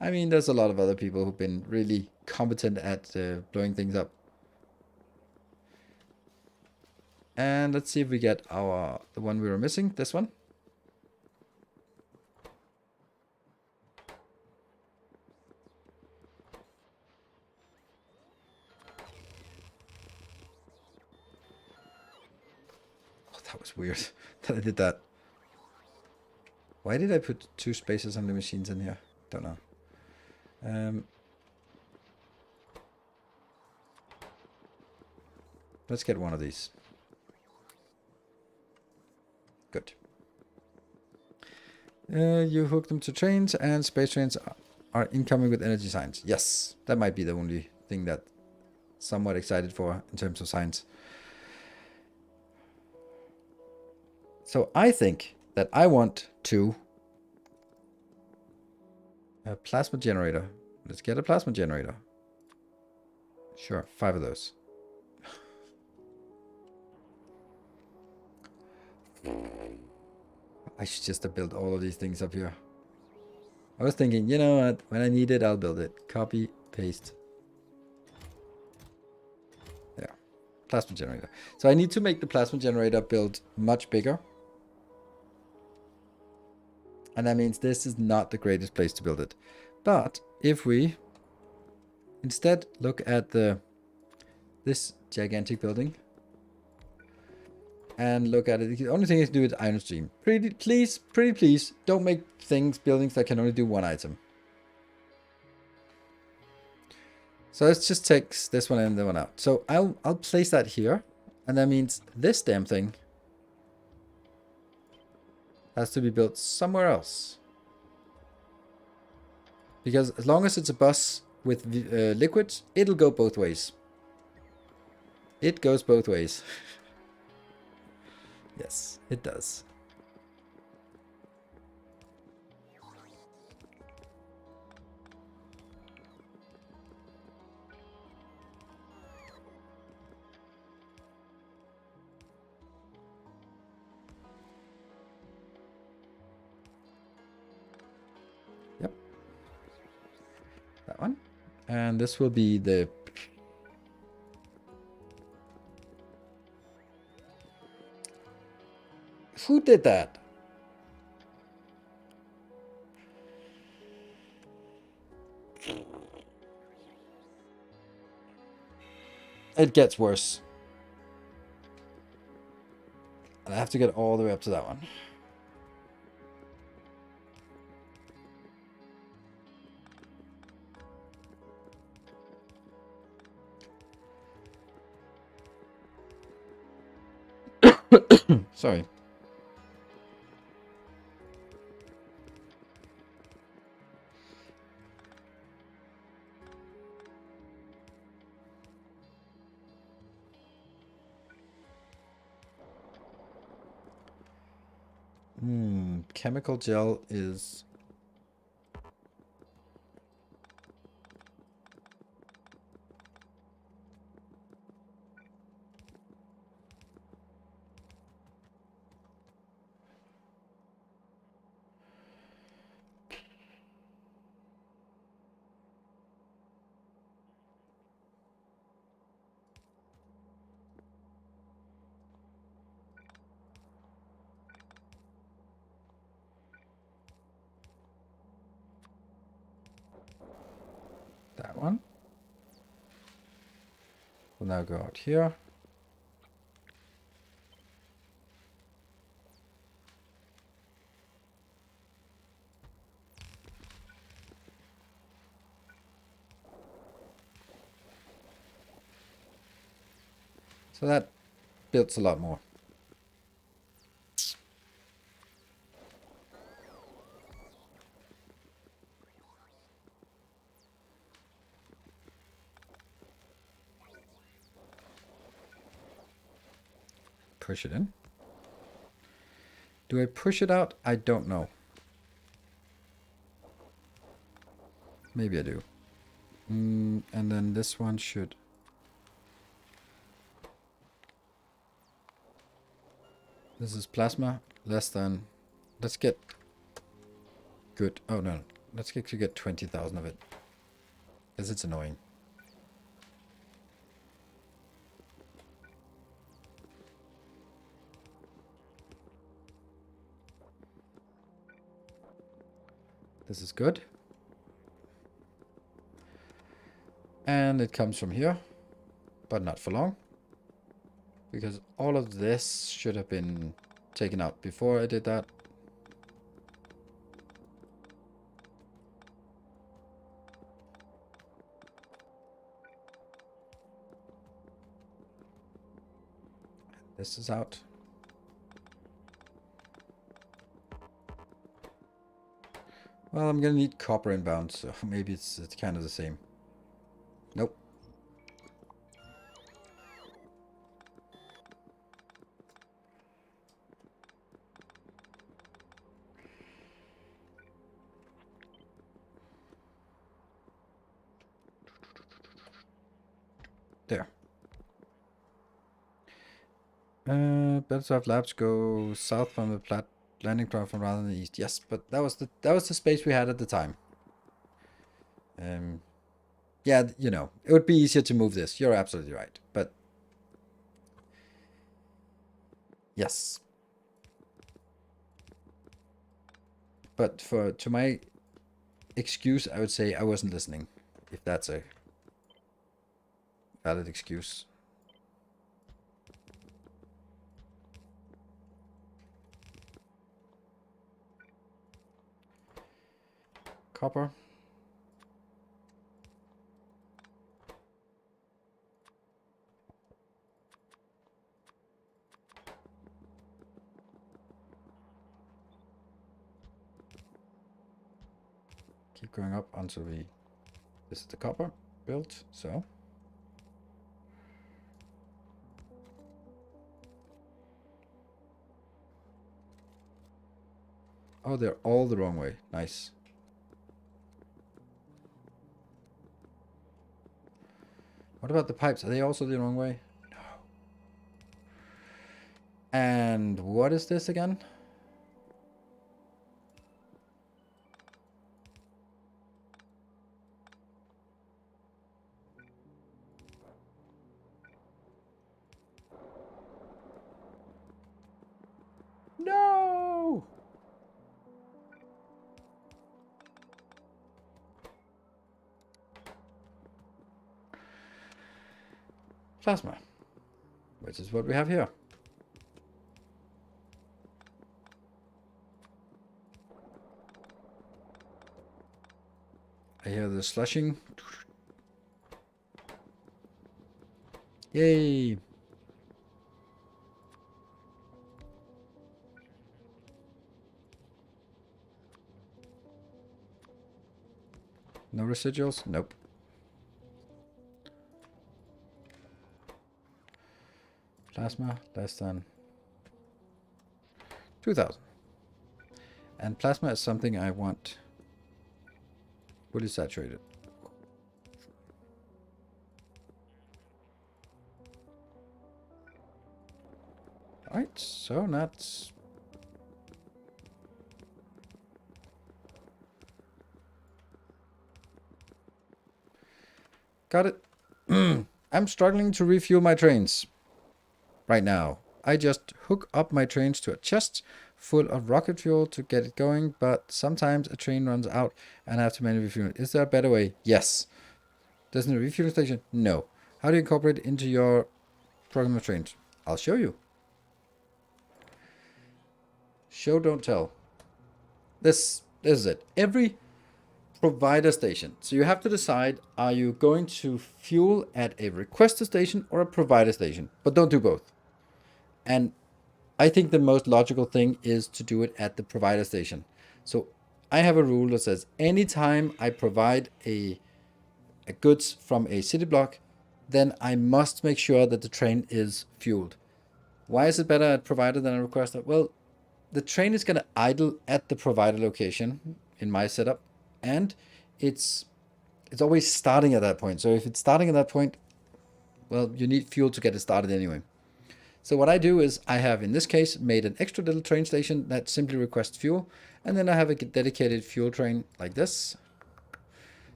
I mean, there's a lot of other people who've been really competent at blowing things up. And let's see if we get the one we were missing. This one. That was weird that I did that. Why did I put 2 spaces on the machines in here? Don't know. Let's get one of these. Good. You hook them to trains, and space trains are incoming with energy signs. Yes, that might be the only thing that somewhat excited for in terms of signs. So I think that I want to a plasma generator. Let's get a plasma generator. Sure, 5 of those. I should just have built all of these things up here. I was thinking, you know what? When I need it, I'll build it. Copy, paste. There. Plasma generator. So I need to make the plasma generator build much bigger. And that means this is not the greatest place to build it. But if we instead look at this gigantic building and look at it, the only thing is to do with iron stream. Pretty please, don't make buildings that can only do 1 item. So let's just take this one and the one out. So I'll place that here, and that means this damn thing has to be built somewhere else. Because as long as it's a bus with liquids, it'll go both ways. It goes both ways. Yes, it does. Yep. That one. And this will be the... Who did that? It gets worse. And I have to get all the way up to that one. Sorry. Chemical gel is... that one. We'll now go out here. So that builds a lot more. Push it in. Do I push it out? I don't know. Maybe I do. And then this one should... This is plasma, less than... Let's get... Good. Oh, no. Let's actually get 20,000 of it. Because it's annoying. This is good. And it comes from here, but not for long. Because all of this should have been taken out before I did that. This is out. Well, I'm gonna need copper inbound, so maybe it's kind of the same. Nope. There. Better to have labs go south from the landing platform rather than east. Yes, but that was the space we had at the time. Yeah, you know, it would be easier to move this. You're absolutely right. But yes. But to my excuse, I would say I wasn't listening, if that's a valid excuse. Copper. Keep going up until this is the copper built, so. Oh, they're all the wrong way. Nice. What about the pipes? Are they also the wrong way? No. And what is this again? No! Plasma, which is what we have here. I hear the slushing. Yay! No residuals? Nope. Plasma less than 2000. And plasma is something I want fully saturated. Alright, so that's got it. I'm struggling to refuel my trains right now. I just hook up my trains to a chest full of rocket fuel to get it going, but sometimes a train runs out and I have to manually refuel it. Is there a better way? Yes. Doesn't a refueling station? No. How do you incorporate it into your program of trains? I'll show you. Show, don't tell. This is it. Every provider station. So you have to decide, are you going to fuel at a requester station or a provider station? But don't do both. And I think the most logical thing is to do it at the provider station. So I have a rule that says anytime I provide a goods from a city block, then I must make sure that the train is fueled. Why is it better at provider than a requester? Well, the train is going to idle at the provider location in my setup, and it's always starting at that point. So if it's starting at that point, well, you need fuel to get it started anyway. So what I do is I have, in this case, made an extra little train station that simply requests fuel, and then I have a dedicated fuel train like this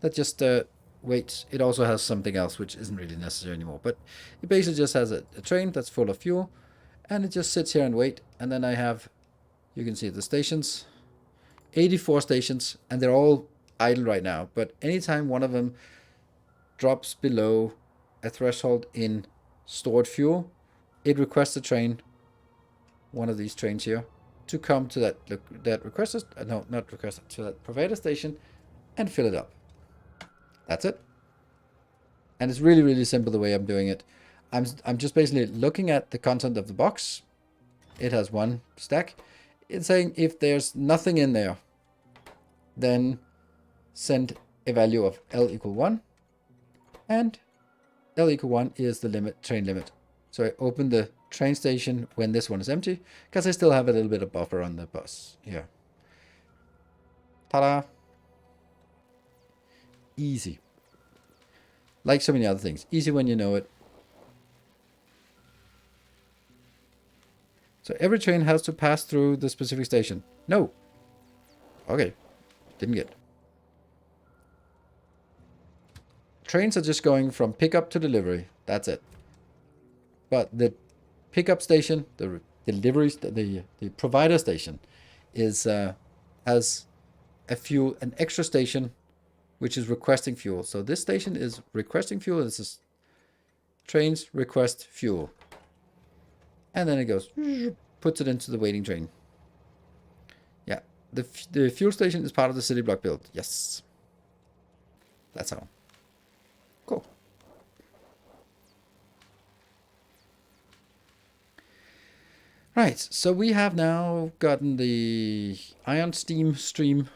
that just waits. It also has something else which isn't really necessary anymore, but it basically just has a train that's full of fuel, and it just sits here and wait. And then I have, you can see the stations, 84 stations, and they're all idle right now, but anytime one of them drops below a threshold in stored fuel, it requests a train, one of these trains here, to come to that requester, no, not requester, to that provider station and fill it up. That's it. And it's really, really simple the way I'm doing it. I'm just basically looking at the content of the box. It has one stack. It's saying if there's nothing in there, then send a value of L equal 1. And L equal 1 is the limit, train limit. So I open the train station when this one is empty, because I still have a little bit of buffer on the bus here. Ta-da! Easy. Like so many other things. Easy when you know it. So every train has to pass through the specific station. No. Okay. Didn't get. Trains are just going from pickup to delivery. That's it. But the pickup station, the delivery, the provider station, is has an extra station, which is requesting fuel. So this station is requesting fuel. This is trains request fuel, and then it goes, puts it into the waiting train. Yeah, the fuel station is part of the city block build. Yes, that's how. Cool. Right, so we have now gotten the ion steam stream.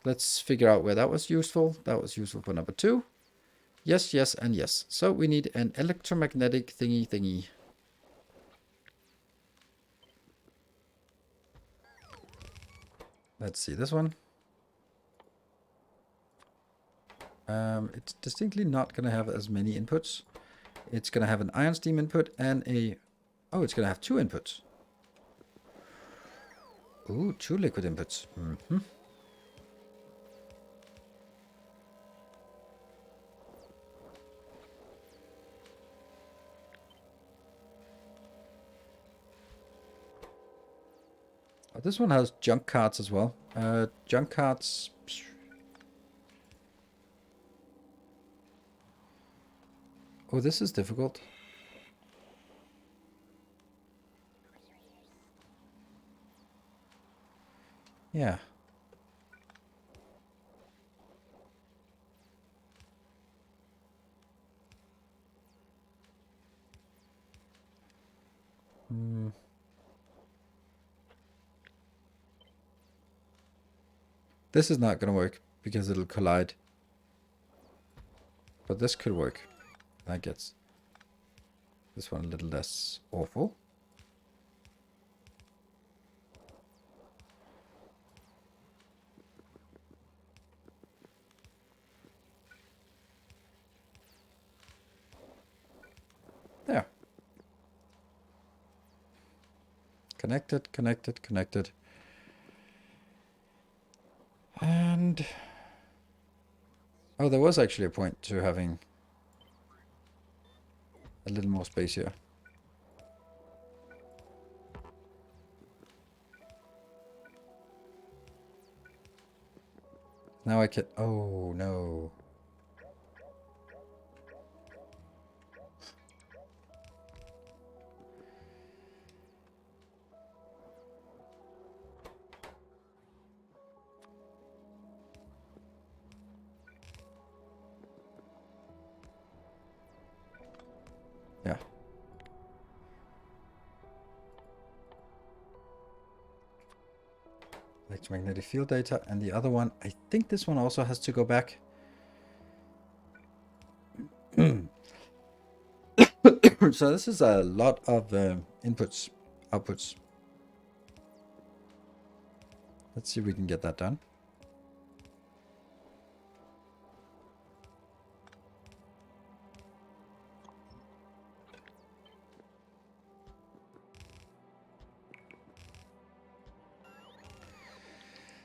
Let's figure out where that was useful. That was useful for number 2. Yes, yes, and yes. So we need an electromagnetic thingy. Let's see this one. It's distinctly not going to have as many inputs. It's going to have an ion steam input and a... Oh, it's going to have 2 inputs. Ooh, 2 liquid inputs. Mm-hmm. Oh, this one has junk cards as well. Junk cards... Oh, this is difficult. Yeah. This is not going to work because it'll collide. But this could work. That gets this one a little less awful. There. Connected, connected, connected. And... oh, there was actually a point to having a little more space here. Now I can... oh, no. Yeah. Electromagnetic field data, and the other one, I think this one also has to go back. So this is a lot of inputs, outputs. Let's see if we can get that done.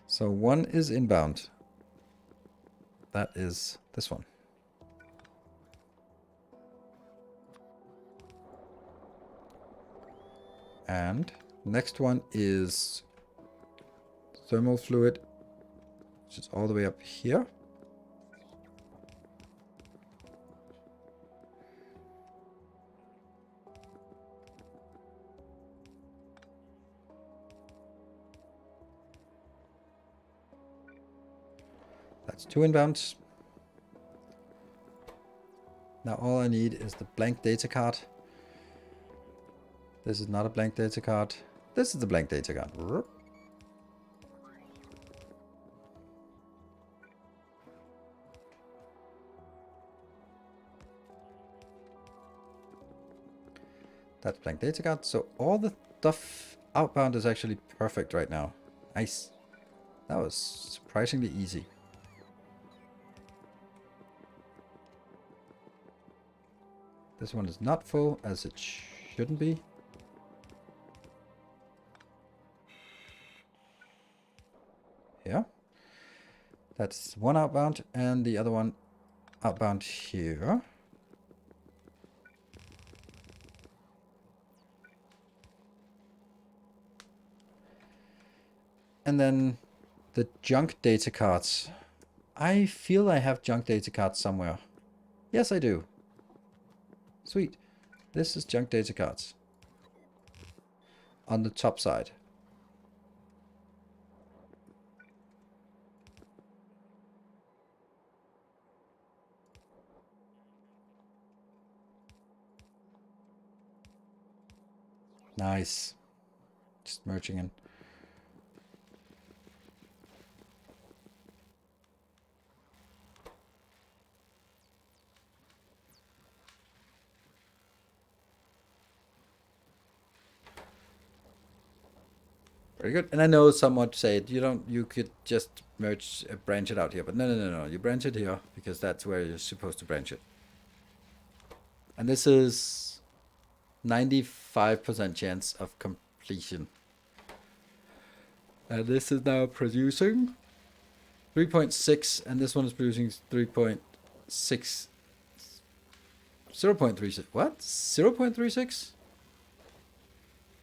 So one is inbound. That is this one. And next one is thermal fluid, which is all the way up here. That's 2 inbounds. Now all I need is the blank data card. This is not a blank data card. This is the blank data card. That's blank data card. So all the stuff outbound is actually perfect right now. Nice. That was surprisingly easy. This one is not full, as it shouldn't be. Yeah. That's one outbound, and the other one outbound here. And then the junk data cards. I feel I have junk data cards somewhere. Yes, I do. Sweet. This is junk data cards. On the top side. Nice. Just merging in. Very good. And I know someone said you could just merge, branch it out here, but no. You branch it here because that's where you're supposed to branch it. And this is 95% chance of completion. And this is now producing 3.6, and this one is producing 3.6. 0.36. What? 0.36?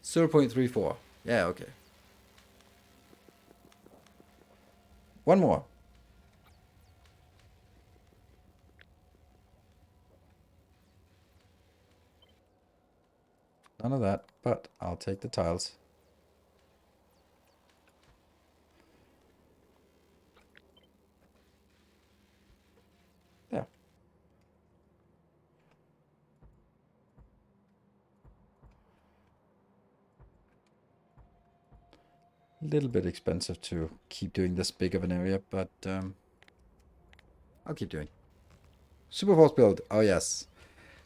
0.34. Yeah, okay. One more. None of that, but I'll take the tiles. Yeah. A little bit expensive to keep doing this big of an area, but I'll keep doing. Superforce build. Oh, yes.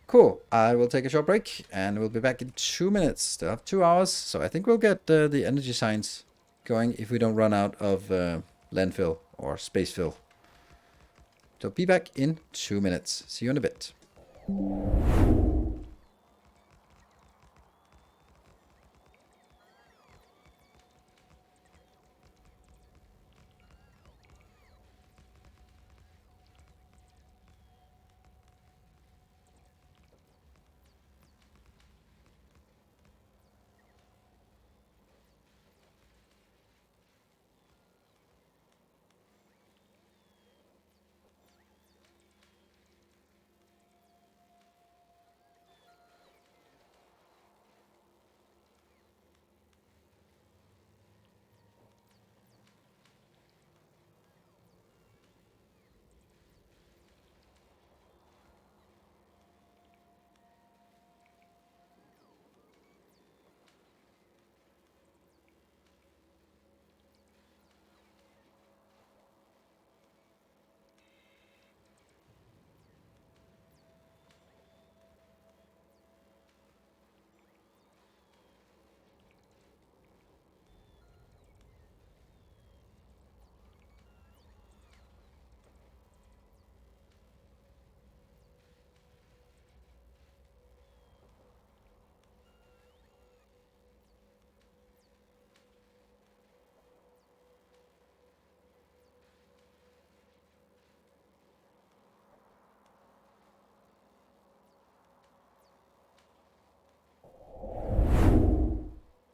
Cool. I will take a short break, and we'll be back in 2 minutes. Still have 2 hours, so I think we'll get the energy signs going if we don't run out of landfill or space fill. So be back in 2 minutes. See you in a bit.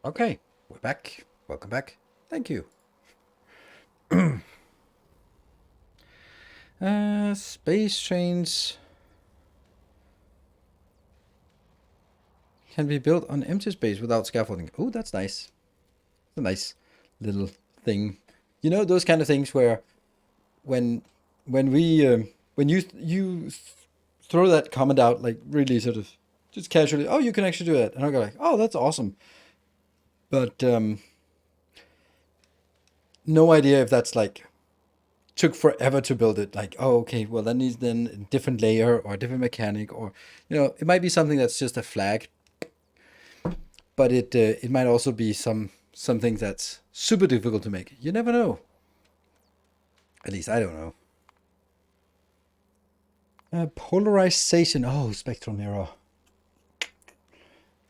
Okay, we're back. Welcome back. Thank you. Space trains can be built on empty space without scaffolding. Oh, that's nice. It's a nice little thing. You know, those kind of things where when when we when you throw that comment out like really sort of just casually, oh, you can actually do that, and I go like, oh, that's awesome, but no idea if that's like took forever to build it. Like, oh, okay, well that needs then a different layer or a different mechanic, or it might be something that's just a flag, but it might also be something that's super difficult to make. You never know. At least I don't know. Polarization. Oh, spectral mirror.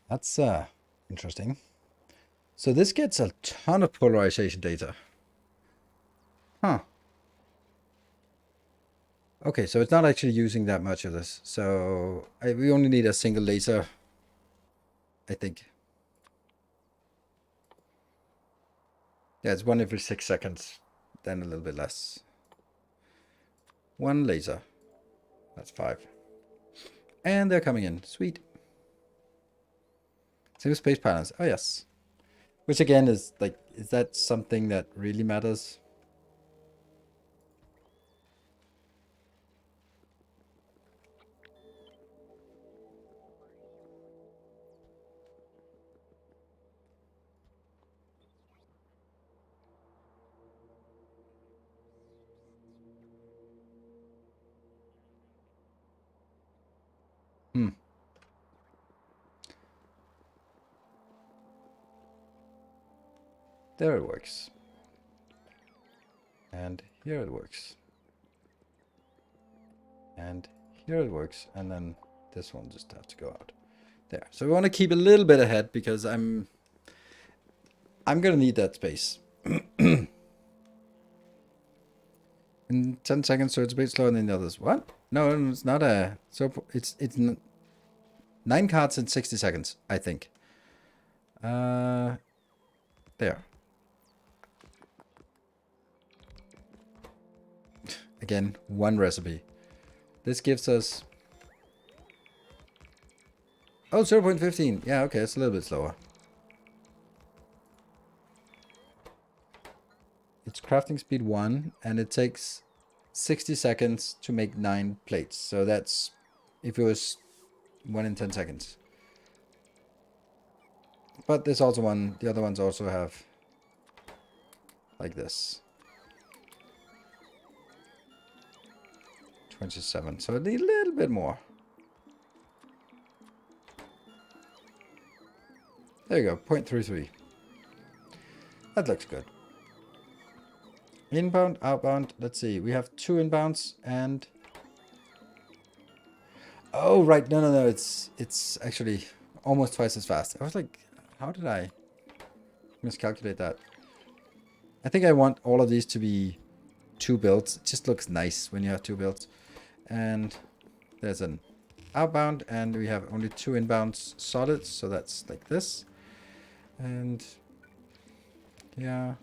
That's interesting. So this gets a ton of polarization data. Huh. Okay, so it's not actually using that much of this. So we only need a single laser, I think. Yeah, it's 1 every 6 seconds. Then a little bit less. 1 laser. That's 5. And they're coming in. Sweet. Single space patterns. Oh, yes. Which again is like, is that something that really matters? Hmm. There it works. And here it works. And here it works. And then this one just has to go out. There. So we want to keep a little bit ahead because I'm gonna need that space. In 10 seconds, so it's a bit slower than the others. What? No, it's not a... So it's 9 cards in 60 seconds, I think. There. Again, 1 recipe. This gives us... Oh, 0.15. Yeah, okay, it's a little bit slower. It's crafting speed 1, and it takes 60 seconds to make 9 plates. So that's if it was 1 in 10 seconds. But there's also one, the other ones also have like this. 27, so I need a little bit more. There you go, 0.33. That looks good. Inbound, outbound, let's see. We have 2 inbounds and... Oh, right, no, it's actually almost twice as fast. I was like, how did I miscalculate that? I think I want all of these to be 2 builds. It just looks nice when you have 2 builds. And there's an outbound, and we have only 2 inbounds solids, so that's like this. And yeah.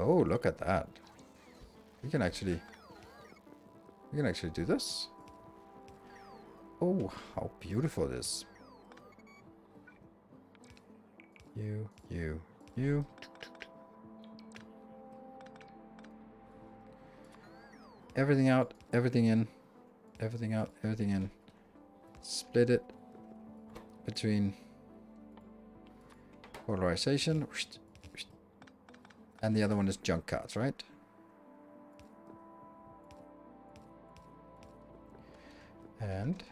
Oh, look at that. We can actually do this. Oh, how beautiful it is. You. Everything out, everything in. Everything out, everything in. Split it between polarization. And the other one is junk cards, right? And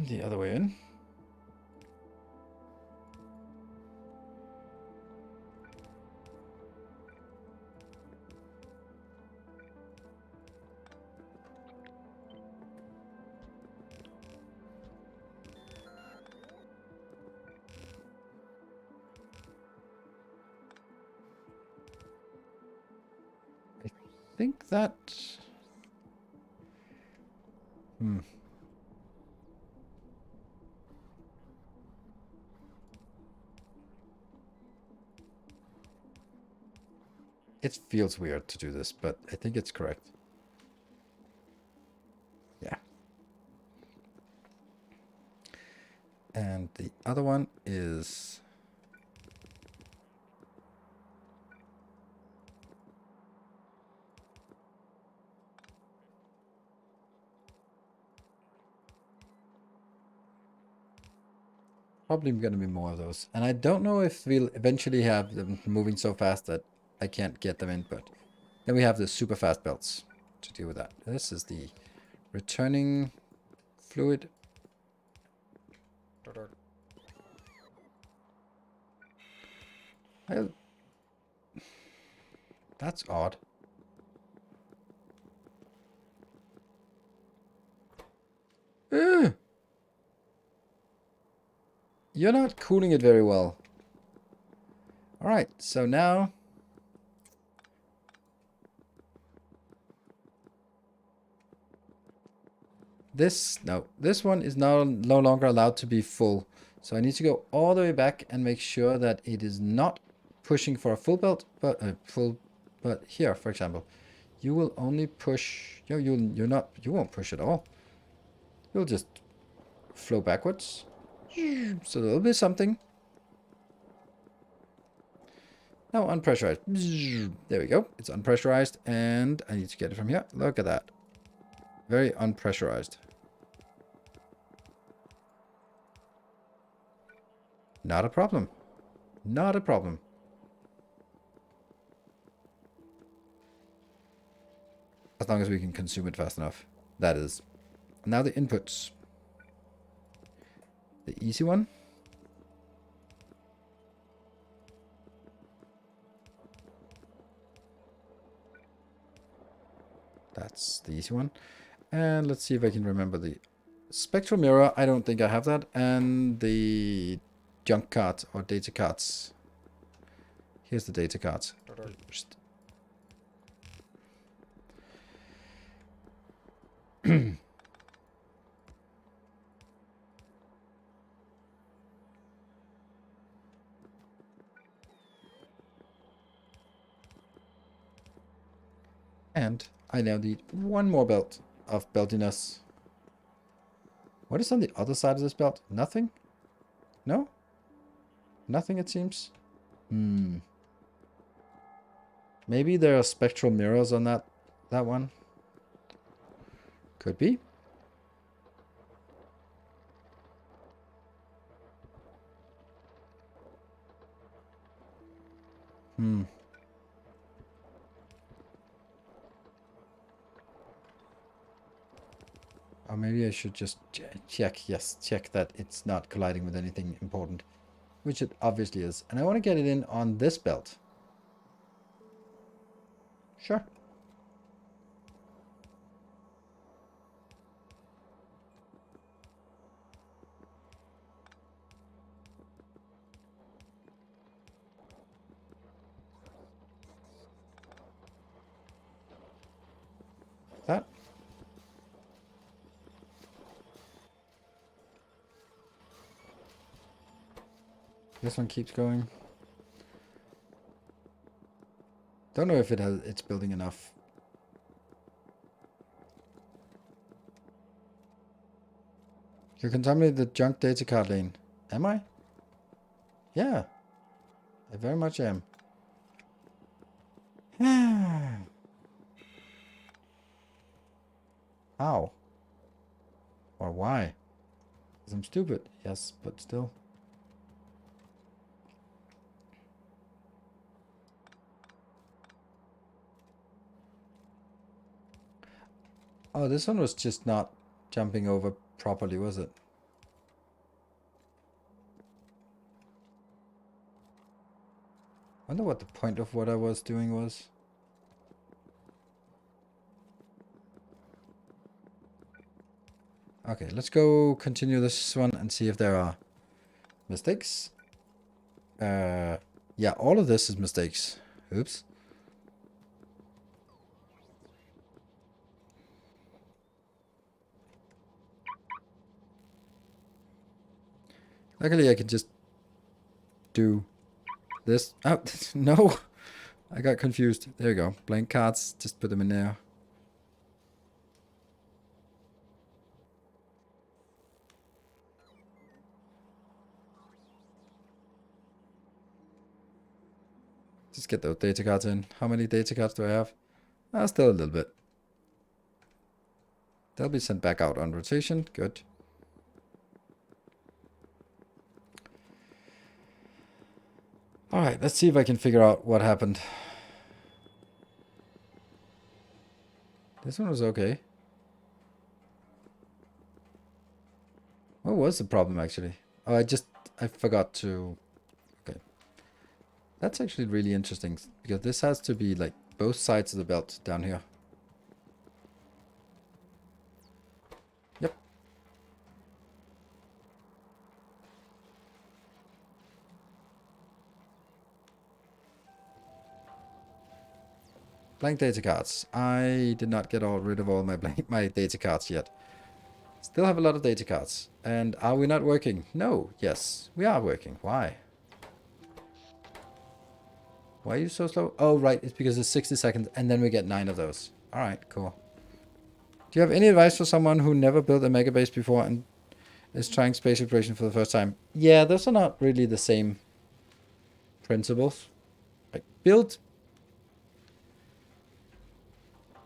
the other way in. I think that... It feels weird to do this, but I think it's correct. Yeah. And the other one is... probably going to be more of those. And I don't know if we'll eventually have them moving so fast that I can't get them in, but then we have the super fast belts to deal with that. This is the returning fluid. Well, that's odd. Ugh. You're not cooling it very well. Alright, so now... this one is now no longer allowed to be full. So I need to go all the way back and make sure that it is not pushing for a full belt, but but here, for example, you will only push, you won't push at all. You'll just flow backwards. So there'll be something. Now unpressurized. There we go. It's unpressurized, and I need to get it from here. Look at that. Very unpressurized. Not a problem. Not a problem. As long as we can consume it fast enough. That is. Now the inputs. The easy one. That's the easy one. And let's see if I can remember the spectral mirror. I don't think I have that. And the junk card or data cards. Here's the data cards. And I now need one more belt of beltiness. What is on the other side of this belt? Nothing? No? Nothing, it seems. Maybe there are spectral mirrors on that one. Could be. Or maybe I should just check that it's not colliding with anything important. Which it obviously is. And I want to get it in on this belt. Sure. That. This one keeps going. Don't know if it's building enough. You contaminated the junk data card lane. Am I? Yeah. I very much am. How? Or why? Because I'm stupid. Yes, but still. Oh, this one was just not jumping over properly, was it? I wonder what the point of what I was doing was. Okay, let's go continue this one and see if there are mistakes. Yeah, all of this is mistakes. Oops. Luckily, I can just do this. Oh, no. I got confused. There you go. Blank cards. Just put them in there. Just get those data cards in. How many data cards do I have? Still a little bit. They'll be sent back out on rotation. Good. Alright, let's see if I can figure out what happened. This one was okay. What was the problem actually? Oh, I forgot to... Okay. That's actually really interesting, because this has to be like both sides of the belt down here. Yep. Blank data cards. I did not get rid of all my data cards yet. Still have a lot of data cards. And are we not working? No. Yes, we are working. Why? Why are you so slow? Oh, right. It's because it's 60 seconds and then we get 9 of those. All right, cool. Do you have any advice for someone who never built a mega base before and is trying space exploration for the first time? Yeah, those are not really the same principles. Like build.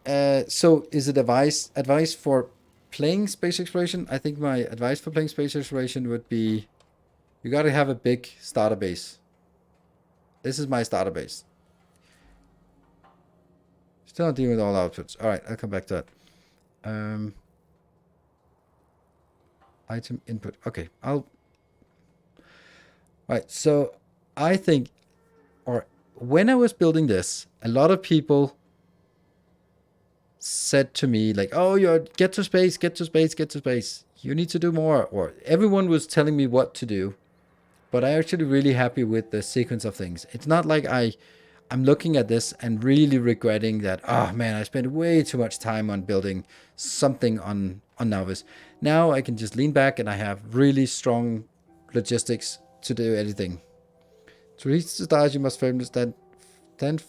So is it advice for playing space exploration? I think my advice for playing space exploration would be, you got to have a big starter base. This is my starter base. Still not dealing with all outputs. All right, I'll come back to that. Item input. Okay, right, so I think, or when I was building this, a lot of people said to me like, oh, get to space, get to space, get to space. You need to do more. Or everyone was telling me what to do. But I'm actually really happy with the sequence of things. It's not like I'm looking at this and really regretting that, oh man, I spent way too much time on building something on Novice. Now I can just lean back and I have really strong logistics to do anything. To reach the stars, you must firmly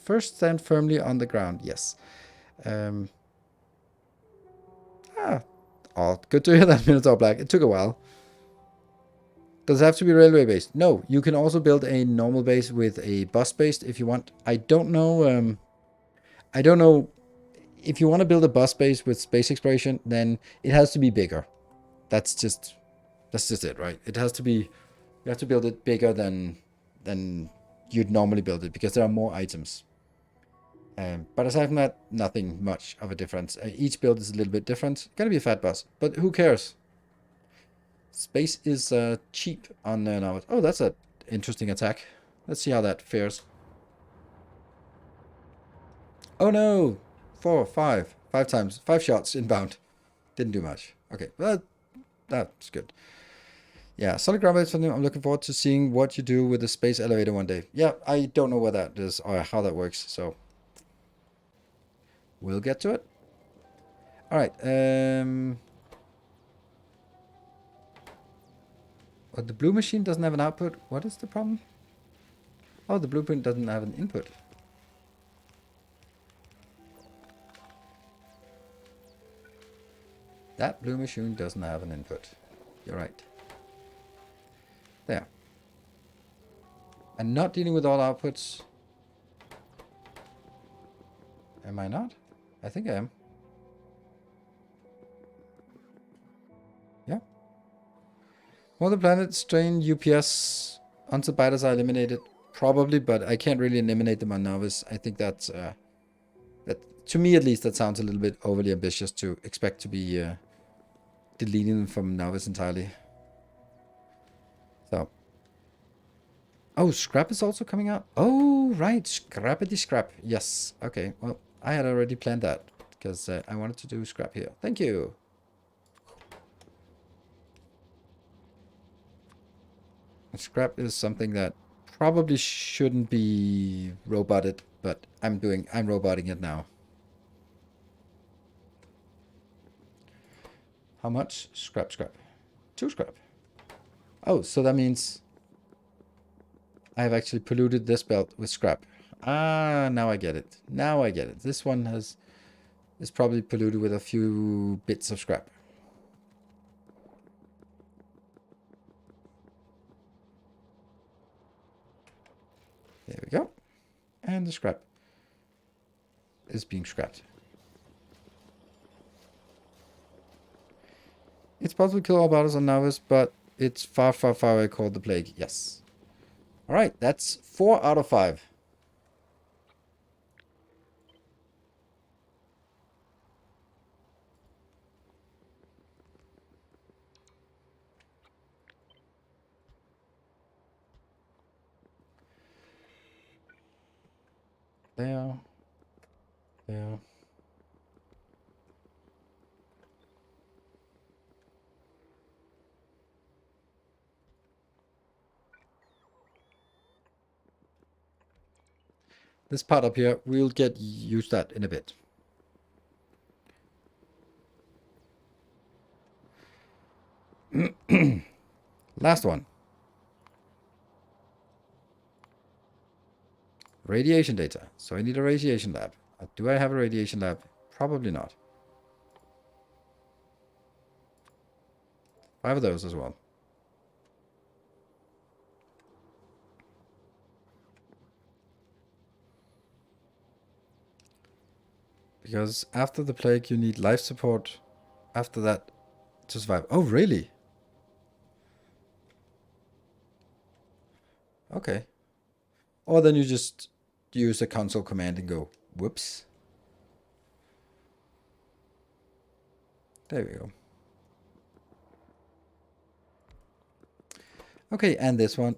first stand firmly on the ground. Yes. Good to hear that, Minotaur Black. It took a while. Does it have to be railway based? No, you can also build a normal base with a bus based if you want. I don't know. I don't know if you want to build a bus base with space exploration, then it has to be bigger. That's just it, right? It has to be. You have to build it bigger than you'd normally build it because there are more items. But aside from that, nothing much of a difference. Each build is a little bit different. Gonna be a fat bus, but who cares? Space is cheap on now. Oh, that's an interesting attack. Let's see how that fares. Oh no! 5 times. 5 shots inbound. Didn't do much. Okay, well, that's good. Yeah, solid ground base. I'm looking forward to seeing what you do with the space elevator one day. Yeah, I don't know what that is or how that works, so we'll get to it. All right. Oh, the blue machine doesn't have an output. What is the problem? Oh, the blueprint doesn't have an input. That blue machine doesn't have an input. You're right. There. I'm not dealing with all outputs. Am I not? I think I am. Yeah. Will the planet strain UPS until biters are eliminated? Probably, but I can't really eliminate them on Novice. I think that's that, to me at least, that sounds a little bit overly ambitious to expect to be deleting them from Novice entirely. So. Oh, Scrap is also coming out. Oh, right. Scrappity Scrap. Yes. Okay. Well, I had already planned that because I wanted to do Scrap here. Thank you. Scrap is something that probably shouldn't be roboted, but I'm roboting it now. How much? Scrap. 2 scrap. Oh, so that means I have actually polluted this belt with scrap. Ah, now I get it. Now I get it. This one is probably polluted with a few bits of scrap. There we go. And the scrap is being scrapped. It's possible to kill all battles on novice, but it's far, far, far away called the plague. Yes. Alright, that's 4 out of 5. There. There. This part up here, we'll get used that in a bit. Last one. Radiation data. So I need a radiation lab. Do I have a radiation lab? Probably not. 5 of those as well. Because after the plague, you need life support. After that, to survive. Oh, really? Okay. Or then you just use a console command and go, whoops. There we go. Okay, and this one.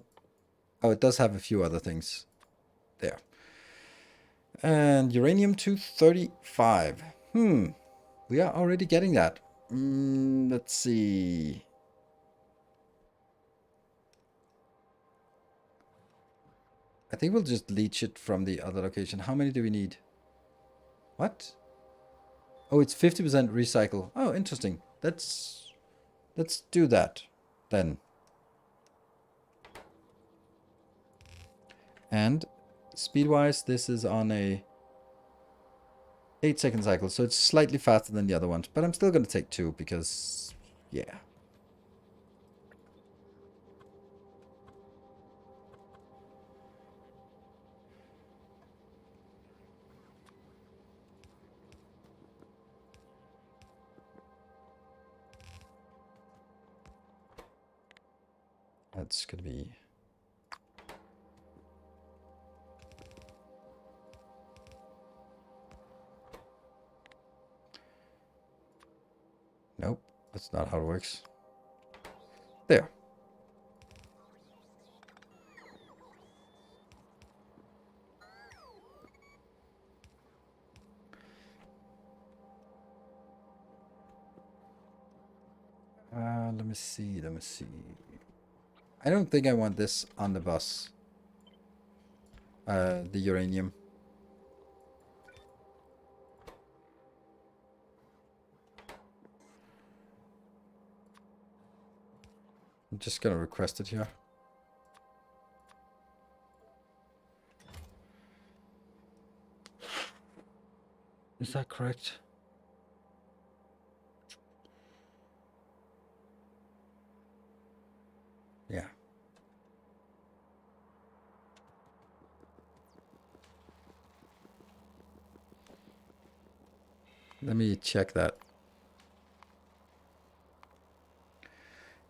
Oh, it does have a few other things. There. And uranium-235. We are already getting that. Let's see. I think we'll just leach it from the other location. How many do we need? What? Oh, it's 50% recycle. Oh, interesting. Let's do that then. And speed-wise, this is on a 8-second cycle, so it's slightly faster than the other ones. But I'm still going to take 2 because, yeah. That's going to be... Nope, that's not how it works. There. Let me see, let me see. I don't think I want this on the bus. The uranium. I'm just gonna request it here. Is that correct? Yeah. Let me check that.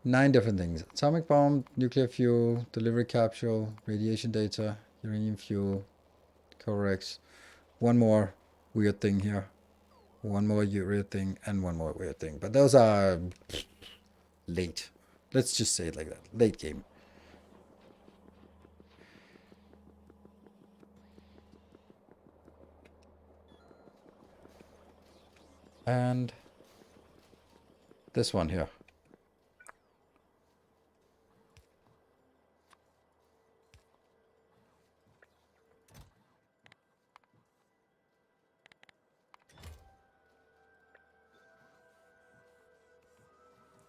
9 different things. Atomic bomb, nuclear fuel, delivery capsule, radiation data, uranium fuel, Corex. One more weird thing here. One more weird thing and one more weird thing. But those are late. Let's just say it like that. Late game. And this one here.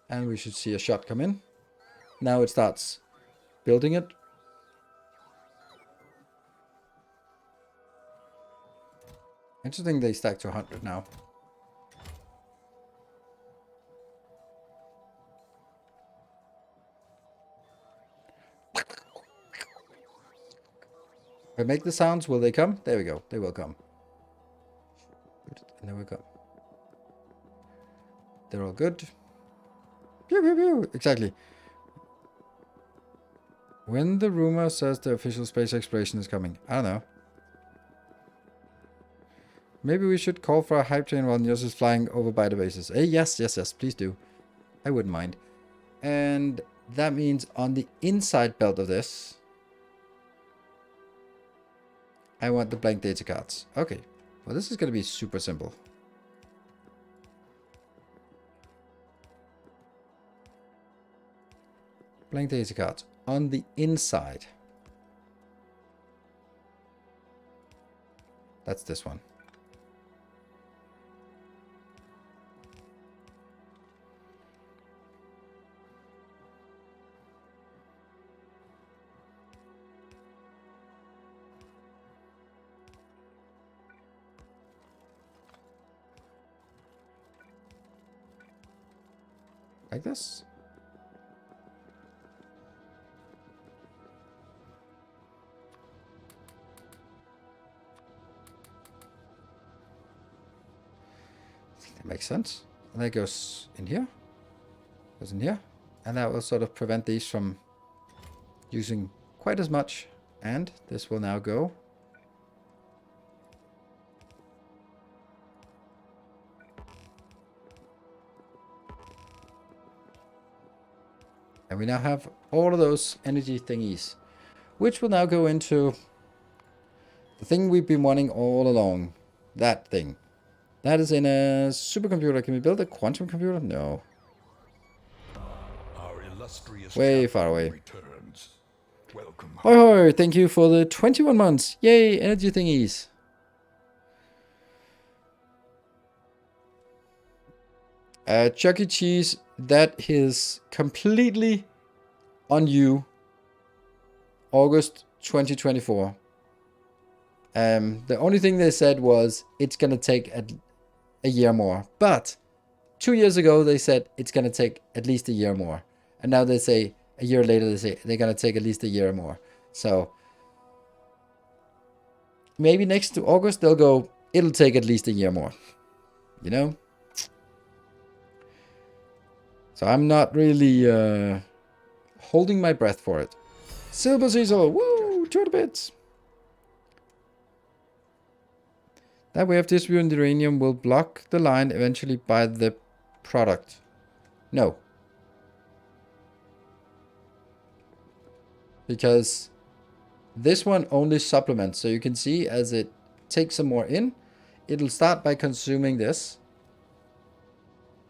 And we should see a shot come in. Now it starts building it. Interesting they stack to 100 now. If I make the sounds, will they come? There we go. They will come. And there we go. They're all good. Pew, pew, pew. Exactly. When the rumor says the official space exploration is coming. I don't know. Maybe we should call for a hype train while Niels is flying over by the bases. Yes, yes, yes. Please do. I wouldn't mind. And that means on the inside belt of this, I want the blank data cards. Okay. Well, this is going to be super simple. Blank data cards on the inside. That's this one. Like this. I think that makes sense. And that goes in here. Goes in here. And that will sort of prevent these from using quite as much. And this will now go. And we now have all of those energy thingies, which will now go into the thing we've been wanting all along. That thing. That is in a supercomputer. Can we build a quantum computer? No. Our illustrious Way far away. returns. Welcome Hoi hoi, thank you for the 21 months. Yay, energy thingies. Chuck E. Cheese, that is completely on you. August 2024. The only thing they said was it's going to take a year more. But 2 years ago, they said it's going to take at least a year more. And now they say, a year later, they say they're going to take at least a year more. So maybe next to August, they'll go, it'll take at least a year more. You know? So I'm not really holding my breath for it. Silver Cecil, woo, 200 bits. That way of distributing the uranium will block the line eventually by the product. No. Because this one only supplements. So you can see as it takes some more in, it'll start by consuming this.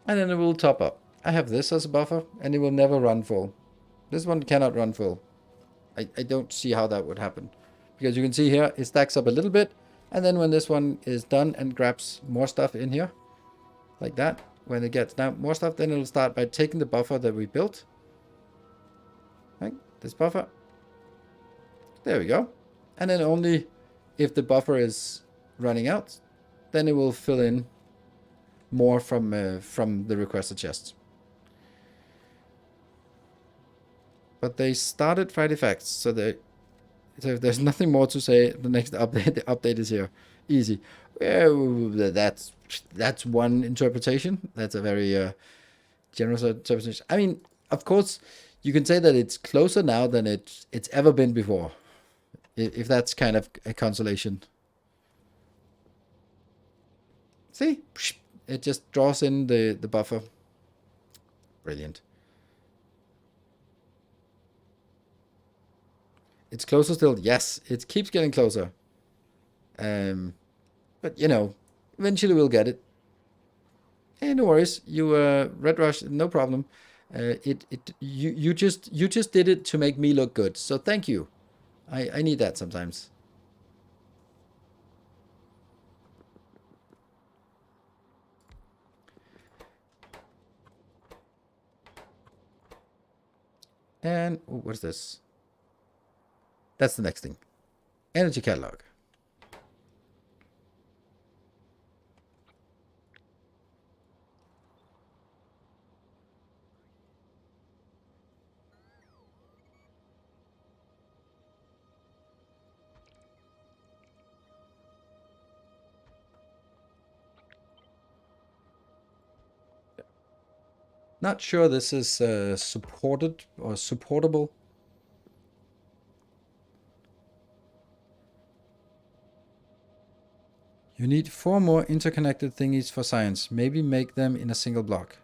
And then it will top up. I have this as a buffer and it will never run full. This one cannot run full. I don't see how that would happen. Because you can see here, it stacks up a little bit. And then when this one is done and grabs more stuff in here, like that, when it gets now more stuff, then it'll start by taking the buffer that we built. Right, this buffer. There we go. And then only if the buffer is running out, then it will fill in more from the requested chests. But they started Friday Facts, so if there's nothing more to say, the next update, the update is here. Easy. Well, that's one interpretation. That's a very generous interpretation. I mean, of course, you can say that it's closer now than it's ever been before. If that's kind of a consolation. See? It just draws in the buffer. Brilliant. It's closer still. Yes, it keeps getting closer. But you know, eventually we'll get it. Hey, no worries. You Red Rush, no problem. You just did it to make me look good. So thank you. I need that sometimes. And what's this? That's the next thing. Energy catalog. Not sure this is supported or supportable. You need 4 more interconnected thingies for science. Maybe make them in a single block.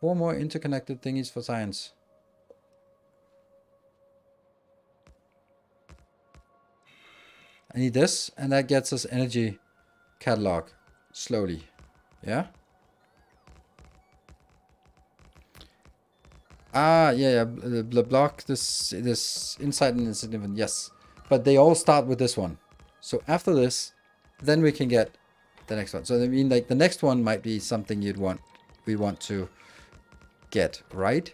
4 more interconnected thingies for science. I need this, and that gets us energy catalog slowly. Yeah? Yeah. The block, this inside and insignificant, yes. But they all start with this one. So after this, then we can get the next one. So I mean, like, the next one might be something we want to get, right?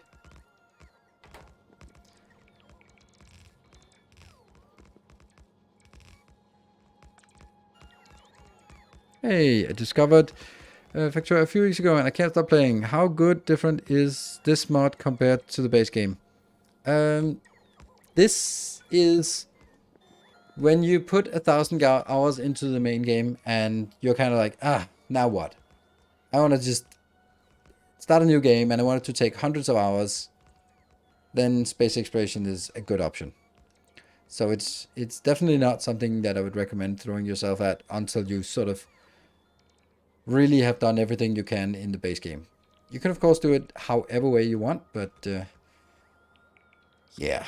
Hey, I discovered Factorio a few weeks ago and I can't stop playing. How good different is this mod compared to the base game? This is when you put 1,000 hours into the main game and you're kind of like, now what? I want to just start a new game and I want it to take hundreds of hours. Then space exploration is a good option. So it's definitely not something that I would recommend throwing yourself at until you sort of really have done everything you can in the base game. You can of course do it however way you want, but yeah.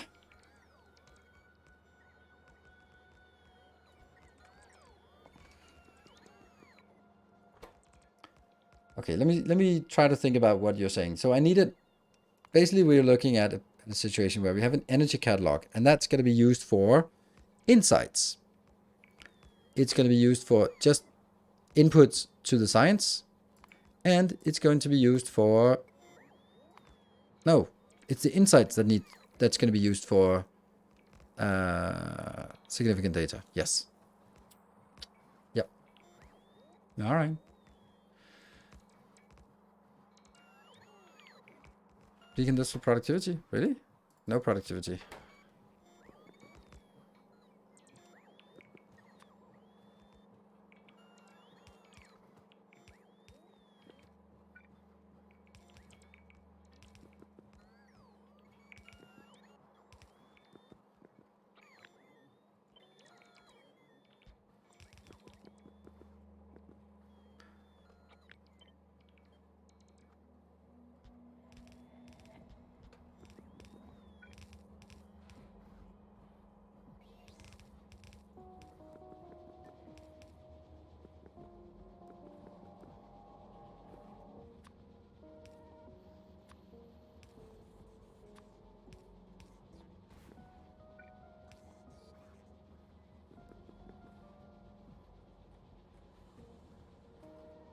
Okay, let me try to think about what you're saying. So I needed, basically we're looking at a situation where we have an energy catalog, and that's going to be used for insights. It's going to be used for just inputs to the science, and it's going to be used for, no, it's the insights that's going to be used for significant data. Yes. Yep. All right. Beacon this for productivity? Really? No productivity.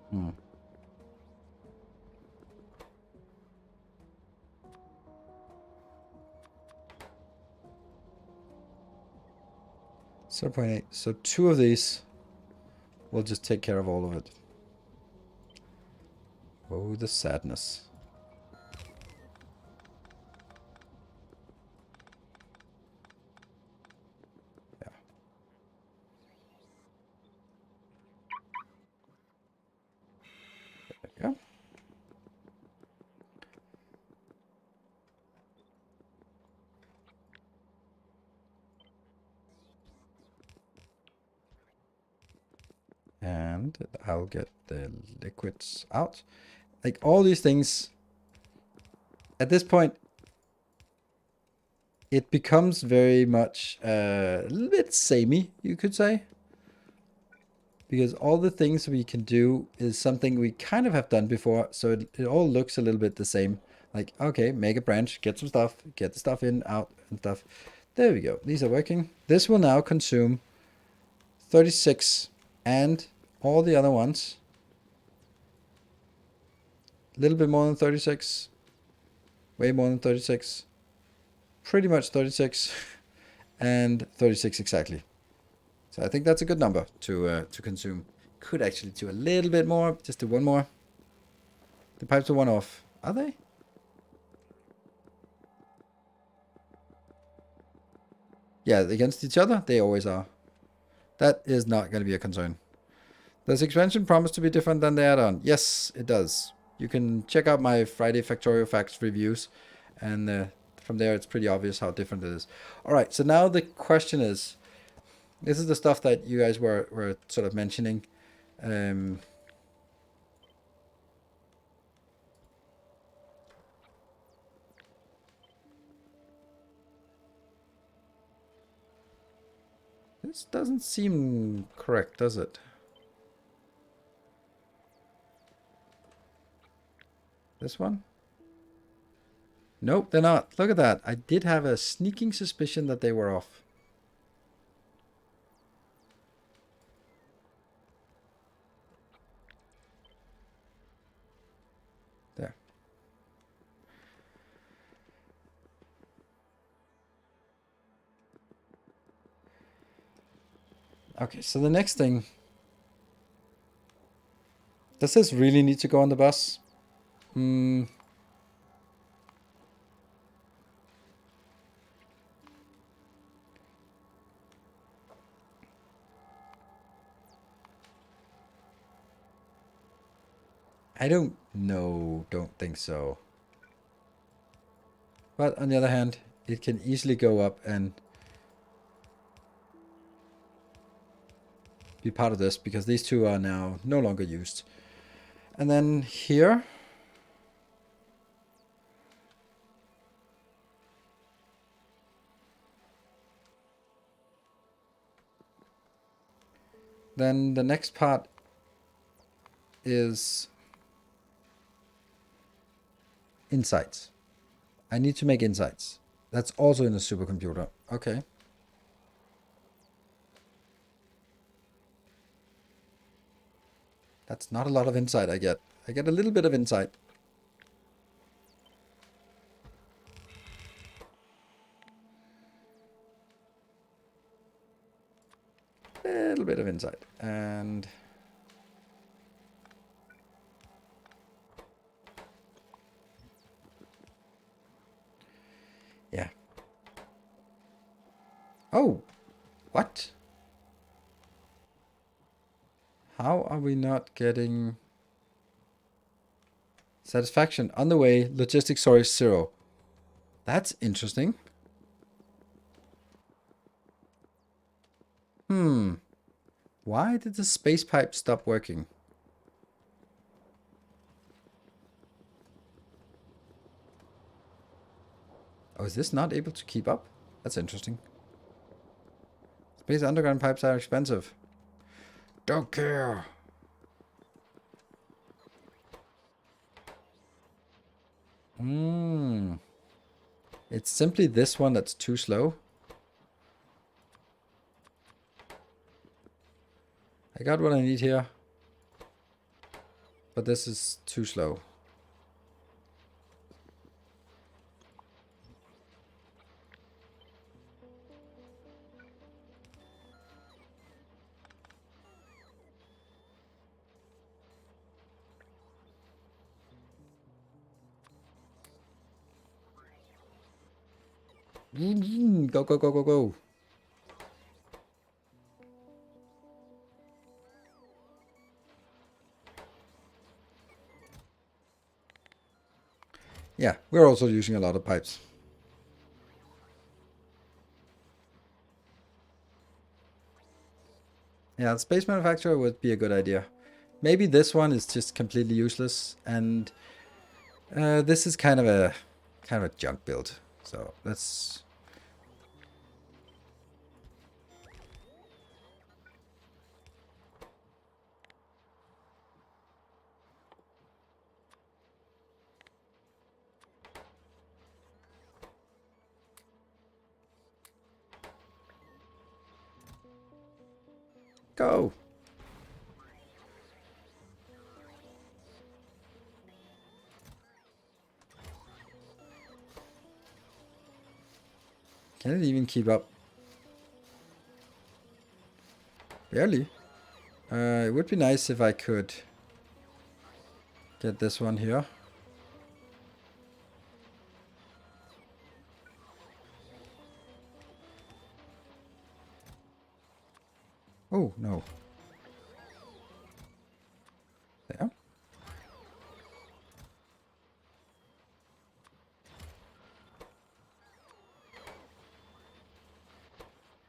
Hmm. So 0.8. So 2 of these will just take care of all of it. Oh, the sadness. Yeah. There we go. And I'll get the liquids out. Like, all these things, at this point, it becomes very much a little bit samey, you could say. Because all the things we can do is something we kind of have done before, so it all looks a little bit the same. Like, okay, make a branch, get some stuff, get the stuff in, out, and stuff. There we go. These are working. This will now consume 36 and all the other ones. A little bit more than 36. Way more than 36. Pretty much 36. And 36 exactly. So I think that's a good number to consume. Could actually do a little bit more. Just do one more. The pipes are one off. Are they? Yeah, against each other? They always are. That is not going to be a concern. Does expansion promise to be different than the add-on? Yes, it does. You can check out my Friday Factorio Facts reviews, and from there it's pretty obvious how different it is. All right, so now the question is, this is the stuff that you guys were sort of mentioning. This doesn't seem correct, does it? This one? Nope, they're not. Look at that. I did have a sneaking suspicion that they were off. There. Okay, so the next thing. Does this really need to go on the bus? I don't know. Don't think so. But on the other hand, it can easily go up and be part of this because these two are now no longer used. And then here. Then the next part is insights. I need to make insights. That's also in a supercomputer. Okay. That's not a lot of insight I get. I get a little bit of insight. A little bit of insight. And yeah. Oh, what? How are we not getting satisfaction? On the way, logistics storage 0. That's interesting. Why did the space pipe stop working? Oh, is this not able to keep up? That's interesting. Space underground pipes are expensive. Don't care. It's simply this one that's too slow. I got what I need here. But this is too slow. Go, go, go, go, go. Yeah, we're also using a lot of pipes. Yeah, space manufacturer would be a good idea. Maybe this one is just completely useless, and this is kind of a junk build. So let's. Go. Can it even keep up? Barely. It would be nice if I could get this one here. Oh, no. There.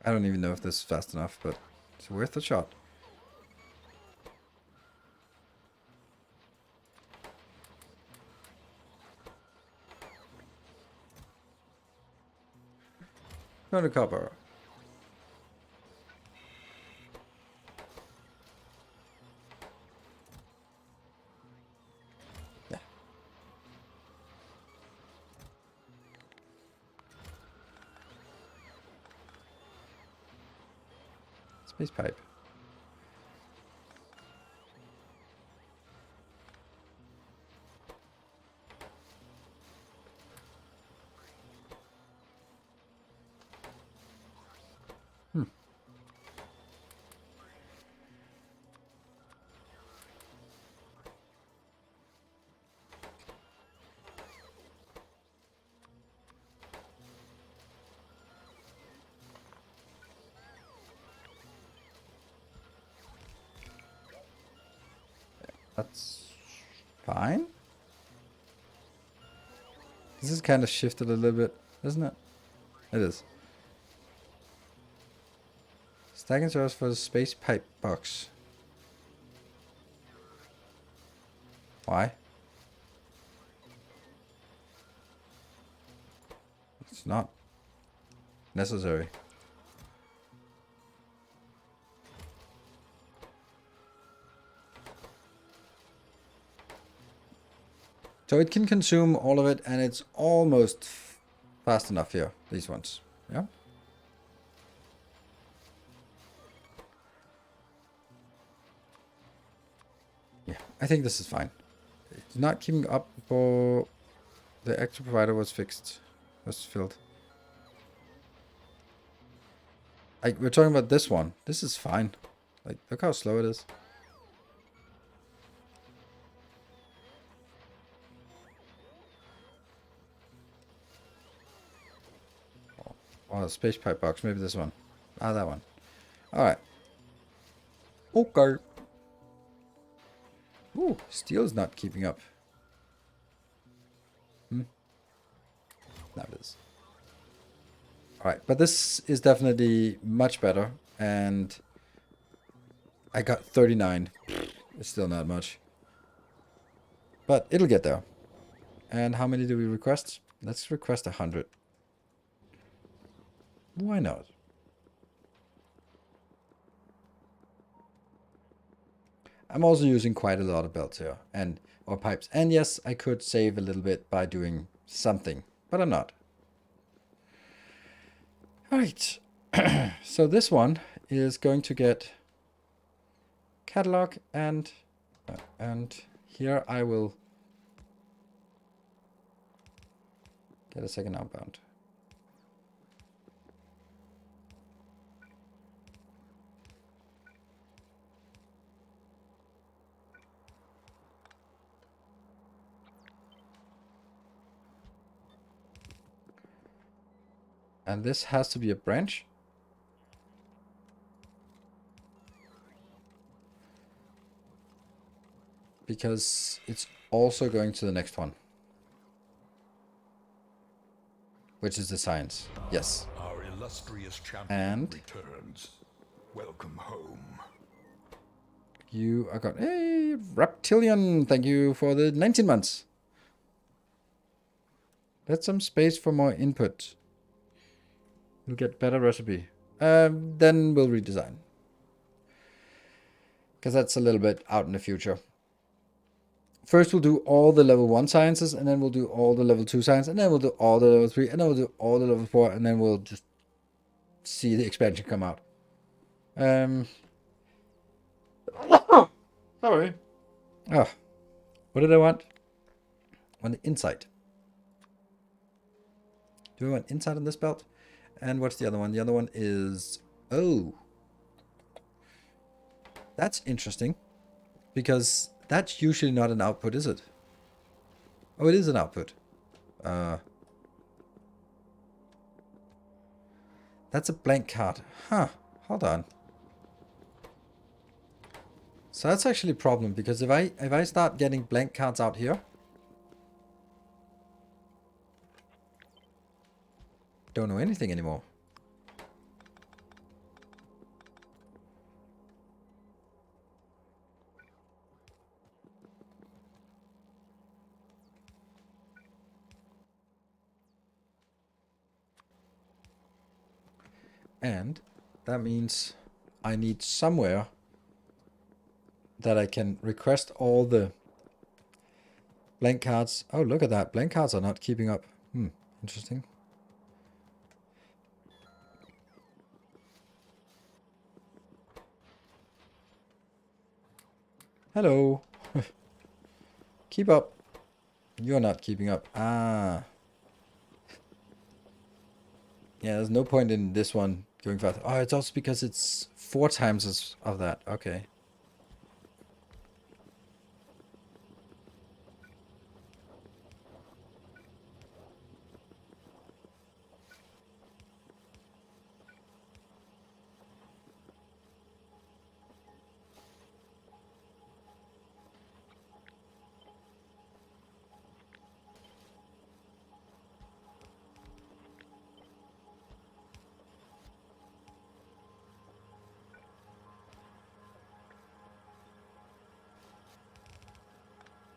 I don't even know if this is fast enough, but it's worth a shot. Go to copper. Yeah. Space pipe. That's fine. This is kind of shifted a little bit, isn't it? It is. Stacking source for the space pipe box. Why? It's not necessary. So it can consume all of it, and it's almost fast enough here, these ones. Yeah? Yeah, I think this is fine. It's not keeping up before the actual provider was fixed. Was filled. Like, we're talking about this one. This is fine. Like, look how slow it is. Oh, the space pipe box. Maybe this one. Ah, that one. Alright. Okay. Ooh, steel's not keeping up. Now it is. Alright, but this is definitely much better. And I got 39. It's still not much. But it'll get there. And how many do we request? Let's request 100. Why not? I'm also using quite a lot of belts here, or pipes. And yes, I could save a little bit by doing something, but I'm not. Alright, so this one is going to get catalog, and here I will get a second outbound. And this has to be a branch. Because it's also going to the next one. Which is the science. Yes. Our illustrious champion And returns. Welcome home. you are got hey, Reptilian, thank you for the 19 months. That's some space for more input. We'll get better recipe. Then we'll redesign. Because that's a little bit out in the future. First we'll do all the level 1 sciences, and then we'll do all the level 2 science, and then we'll do all the level 3, and then we'll do all the level 4, and then we'll just see the expansion come out. Sorry. Oh. What did I want? I want the insight. Do I want insight on this belt? And what's the other one? The other one is... Oh. That's interesting. Because that's usually not an output, is it? Oh, it is an output. That's a blank card. Huh. Hold on. So that's actually a problem, because if I start getting blank cards out here, don't know anything anymore. And that means I need somewhere that I can request all the blank cards. Oh, look at that. Blank cards are not keeping up. Interesting. Hello. Keep up. You're not keeping up. Ah. Yeah, there's no point in this one going fast. Oh, it's also because it's 4 times as of that. Okay.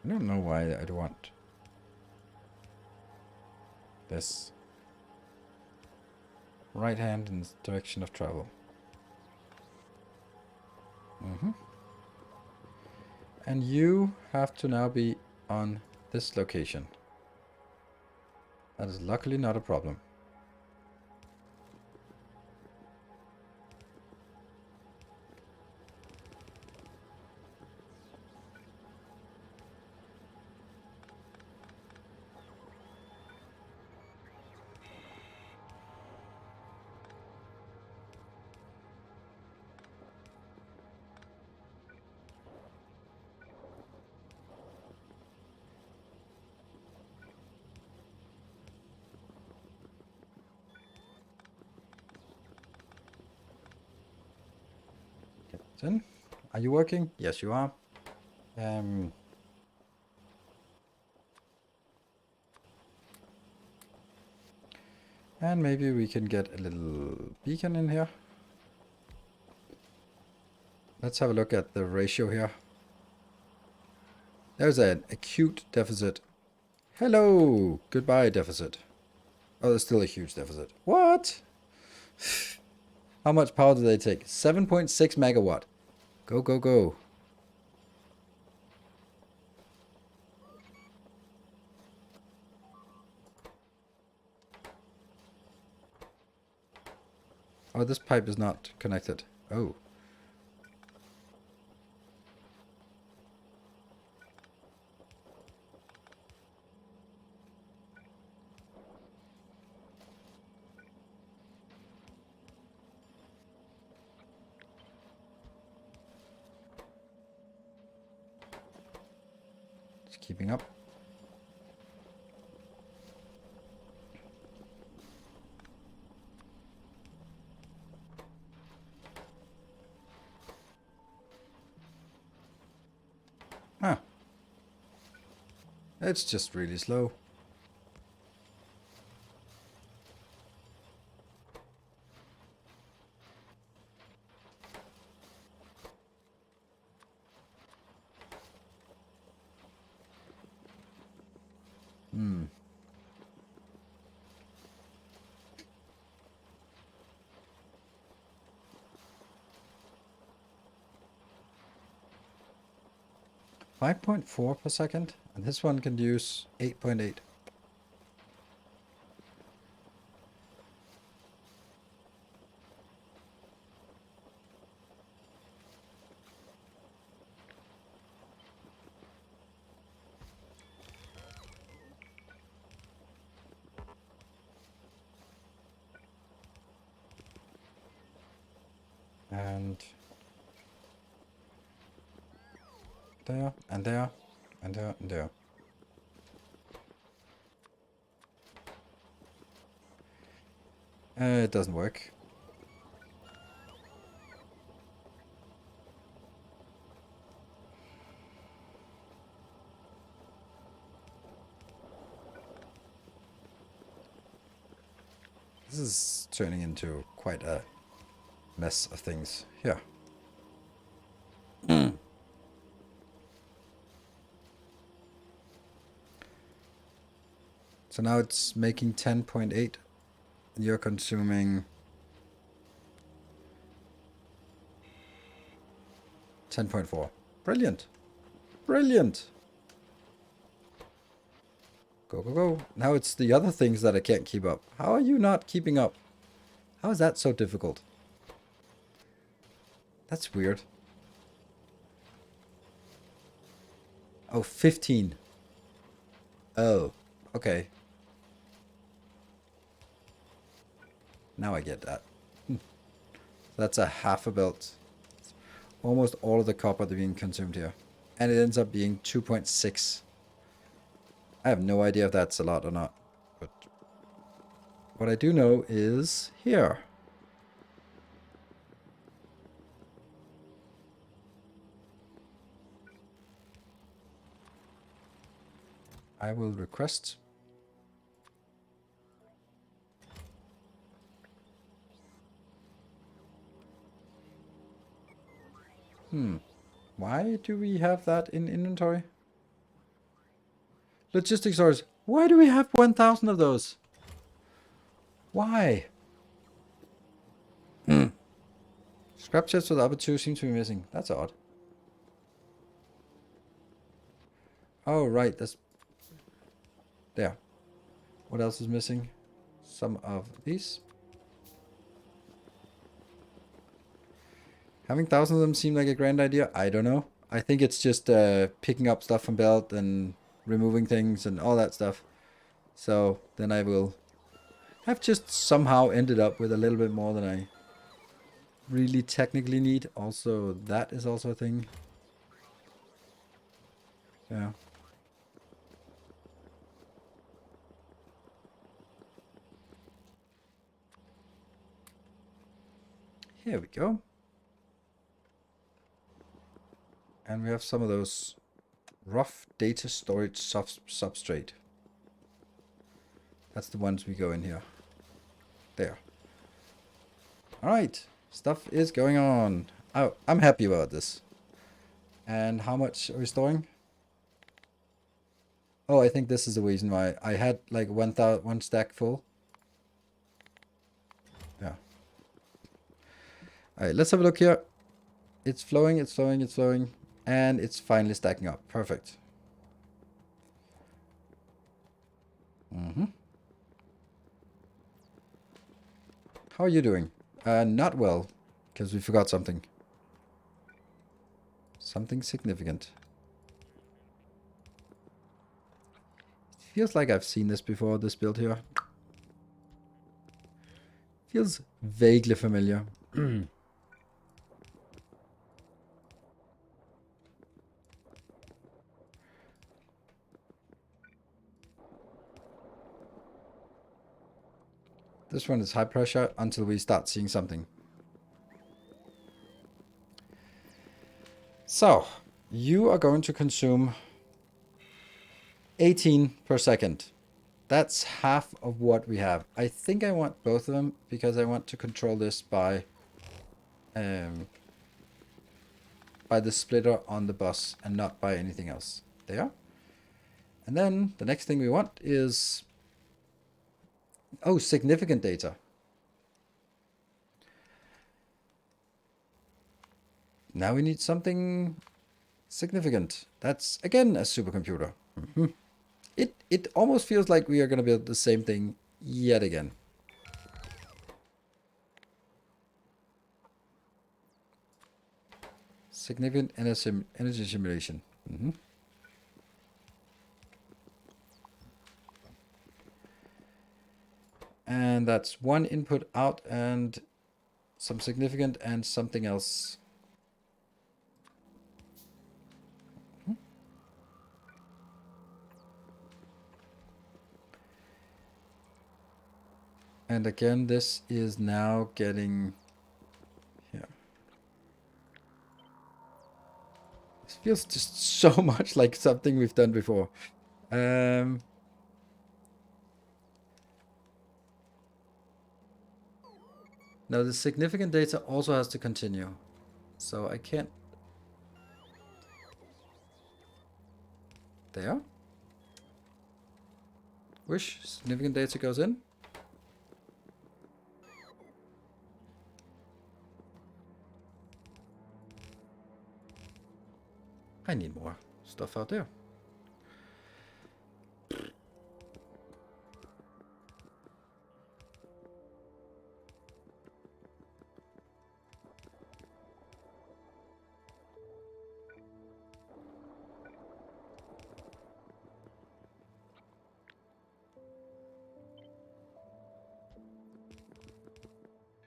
I don't know why I'd want this. Right hand in the direction of travel. And you have to now be on this location. That is luckily not a problem. Captain, are you working? Yes, you are. And maybe we can get a little beacon in here. Let's have a look at the ratio here. There's an acute deficit. Hello! Goodbye, deficit. Oh, there's still a huge deficit. What? How much power do they take? 7.6 megawatt. Go, go, go. Oh, this pipe is not connected. Oh. It's keeping up. Ah. It's just really slow. Hmm. .4 per second, and this one can use 8.8. And there, and there, and there, and there. It doesn't work. This is turning into quite a mess of things here. So now it's making 10.8 and you're consuming 10.4. Brilliant. Brilliant. Go, go, go. Now it's the other things that I can't keep up. How are you not keeping up? How is that so difficult? That's weird. Oh, 15. Oh, okay. Now I get that. That's a half a belt. Almost all of the copper being consumed here. And it ends up being 2.6. I have no idea if that's a lot or not. But what I do know is here. I will request. Why do we have that in inventory? Logistics stores. Why do we have 1,000 of those? Why? Scrap chests with the other two seem to be missing. That's odd. Oh, right. That's... There. What else is missing? Some of these. Having 1,000 of them seem like a grand idea. I don't know. I think it's just picking up stuff from belt and removing things and all that stuff. So then I will have just somehow ended up with a little bit more than I really technically need. Also, that is also a thing. Yeah. Here we go. And we have some of those rough data storage substrate. That's the ones we go in here. There. Alright. Stuff is going on. Oh, I'm happy about this. And how much are we storing? Oh, I think this is the reason why I had like one stack full. Yeah. Alright, let's have a look here. It's flowing, it's flowing, it's flowing. And it's finally stacking up. Perfect. How are you doing? Not well, because we forgot something. Something significant. It feels like I've seen this before, this build here. Feels vaguely familiar. This one is high pressure until we start seeing something. So, you are going to consume 18 per second. That's half of what we have. I think I want both of them because I want to control this by the splitter on the bus and not by anything else. There. And then the next thing we want is... Oh, significant data. Now we need something significant. That's, again, a supercomputer. It almost feels like we are going to build the same thing yet again. Significant energy simulation. And that's one input out and some significant and something else. And again, this is now getting here. This feels just so much like something we've done before. Now the significant data also has to continue. So I can't... There. Wish significant data goes in. I need more stuff out there.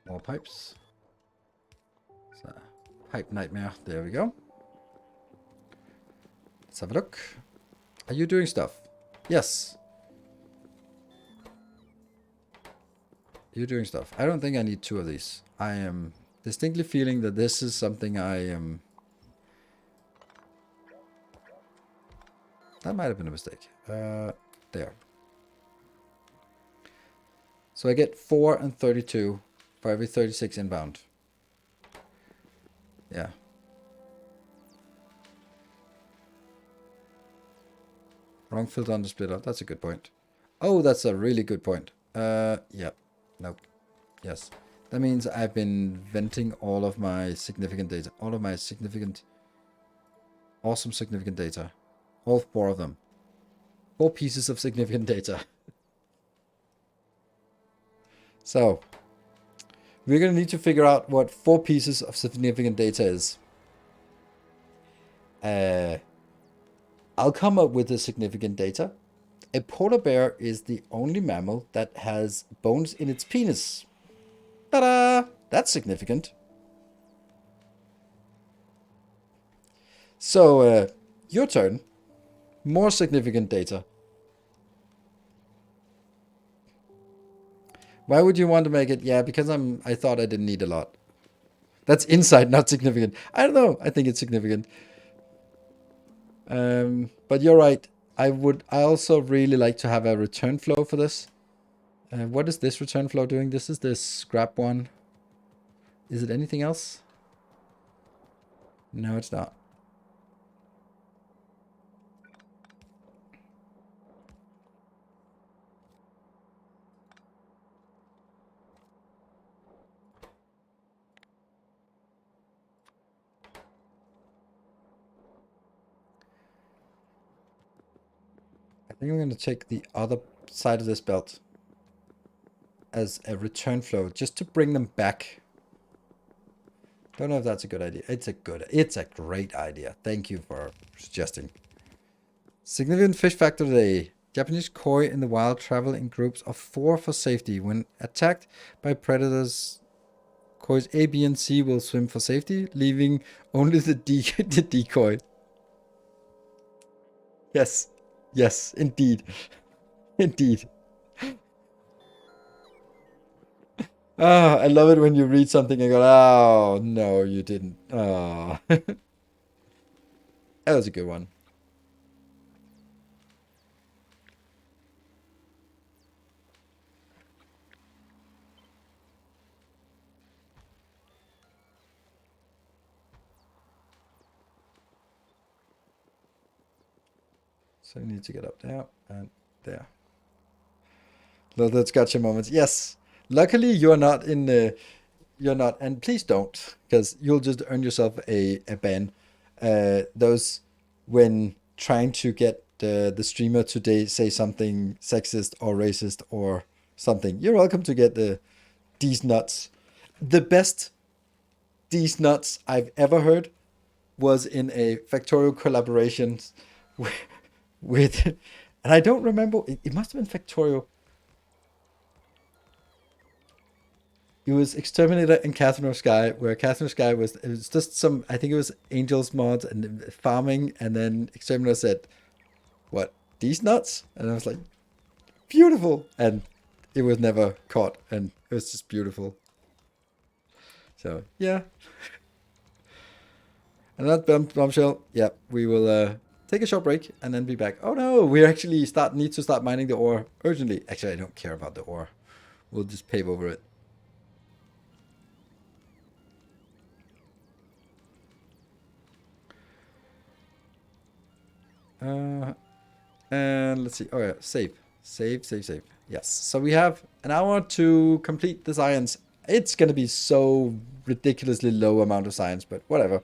More pipes. So, pipe nightmare. There we go. Let's have a look. Are you doing stuff? Yes. You're doing stuff. I don't think I need 2 of these. I am distinctly feeling that this is something I am... That might have been a mistake. There. So I get 4 and 32 for every 36 inbound. Yeah. Wrong filter on the splitter. That's a good point. Oh, that's a really good point. Yeah. Nope. Yes. That means I've been venting all of my significant data. All of my significant... Awesome significant data. All 4 of them. 4 pieces of significant data. So, we're going to need to figure out what 4 pieces of significant data is. I'll come up with the significant data. A polar bear is the only mammal that has bones in its penis. Ta-da! That's significant. So, your turn. More significant data. Why would you want to make it? Yeah, because I thought I didn't need a lot. That's insight, not significant. I don't know. I think it's significant. But you're right. I also really like to have a return flow for this. What is this return flow doing? This is this scrap one. Is it anything else? No, it's not. I think I'm going to take the other side of this belt as a return flow just to bring them back. Don't know if that's a good idea. It's a great idea. Thank you for suggesting. Significant fish factor today. Japanese koi in the wild travel in groups of 4 for safety. When attacked by predators, koi's A, B, and C will swim for safety, leaving only the decoy. Yes. Yes, indeed. Indeed. Ah, I love it when you read something and go, oh, no, you didn't. Oh. That was a good one. So you need to get up there and there. Those gotcha moments. Yes. Luckily, you're not in the... You're not, and please don't, because you'll just earn yourself a ban. Those when trying to get the streamer to say something sexist or racist or something. You're welcome to get these nuts. The best these nuts I've ever heard was in a Factorio collaboration with and I don't remember, it must have been Factorio. It was Exterminator and Catherine of Sky, where Catherine of Sky it was just some, I think it was Angels mods and farming, and then Exterminator said, what, these nuts? And I was like, beautiful. And it was never caught, and it was just beautiful. So, yeah. And that bombshell, yeah, we will take a short break and then be back. Oh no, we actually need to start mining the ore urgently. Actually, I don't care about the ore. We'll just pave over it. And let's see. Oh yeah, save. Yes. So we have an hour to complete the science. It's going to be so ridiculously low amount of science, but whatever.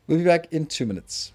We'll be back in 2 minutes.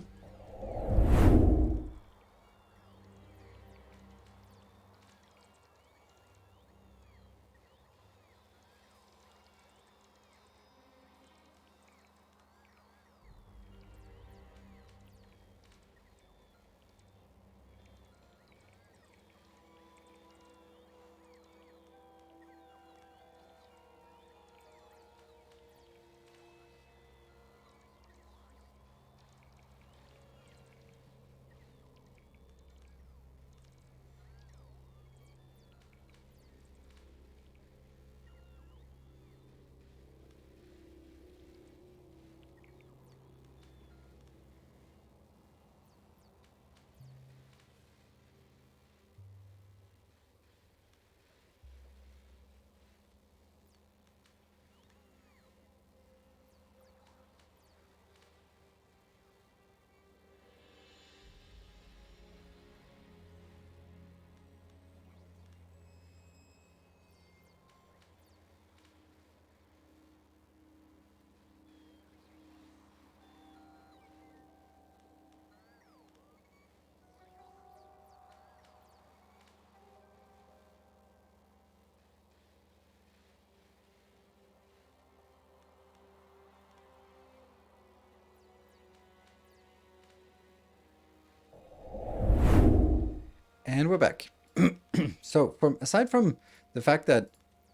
we're back. So aside from the fact that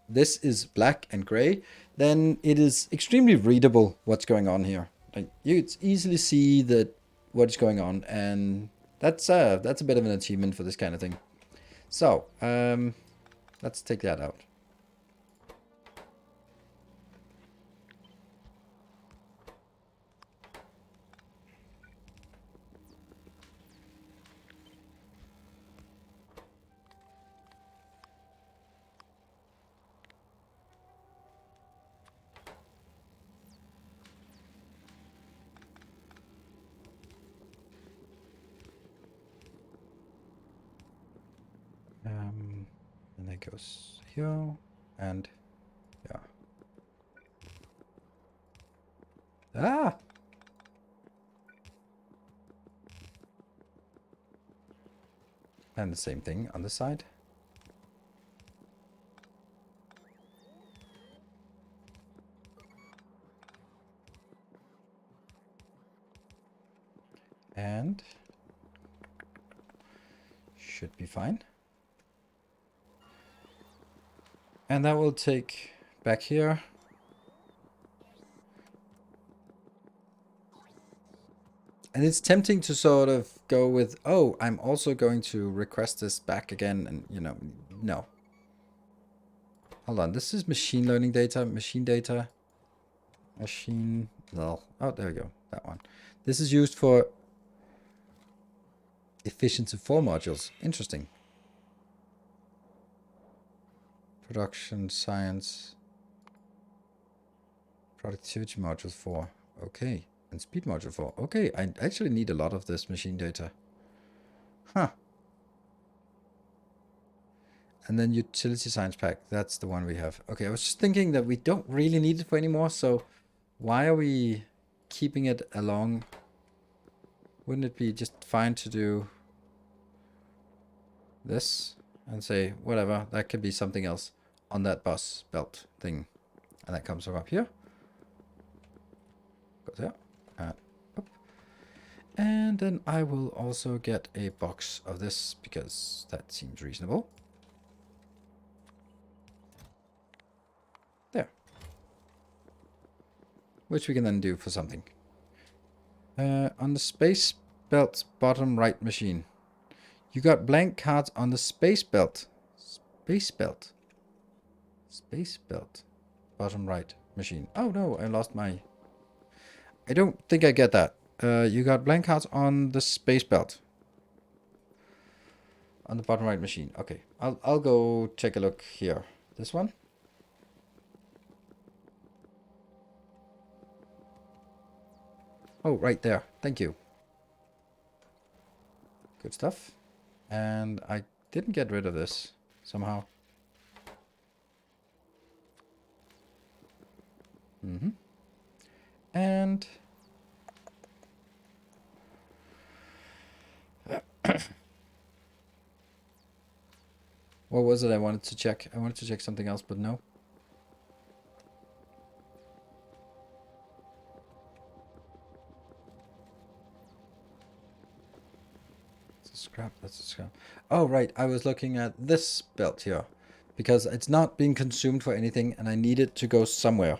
this is black and gray, then it is extremely readable what's going on here. Like you could easily see that what's going on, and that's a bit of an achievement for this kind of thing. So let's take that out. And that goes here, and yeah. Ah! And the same thing on the side. And should be fine. And that will take back here. And it's tempting to sort of go with, oh, I'm also going to request this back again. And, you know, no. Hold on. This is machine learning data, machine data, machine. No. Oh, there we go. That one. This is used for efficiency 4 modules. Interesting. Production, science, productivity module 4. Okay. And speed module 4. Okay, I actually need a lot of this machine data. Huh. And then utility science pack. That's the one we have. Okay, I was just thinking that we don't really need it for anymore. So why are we keeping it along? Wouldn't it be just fine to do this and say, whatever, that could be something else on that bus belt thing. And that comes from up here. Goes there. Up. And then I will also get a box of this because that seems reasonable. There. Which we can then do for something. On the space belt bottom right machine. You got blank cards on the space belt. Space belt. Space belt. Bottom right machine. Oh no, I lost my... I don't think I get that. You got blank cards on the space belt. On the bottom right machine. Okay, I'll go take a look here. This one? Oh, right there. Thank you. Good stuff. And I didn't get rid of this somehow. And what was it I wanted to check? I wanted to check something else, but no. It's a scrap, that's a scrap. Oh, right, I was looking at this belt here. Because it's not being consumed for anything, and I need it to go somewhere.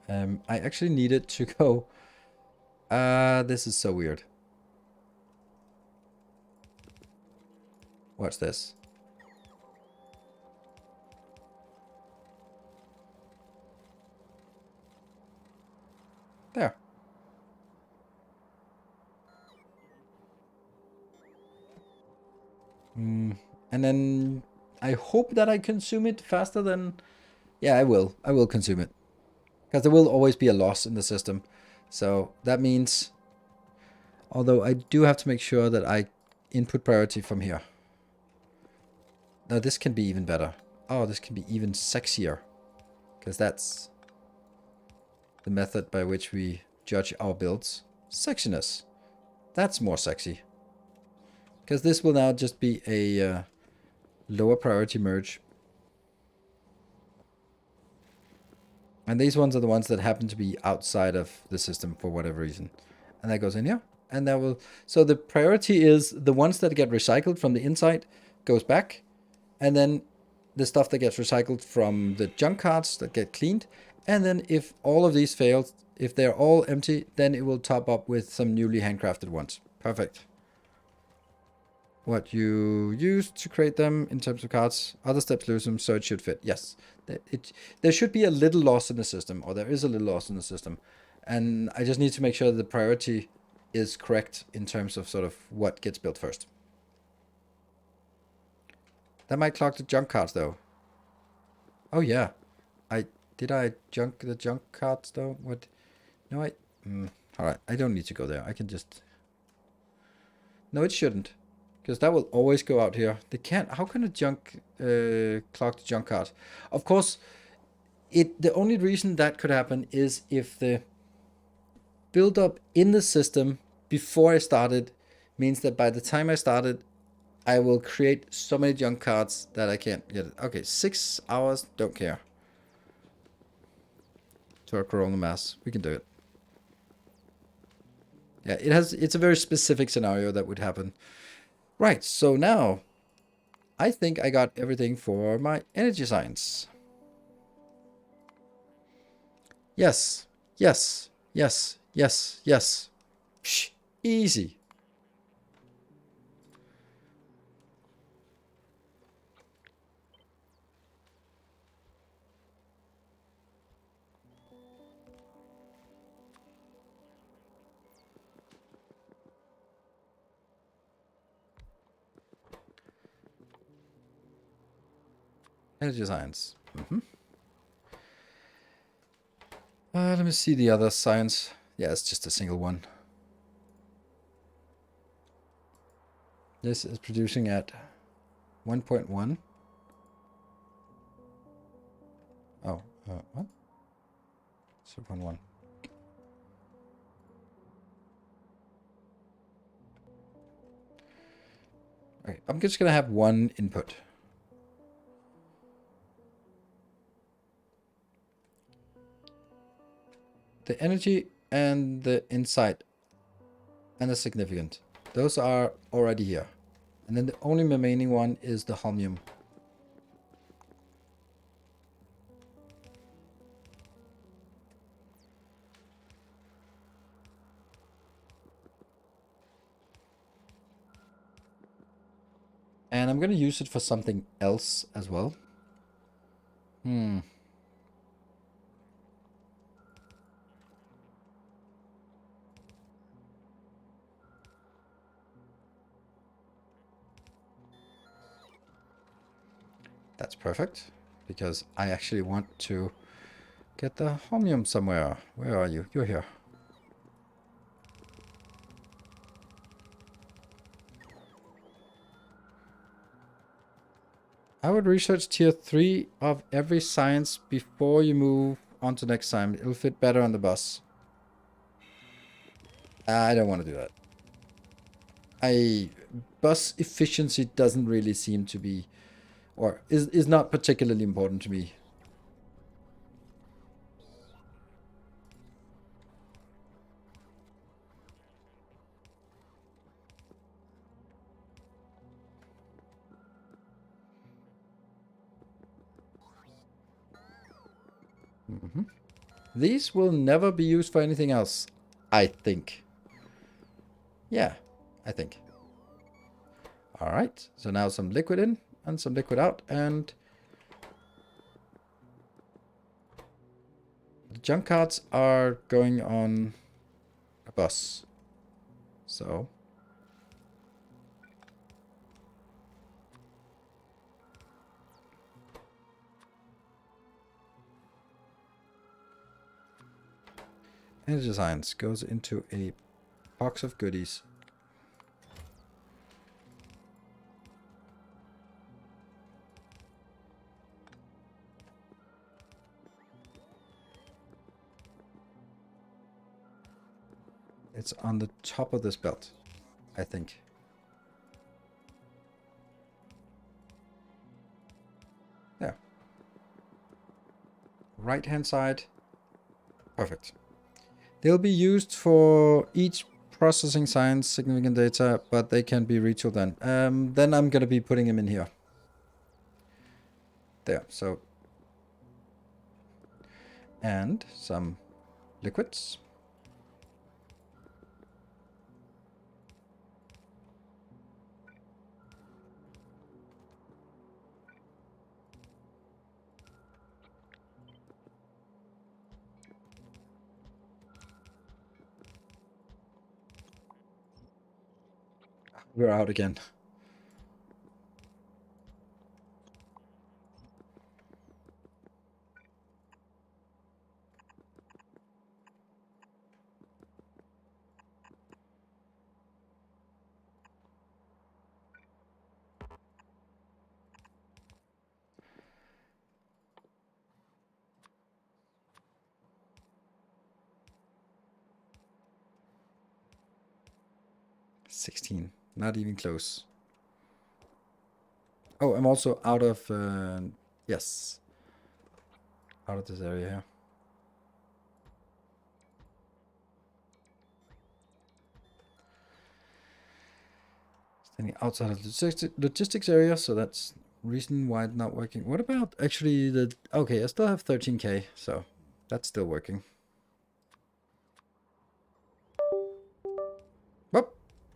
I actually need it to go... this is so weird. Watch this. There. And then I hope that I consume it faster than... Yeah, I will. I will consume it. Because there will always be a loss in the system. So that means... Although I do have to make sure that I input priority from here. Now this can be even better. Oh, this can be even sexier. Because that's the method by which we judge our builds. Sexiness. That's more sexy. Because this will now just be a lower priority merge. And these ones are the ones that happen to be outside of the system for whatever reason. And that goes in here. and that will... So the priority is the ones that get recycled from the inside goes back, and then the stuff that gets recycled from the junk carts that get cleaned, and then if all of these fail, if they're all empty, then it will top up with some newly handcrafted ones. Perfect. What you used to create them in terms of cards, other steps lose them, so it should fit. Yes, there should be a little loss in the system, or there is a little loss in the system, and I just need to make sure the priority is correct in terms of sort of what gets built first. That might clog the junk cards though. Oh yeah, did I junk the junk cards though? What? No, all right, I don't need to go there. I can just... No, it shouldn't. Because that will always go out here. They can't... How can a junk clog the junk card? Of course, the only reason that could happen is if the build-up in the system before I started means that by the time I started, I will create so many junk cards that I can't get it. Okay, 6 hours, don't care. To our coronal mass, we can do it. Yeah, it's a very specific scenario that would happen. Right, so now I think I got everything for my energy science. Yes, yes, yes, yes, yes. Psh, easy. Energy science. Let me see the other science. Yeah, it's just a single one. This is producing at 1.1. Oh, what? 0.1. Okay, I'm just gonna have one input. The energy and the insight and the significant. Those are already here. And then the only remaining one is the holmium. And I'm going to use it for something else as well. That's perfect, because I actually want to get the holmium somewhere. Where are you? You're here. I would research tier 3 of every science before you move on to next time. It'll fit better on the bus. I don't want to do that. Bus efficiency doesn't really seem to be, or is not particularly important to me. These will never be used for anything else, I think. Yeah, I think. Alright, so now some liquid in and some liquid out, and the junk carts are going on a bus. So energy science goes into a box of goodies. It's on the top of this belt, I think. There. Right hand side. Perfect. They'll be used for each processing science, significant data, but they can be retooled then. Then I'm gonna be putting them in here. There, so. And some liquids. We're out again. $16, not even close. Oh, I'm also out of, yes, out of this area here. Standing outside of the logistics area, so that's reason why it's not working. What about actually the, okay, I still have 13k, so that's still working. Well,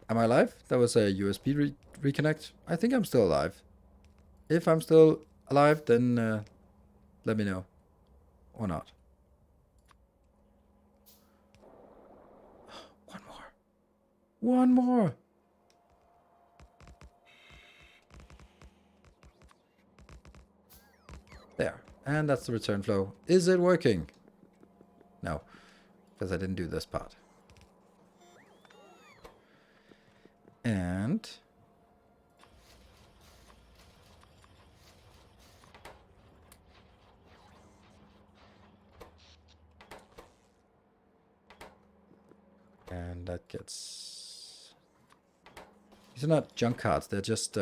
am I alive? That was a USB reconnect. I think I'm still alive. If I'm still alive, then let me know. Or not. One more. One more. There. And that's the return flow. Is it working? No. Because I didn't do this part. And that gets... These are not junk cards. They're just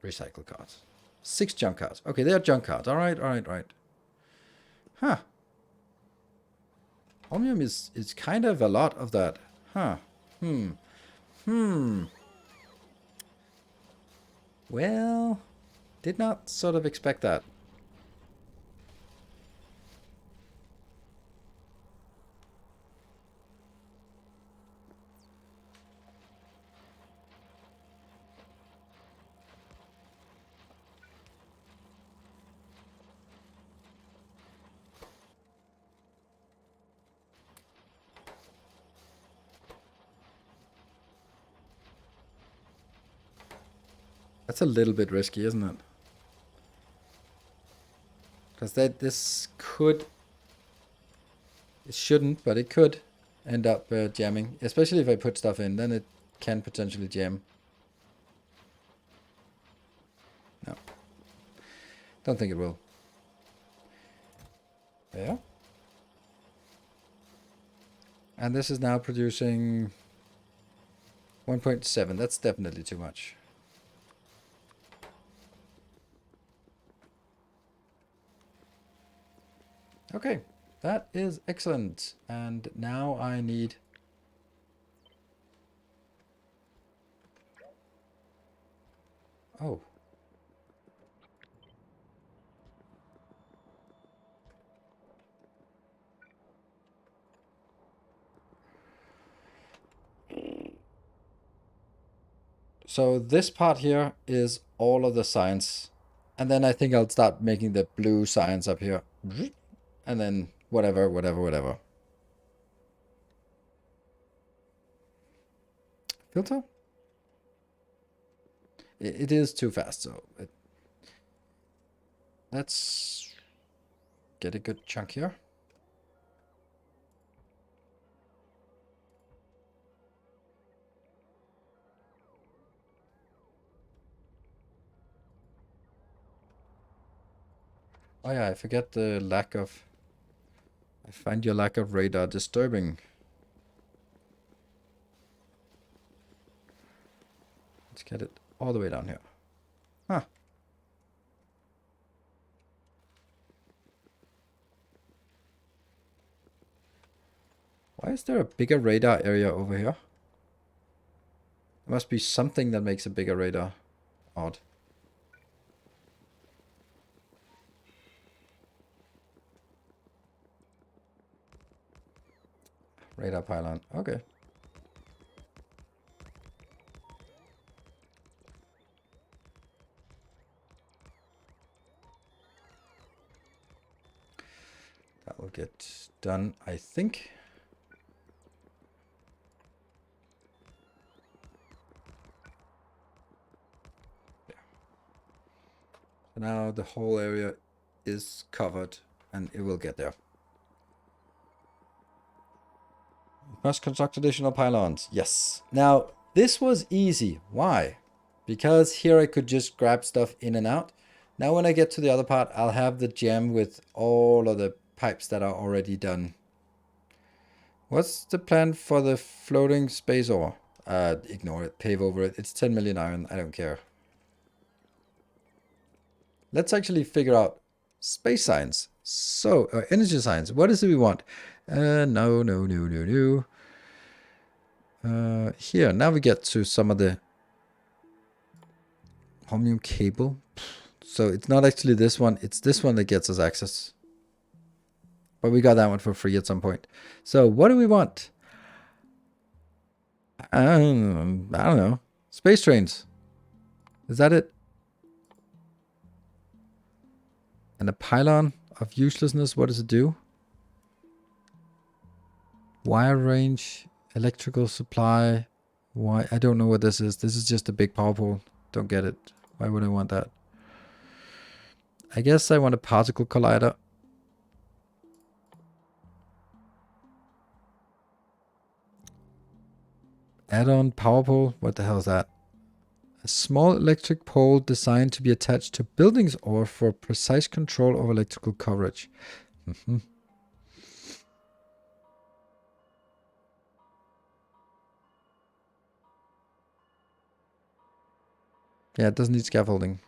recycle cards. 6 junk cards. Okay, they are junk cards. All right, all right, all right. Huh. Omnium is kind of a lot of that. Huh. Well, did not sort of expect that. That's a little bit risky, isn't it? Because this could... It shouldn't, but it could end up jamming. Especially if I put stuff in, then it can potentially jam. No. Don't think it will. Yeah. And this is now producing 1.7. That's definitely too much. Okay, that is excellent. And now I need... Oh. So this part here is all of the science. And then I think I'll start making the blue science up here. And then whatever. Filter? It is too fast, so... Let's get a good chunk here. Oh yeah, I forget the lack of... I find your lack of radar disturbing. Let's get it all the way down here. Huh. Why is there a bigger radar area over here? There must be something that makes a bigger radar. Odd. Radar pylon. Okay. That will get done, I think. Yeah. So now the whole area is covered and it will get there. Must construct additional pylons. Yes. Now, this was easy. Why? Because here I could just grab stuff in and out. Now when I get to the other part, I'll have the gem with all of the pipes that are already done. What's the plan for the floating space ore? Ignore it. Pave over it. It's 10 million iron. I don't care. Let's actually figure out space science. So, energy science. What is it we want? No. Here, now we get to some of the Holmium cable. So it's not actually this one. It's this one that gets us access. But we got that one for free at some point. So what do we want? I don't know. Space trains. Is that it? And a pylon of uselessness. What does it do? Wire range. Electrical supply. Why? I don't know what this is. This is just a big power pole. Don't get it. Why would I want that? I guess I want a particle collider. Add-on power pole. What the hell is that? A small electric pole designed to be attached to buildings or for precise control of electrical coverage. Yeah, it doesn't need scaffolding.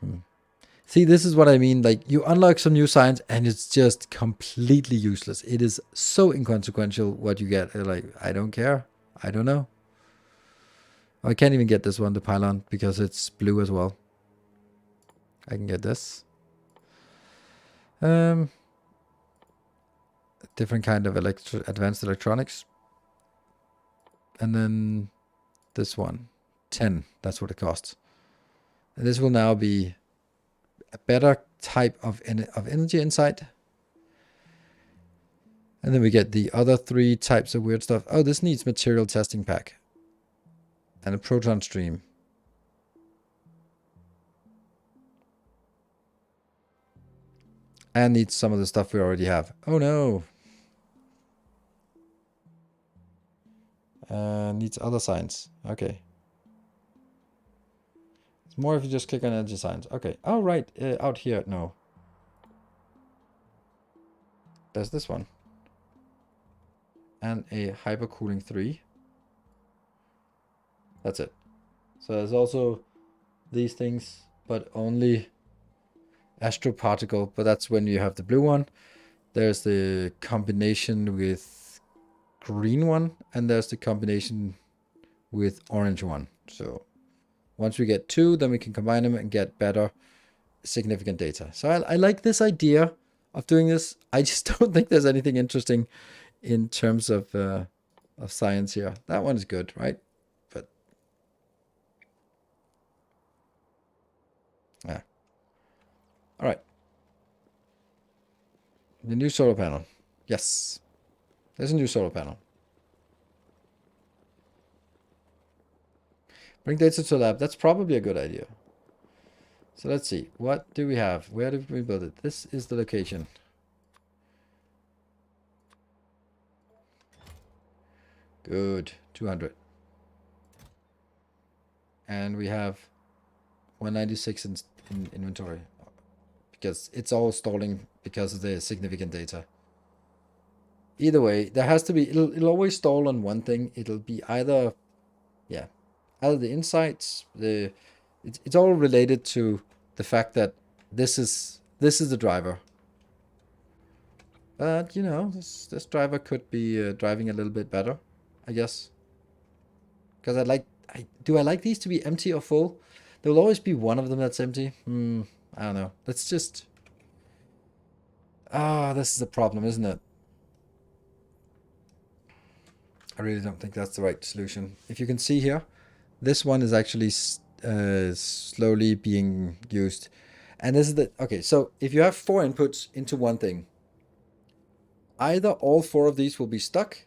See, this is what I mean. Like, you unlock some new science and it's just completely useless. It is so inconsequential what you get. Like, I don't care. I don't know. I can't even get this one, the pylon, because it's blue as well. I can get this. Different kind of advanced electronics. And then this one. 10. That's what it costs. And this will now be a better type of energy insight. And then we get the other 3 types of weird stuff. Oh, this needs material testing pack. And a proton stream. And needs some of the stuff we already have. Oh no. Needs other signs. Okay. It's more if you just click on energy signs. Okay. Oh, right. Out here. No. There's this one. And a hypercooling 3. That's it. So there's also these things, but only astroparticle. But that's when you have the blue one. There's the combination with green one, and there's the combination with orange one. So once we get 2, then we can combine them and get better significant data. So I like this idea of doing this. I just don't think there's anything interesting in terms of science here. That one is good, right? But yeah. All right. The new solar panel. Yes. There's a new solar panel. Bring data to the lab. That's probably a good idea. So let's see. What do we have? Where did we build it? This is the location. Good. 200. And we have 196 in inventory. Because it's all stalling because of the significant data. Either way, there has to be, it'll always stall on one thing. It'll be either, yeah, either the insights, it's all related to the fact that this is the driver. But, you know, this driver could be driving a little bit better, I guess. Because do I like these to be empty or full? There will always be one of them that's empty. I don't know. Let's just... this is a problem, isn't it? I really don't think that's the right solution. If you can see here, this one is actually slowly being used. And this is the... Okay, so if you have 4 inputs into one thing, either all 4 of these will be stuck,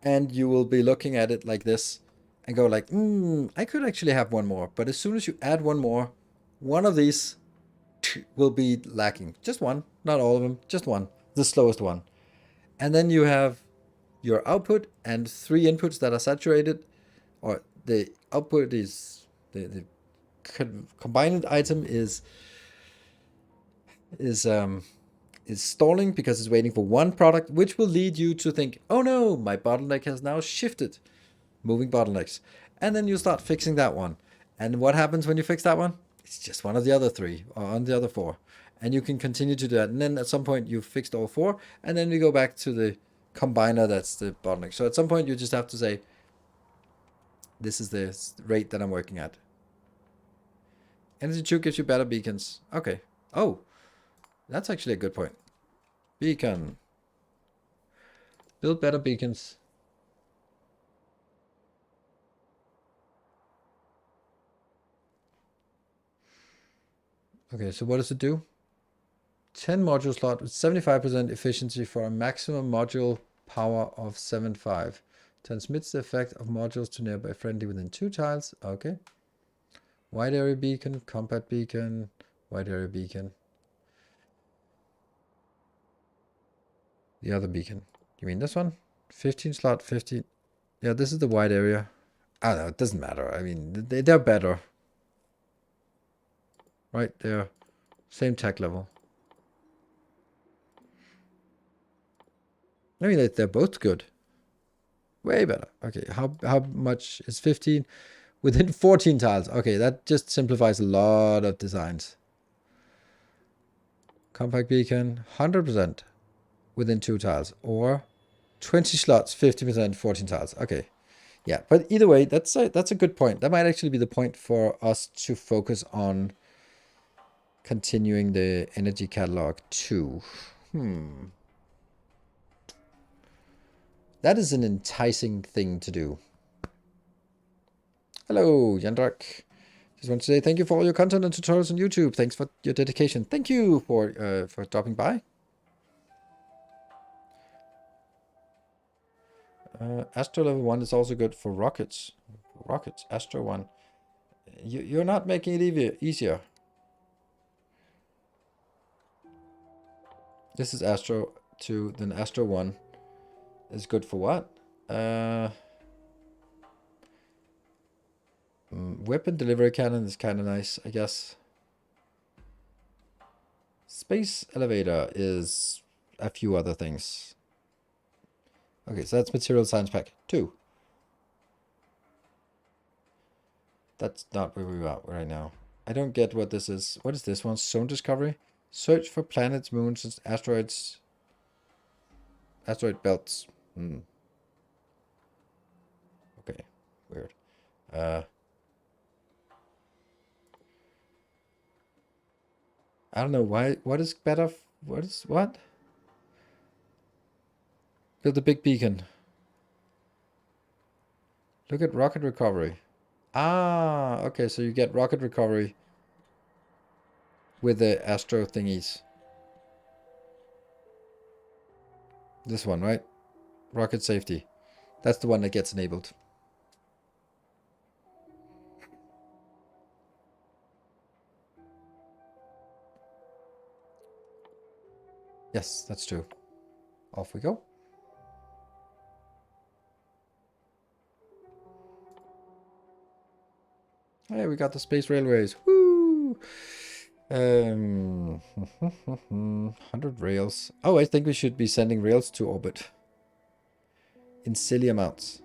and you will be looking at it like this, and go like, I could actually have one more. But as soon as you add one more, one of these will be lacking. Just one, not all of them, just one, the slowest one. And then you have your output and 3 inputs that are saturated, or the output is, the combined item is stalling because it's waiting for one product, which will lead you to think, oh no, my bottleneck has now shifted. Moving bottlenecks. And then you start fixing that one. And what happens when you fix that one? It's just one of the other 3 or on the other 4. And you can continue to do that. And then at some point you've fixed all 4. And then we go back to the combiner that's the bottleneck. So at some point you just have to say, this is the rate that I'm working at. Energy 2 gives you better beacons. Okay. Oh, that's actually a good point. Beacon. Build better beacons. Okay, so what does it do? 10 module slot with 75% efficiency for a maximum module power of 7.5. Transmits the effect of modules to nearby friendly within 2 tiles. Okay. Wide area beacon, compact beacon, wide area beacon. The other beacon. You mean this one? 15 slot, 15. Yeah, this is the wide area. I don't know, it doesn't matter. I mean, they're better. Right, they're same tech level. I mean, they're both good. Way better. Okay, how much is 15? Within 14 tiles. Okay, that just simplifies a lot of designs. Compact beacon, 100% within 2 tiles. Or 20 slots, 50%, 14 tiles. Okay. Yeah, but either way, that's a good point. That might actually be the point for us to focus on continuing the energy catalog too. That is an enticing thing to do. Hello, Yandrak. Just want to say thank you for all your content and tutorials on YouTube. Thanks for your dedication. Thank you for dropping by. Astro level 1 is also good for rockets. Rockets, Astro 1. You're not making it easier. This is Astro 2, then Astro 1 is good for what? Weapon delivery cannon is kind of nice, I guess. Space elevator is a few other things. Okay, so that's material science pack 2. That's not where we are right now. I don't get what this is. What is this one? Zone discovery? Search for planets, moons, and asteroids. Asteroid belts. Okay, weird. I don't know why. What is better? What? Build a big beacon. Look at rocket recovery. Ah, okay, so you get rocket recovery with the Astro thingies. This one, right? Rocket safety. That's the one that gets enabled. Yes, that's true. Off we go. Hey, we got the space railways. Woo! 100 rails. Oh, I think we should be sending rails to orbit. In silly amounts.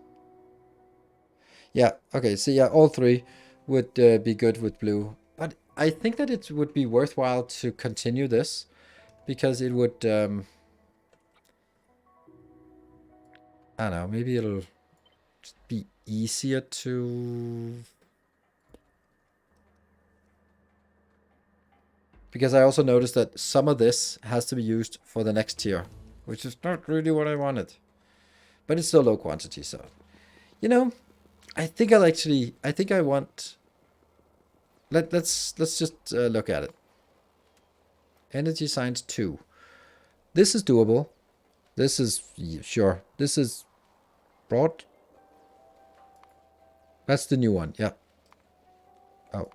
Yeah, okay, so yeah, all 3 would be good with blue. But I think that it would be worthwhile to continue this. Because it would... I don't know, maybe it'll just be easier to... Because I also noticed that some of this has to be used for the next tier, which is not really what I wanted. But it's still low quantity, so... You know, I think I want... Let's just look at it. Energy science 2. This is doable. This is... Sure. This is... Broad. That's the new one, yeah. Oh.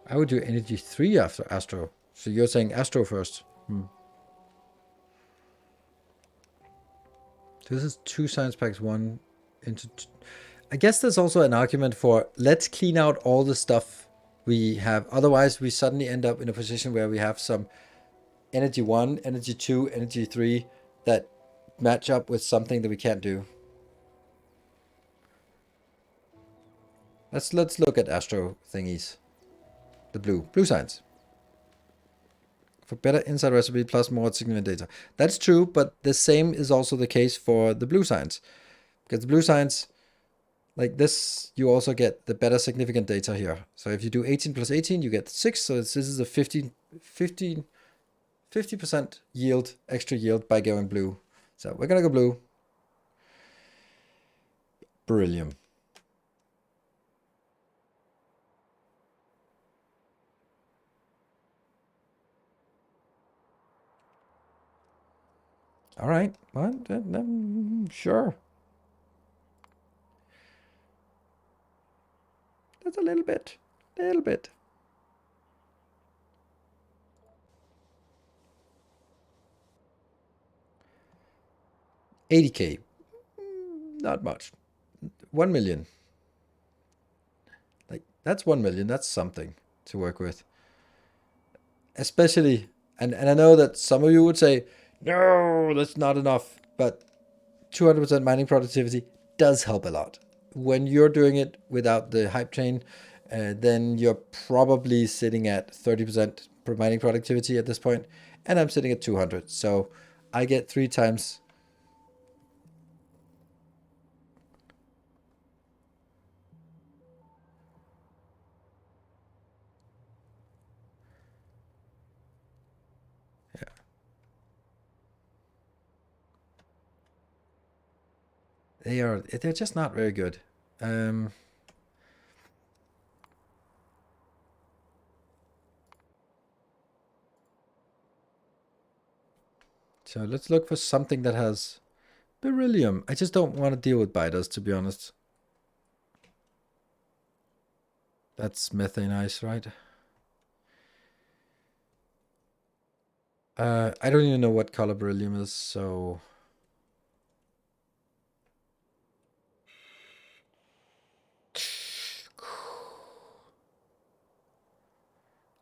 I would do energy 3 after Astro. So you're saying Astro first. This is 2 science packs, 1 into... I guess there's also an argument for let's clean out all the stuff we have. Otherwise, we suddenly end up in a position where we have some energy 1, energy 2, energy 3 that match up with something that we can't do. Let's look at Astro thingies. The blue science. For better inside recipe plus more significant data. That's true, but the same is also the case for the blue science. Because the blue science, like this, you also get the better significant data here. So if you do 18 plus 18, you get 6. So this is a 50% yield, extra yield by going blue. So we're going to go blue. Beryllium. All right. Well, sure. That's a little bit. 80K. Not much. 1 million. Like, that's 1 million. That's something to work with. Especially, and I know that some of you would say, no, that's not enough. But 200% mining productivity does help a lot. When you're doing it without the hype chain, then you're probably sitting at 30% per mining productivity at this point. And I'm sitting at 200. So I get 3 times. Yeah. They're just not very good. So let's look for something that has beryllium. I just don't want to deal with biters, to be honest. That's methane ice, right? I don't even know what color beryllium is, so...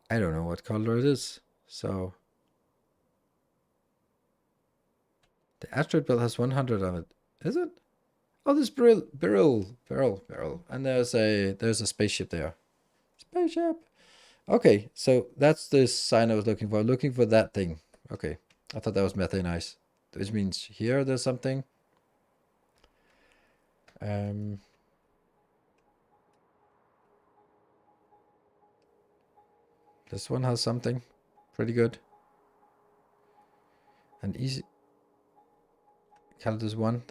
I don't know what color it is, so... The asteroid belt has 100 on it. Is it? Oh, this beryl. And there's a spaceship there. Spaceship! Okay, so that's the sign I was looking for. Looking for that thing. Okay, I thought that was methane ice. Which means here there's something. This one has something pretty good. And easy. This one.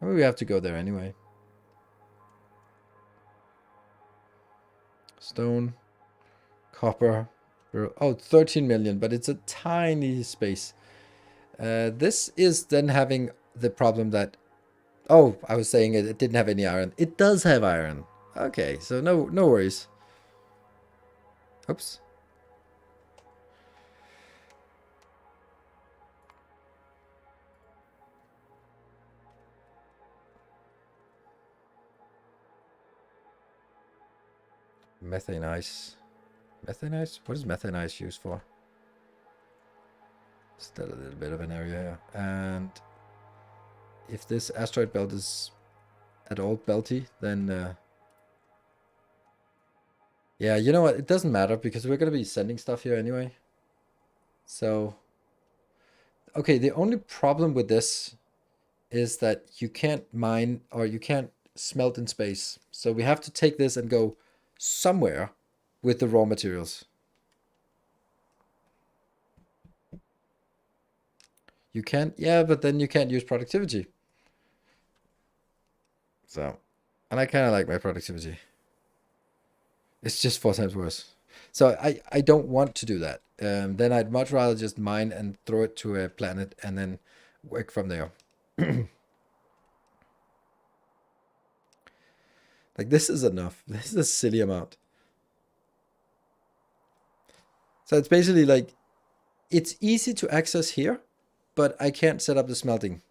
I mean, we have to go there anyway. Stone, copper. Oh, 13 million, but it's a tiny space. This is then having the problem that... Oh, I was saying it didn't have any iron. It does have iron. Okay, so no worries. Oops. Methane ice. Methane ice? What is methane ice used for? Still a little bit of an area here. And if this asteroid belt is at all belty, then yeah, you know what? It doesn't matter because we're gonna be sending stuff here anyway. So, okay, the only problem with this is that you can't mine or you can't smelt in space. So we have to take this and go somewhere with the raw materials. You can't, yeah, but then you can't use productivity. So, and I kind of like my productivity. It's just 4 times worse. So I don't want to do that. Then I'd much rather just mine and throw it to a planet and then work from there. Like, this is enough. This is a silly amount. So it's basically like, it's easy to access here, but I can't set up the smelting.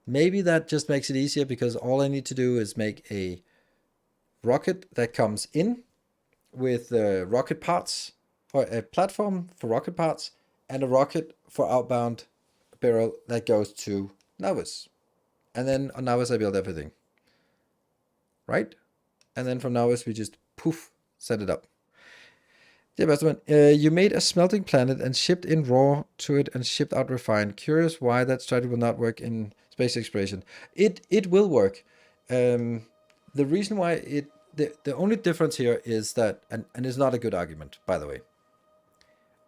Maybe that just makes it easier because all I need to do is make a rocket that comes in with rocket parts, or a platform for rocket parts, and a rocket for outbound barrel that goes to Novus. And then on Novus I build everything. Right? And then from Novus we just poof, set it up. Dear Bastian, you made a smelting planet and shipped in raw to it and shipped out refined. Curious why that strategy will not work in space exploration. It will work. The reason why the only difference here is that, and it's not a good argument, by the way.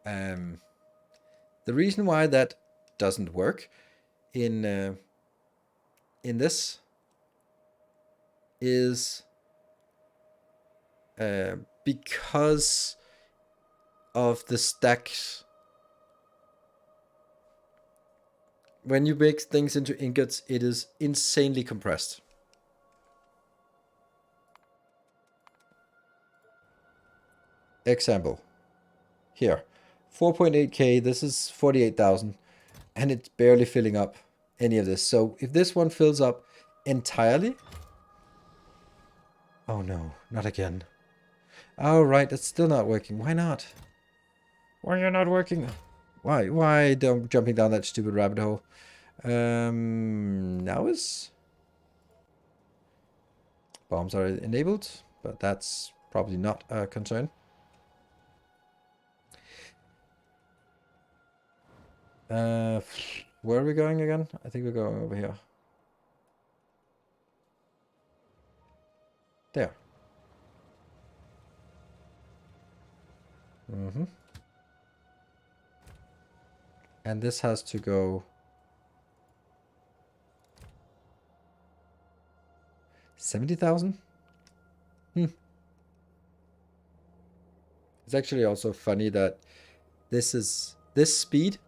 The reason why that doesn't work in this is because of the stacks. When you make things into ingots, it is insanely compressed. Example. Here. 4.8k, this is 48,000. And it's barely filling up any of this. So if this one fills up entirely... Oh no, not again. Oh right, it's still not working. Why not? Why are you not working? Why don't jumping down that stupid rabbit hole? Now is bombs are enabled, but that's probably not a concern. Where are we going again? I think we're going over here. There. And this has to go 70,000? It's actually also funny that this is this speed.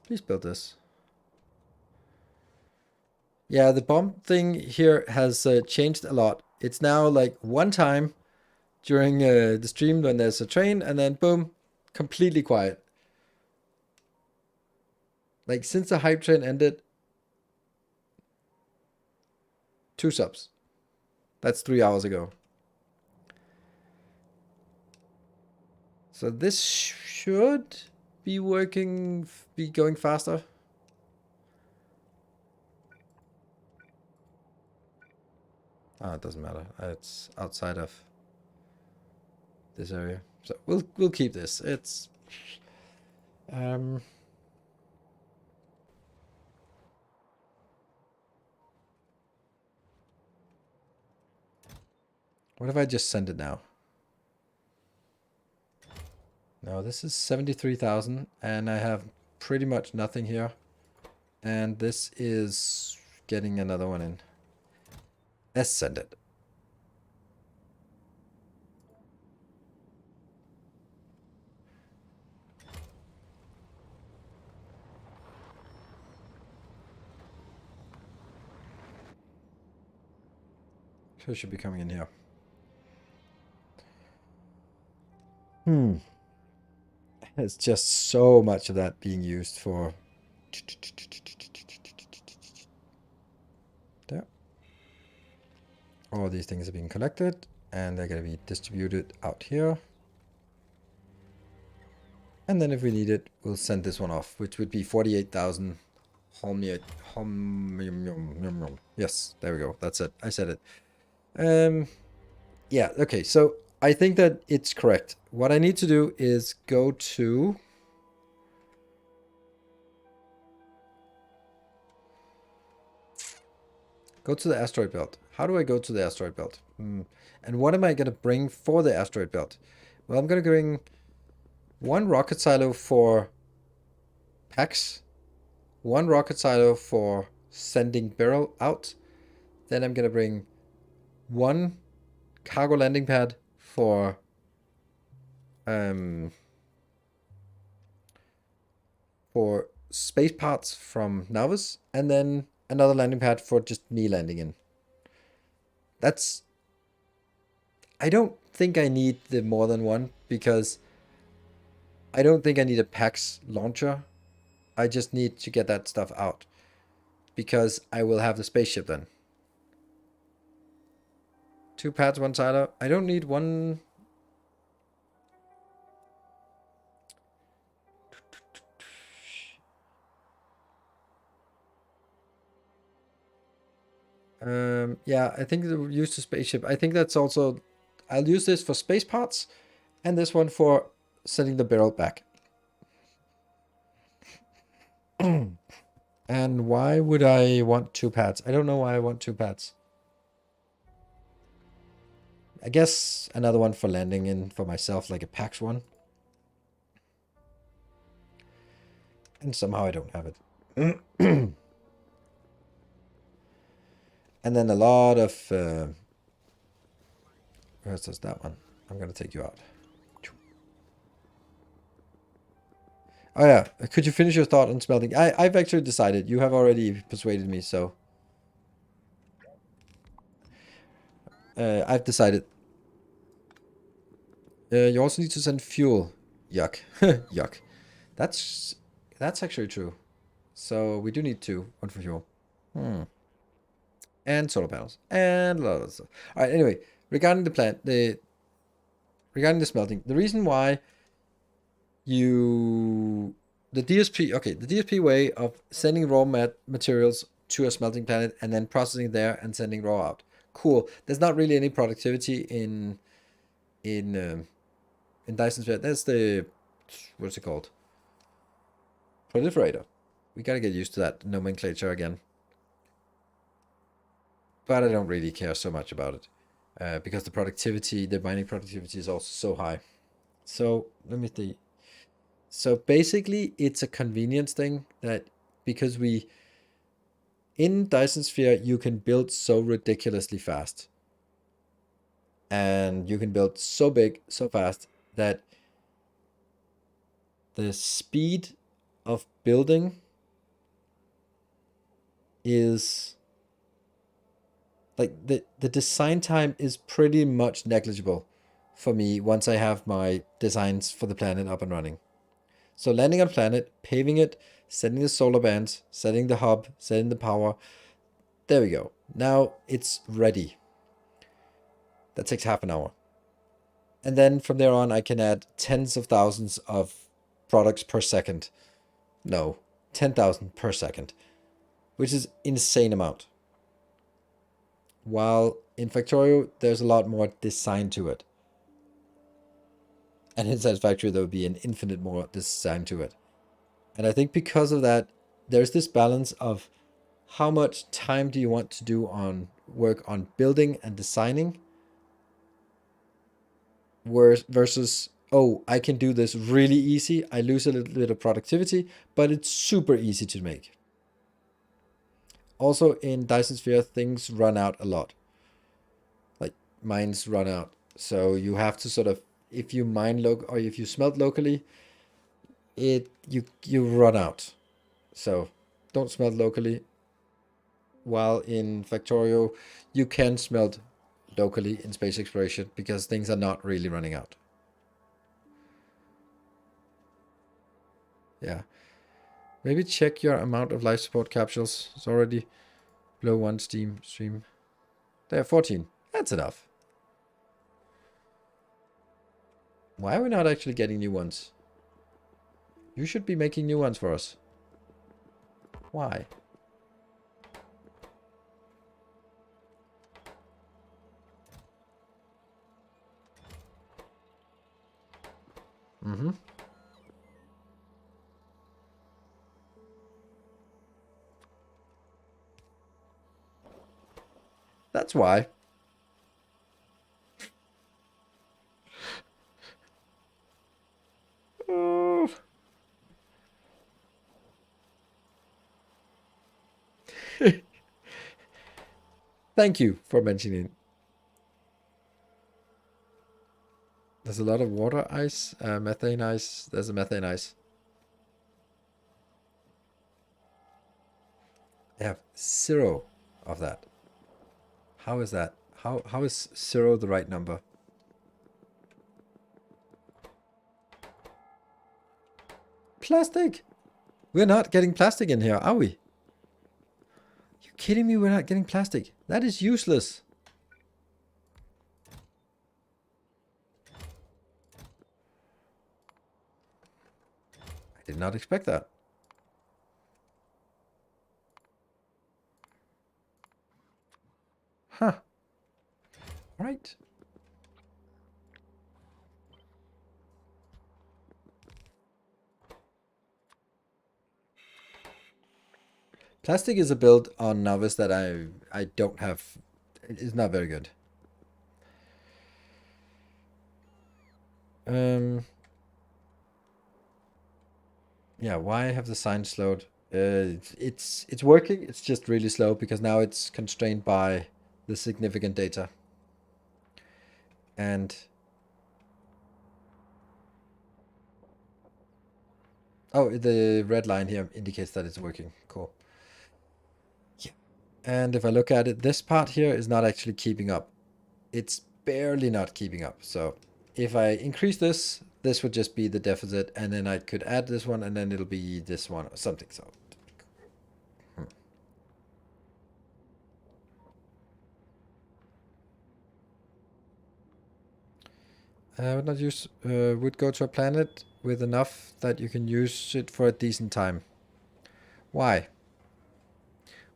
Please build this. Yeah, the bomb thing here has changed a lot. It's now like one time during the stream when there's a train, and then boom, completely quiet. Like, since the hype train ended, 2 subs. That's 3 hours ago. So this should be working, be going faster. Ah, it doesn't matter. It's outside of this area. So we'll keep this. It's what if I just send it now? No, this is 73,000 and I have pretty much nothing here. And this is getting another one in. Let's send it. So it should be coming in here. It's just so much of that being used for... There. All these things are being collected, and they're going to be distributed out here. And then if we need it, we'll send this one off, which would be 48,000 Yes, there we go. That's it. I said it. Yeah, okay. So I think that it's correct. What I need to do is go to... Go to the asteroid belt. How do I go to the asteroid belt? And what am I going to bring for the asteroid belt? Well, I'm going to bring one rocket silo for packs, one rocket silo for sending barrel out. Then I'm going to bring one cargo landing pad for space parts from Navis, and then another landing pad for just me landing in. That's... I don't think I need the more than one, because I don't think I need a PAX launcher. I just need to get that stuff out, because I will have the spaceship then. 2 pads, 1 silo. I don't need one... Yeah, I think we'll use the spaceship. I think that's also... I'll use this for space parts, and this one for sending the barrel back. And why would I want 2 pads? I don't know why I want 2 pads. I guess another one for landing in for myself, like a PAX one. And somehow I don't have it. And then a lot of... where's that one? I'm going to take you out. Oh yeah, could you finish your thought on smelting? I've actually decided. You have already persuaded me, so... I've decided. You also need to send fuel. Yuck. Yuck. That's actually true. So we do need 2. 1 for fuel. And solar panels. And a lot of stuff. Alright, anyway. Regarding the plant, regarding the smelting, the reason why the DSP way of sending raw materials to a smelting planet and then processing there and sending raw out. Cool. There's not really any productivity in Dyson Sphere. That's the, what's it called? Proliferator. We gotta get used to that nomenclature again. But I don't really care so much about it. Because the mining productivity is also so high. So let me see. So basically it's a convenience thing that because in Dyson Sphere you can build so ridiculously fast. And you can build so big, so fast that the speed of building is like the design time is pretty much negligible for me once I have my designs for the planet up and running. So landing on planet, paving it, setting the solar bands, setting the hub, setting the power. There we go. Now it's ready. That takes half an hour. And then from there on, I can add tens of thousands of products per second. No, 10,000 per second, which is insane amount. While in Factorio, there's a lot more design to it. And inside Factorio, there would be an infinite more design to it. And I think because of that, there's this balance of how much time do you want to do on work on building and designing versus, oh, I can do this really easy. I lose a little bit of productivity, but it's super easy to make. Also in Dyson Sphere, things run out a lot. Like mines run out. So you have to sort of, if you mine or if you smelt locally, you run out. So don't smelt locally. While in Factorio, you can smelt locally in space exploration because things are not really running out. Yeah. Maybe check your amount of life support capsules. It's already below 1 Steam stream. There, 14. That's enough. Why are we not actually getting new ones? You should be making new ones for us. Why? Mm-hmm. That's why. Oh. Thank you for mentioning. There's a lot of water ice, methane ice. There's a methane ice. I have 0 of that. How is that? How is 0 the right number? Plastic! We're not getting plastic in here, are we? You kidding me? We're not getting plastic. That is useless. I did not expect that. Huh. Right. Plastic is a build on Novice that I don't have. It's not very good. Yeah, why have the sign slowed? It's working. It's just really slow because now it's constrained by the significant data. And oh, the red line here indicates that it's working. Cool. Yeah. And if I look at it, this part here is not actually keeping up. It's barely not keeping up. So if I increase this, this would just be the deficit, and then I could add this one, and then it'll be this one or something. So I would not use, would go to a planet with enough that you can use it for a decent time. Why?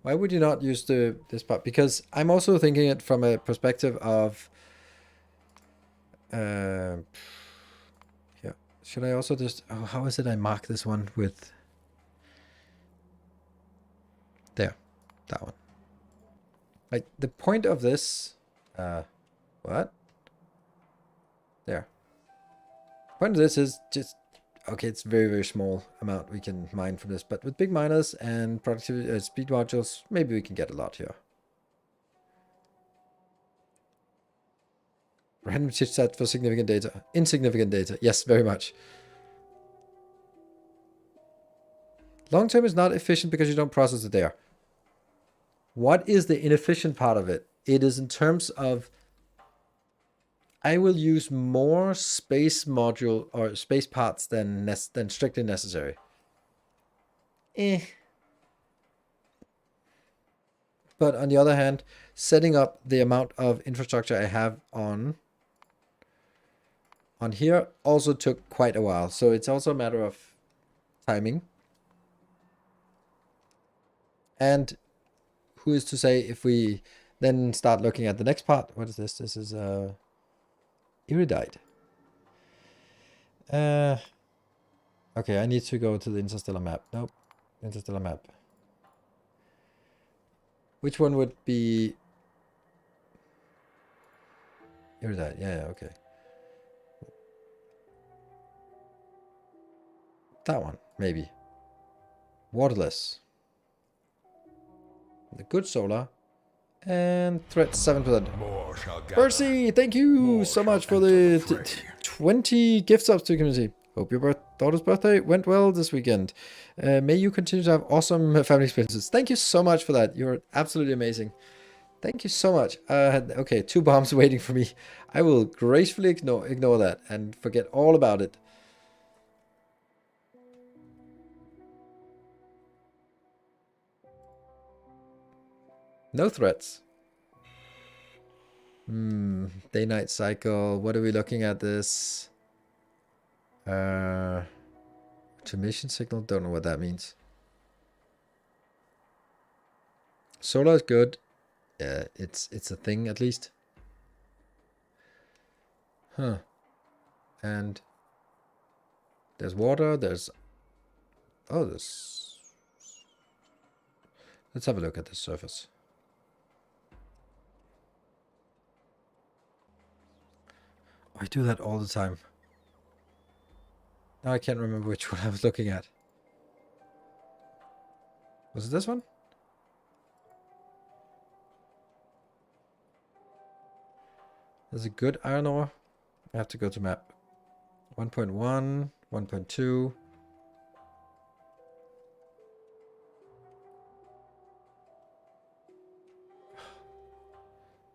Why would you not use this part? Because I'm also thinking it from a perspective of, yeah. Should I also just, oh, how is it I mark this one with, there, that one. Like the point of this, what? There. Point of this is just, okay, it's very, very small amount we can mine from this, but with big miners and productivity speed modules, maybe we can get a lot here. Random chipset for significant data. Insignificant data. Yes, very much. Long term is not efficient because you don't process it there. What is the inefficient part of it? It is in terms of I will use more space module or space parts than strictly necessary. But on the other hand, setting up the amount of infrastructure I have on here also took quite a while. So it's also a matter of timing. And who is to say if we then start looking at the next part? What is this? This is Iridite. Okay, I need to go to the interstellar map. Nope, interstellar map. Which one would be Iridite? Yeah, okay. That one, maybe. Waterless. The good solar. And threat 7%. Percy, thank you so much for the 20 gift subs to the community. Hope your daughter's birthday went well this weekend. May you continue to have awesome family experiences. Thank you so much for that. You're absolutely amazing. Thank you so much. Okay, 2 bombs waiting for me. I will gracefully ignore that and forget all about it. No threats. Day-night cycle. What are we looking at this? Automation signal. Don't know what that means. Solar is good. Yeah, it's a thing at least. Huh. And there's water. There's this. Let's have a look at the surface. I do that all the time. Now I can't remember which one I was looking at. Was it this one? There's a good iron ore. I have to go to map. 1.1, 1.2.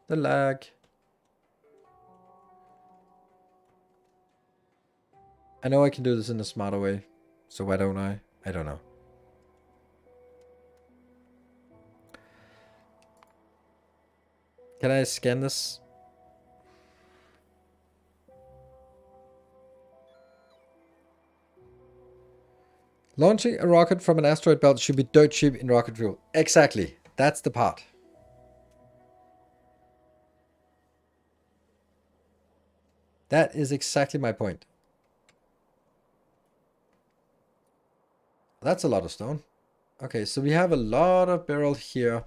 The lag. I know I can do this in a smarter way. So why don't I? I don't know. Can I scan this? Launching a rocket from an asteroid belt should be dirt cheap in rocket fuel. Exactly. That's the part. That is exactly my point. That's a lot of stone. Okay, so we have a lot of beryl here.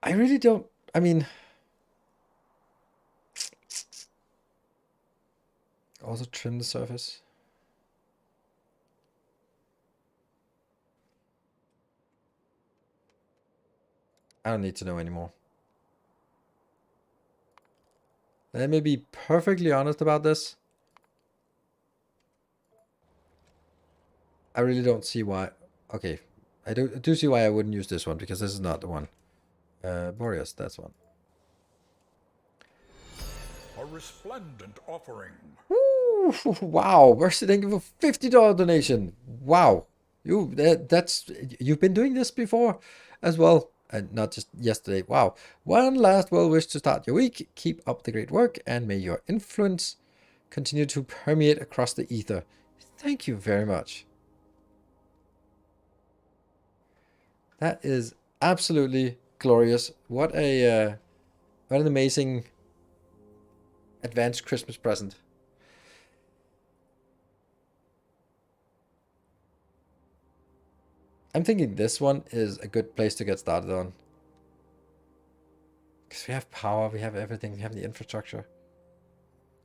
I really don't... I mean... Also trim the surface. I don't need to know anymore. Let me be perfectly honest about this. I really don't see why. Okay, I do see why I wouldn't use this one, because this is not the one. Boreas, that's one. A resplendent offering. Ooh, wow, Mercy, thank you for $50 donation. Wow, you've been doing this before as well, and not just yesterday. Wow. One last well wish to start your week. Keep up the great work, and may your influence continue to permeate across the ether. Thank you very much. That is absolutely glorious. What an amazing advanced Christmas present. I'm thinking this one is a good place to get started on. Because we have power, we have everything, we have the infrastructure.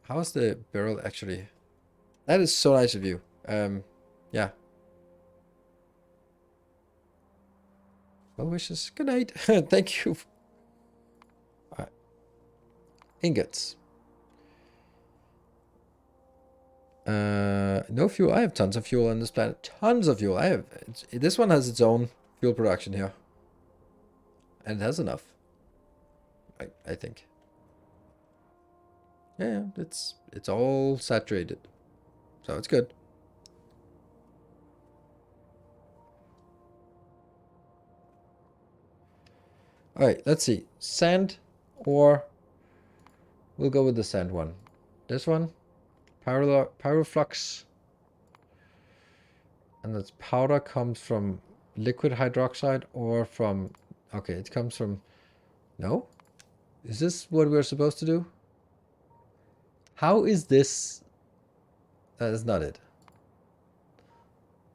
How is the beryl actually? That is so nice of you. Yeah. Well wishes. Good night. Thank you. Alright. Ingots. No fuel. I have tons of fuel on this planet. Tons of fuel. This one has its own fuel production here. And it has enough. I think. Yeah, it's all saturated. So it's good. Alright, let's see. Sand, or we'll go with the sand one. This one. Pyroflux. And that's powder comes from liquid hydroxide or from... Okay, it comes from... No? Is this what we're supposed to do? How is this... That is not it.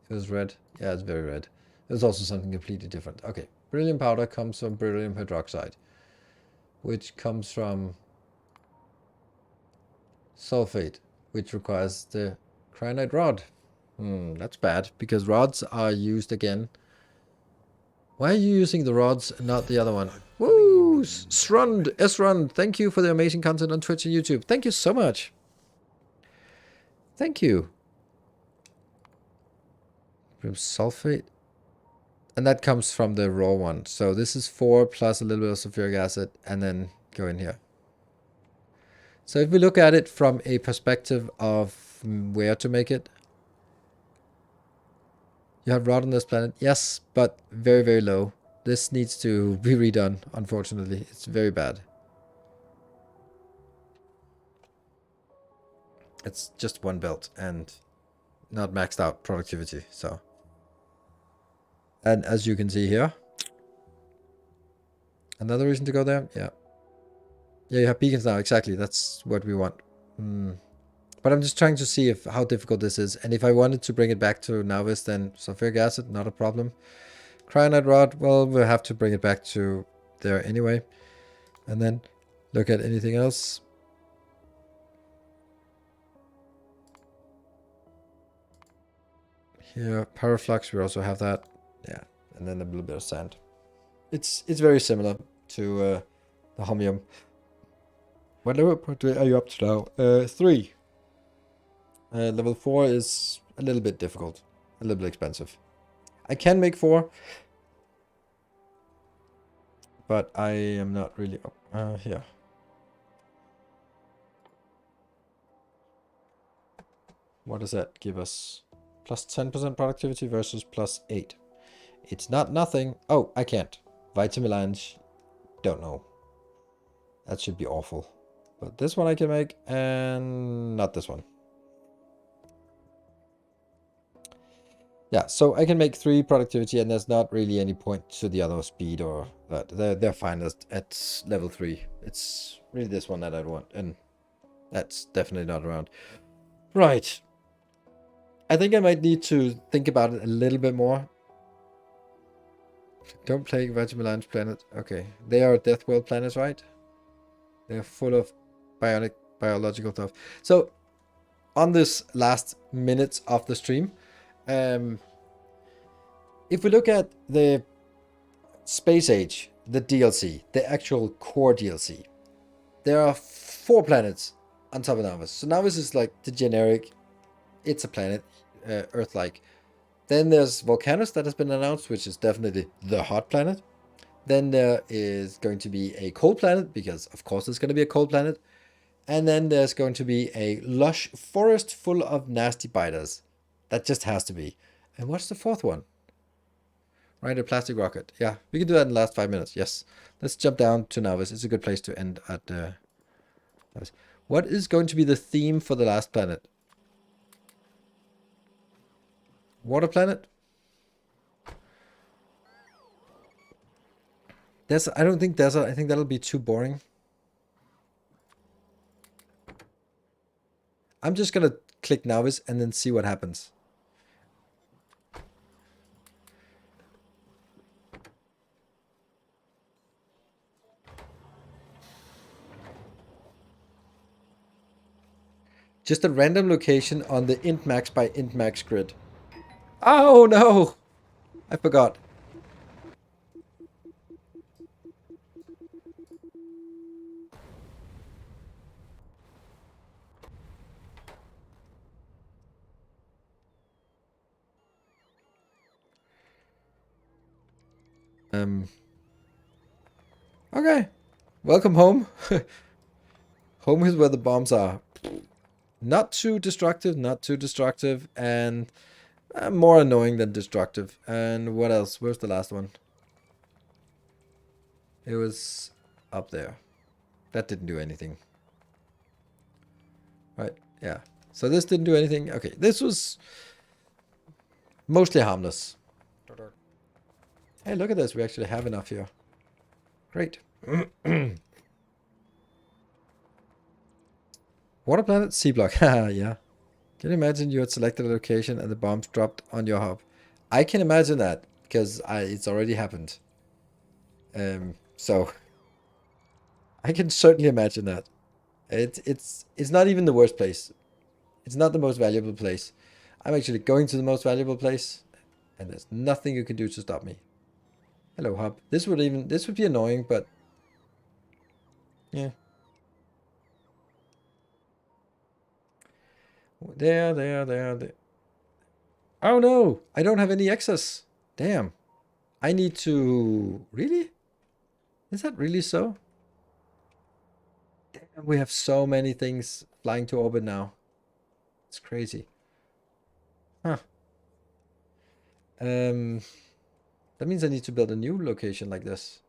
It was red. Yeah, it's very red. There's also something completely different. Okay, beryllium powder comes from beryllium hydroxide, which comes from sulfate, which requires the cyanide rod. That's bad, because rods are used again. Why are you using the rods and not the other one? Woo! Srund, thank you for the amazing content on Twitch and YouTube. Thank you so much. Thank you. Sulfate. And that comes from the raw one. So this is 4 plus a little bit of sulfuric acid, and then go in here. So if we look at it from a perspective of where to make it. You have rod on this planet. Yes, but very, very low. This needs to be redone, unfortunately. It's very bad. It's just one belt and not maxed out productivity, so. And as you can see here, another reason to go there, yeah. Yeah, you have beacons now, exactly, that's what we want. But I'm just trying to see if how difficult this is, and if I wanted to bring it back to Nauvis, then sulfuric acid, not a problem. Cyanide rod, well, we'll have to bring it back to there anyway. And then look at anything else. Here, Paraflux, we also have that. Yeah, and then a little bit of sand. It's very similar to the Homium. What level are you up to now? 3. Level 4 is a little bit difficult. A little bit expensive. I can make 4. But I am not really up here. What does that give us? Plus 10% productivity versus plus 8. It's not nothing. Oh, I can't. Vitamelange. Don't know. That should be awful. But this one I can make, and not this one. Yeah, so I can make 3 productivity, and there's not really any point to the other speed or that. They're fine at level 3. It's really this one that I want, and that's definitely not around. Right. I think I might need to think about it a little bit more. Don't play Vitamelange planet. Okay, they are Death World planets, right? They're full of biological stuff. So, on this last minutes of the stream, if we look at the Space Age, the DLC, the actual core DLC, there are 4 planets on top of Nauvis. So Nauvis is like the generic, it's a planet, Earth-like. Then there's Volcanus that has been announced, which is definitely the hot planet. Then there is going to be a cold planet, because of course there's going to be a cold planet. And then there's going to be a lush forest full of nasty biters. That just has to be. And what's the 4th one? Right, a plastic rocket. Yeah, we can do that in the last 5 minutes. Yes. Let's jump down to Nauvis. It's a good place to end at Nauvis. What is going to be the theme for the last planet? Water planet? I don't think desert. I think that'll be too boring. I'm just gonna click Nauvis and then see what happens. Just a random location on the int max by int max grid. Oh no! I forgot. Okay. Welcome home. Home is where the bombs are. Not too destructive, and more annoying than destructive. And what else? Where's the last one? It was up there. That didn't do anything. Right, yeah. So this didn't do anything. Okay, this was mostly harmless. Hey, look at this. We actually have enough here. Great. Water planet, C block. Haha, yeah. Can you imagine you had selected a location and the bombs dropped on your hub? I can imagine that because it's already happened. So I can certainly imagine that. It's not even the worst place. It's not the most valuable place. I'm actually going to the most valuable place, and there's nothing you can do to stop me. Hello, hub. This would be annoying, but yeah. There. Oh no! I don't have any excess. Damn. I need to... Really? Is that really so? Damn, we have so many things flying to orbit now. It's crazy. Huh. That That means I need to build a new location like this.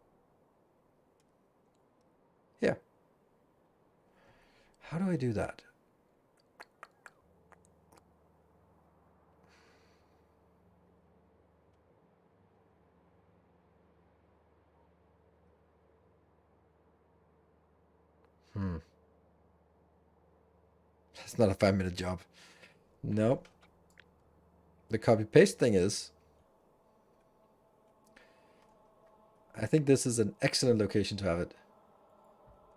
Here. How do I do that? It's not a 5-minute job. Nope. The copy paste thing is, I think this is an excellent location to have it.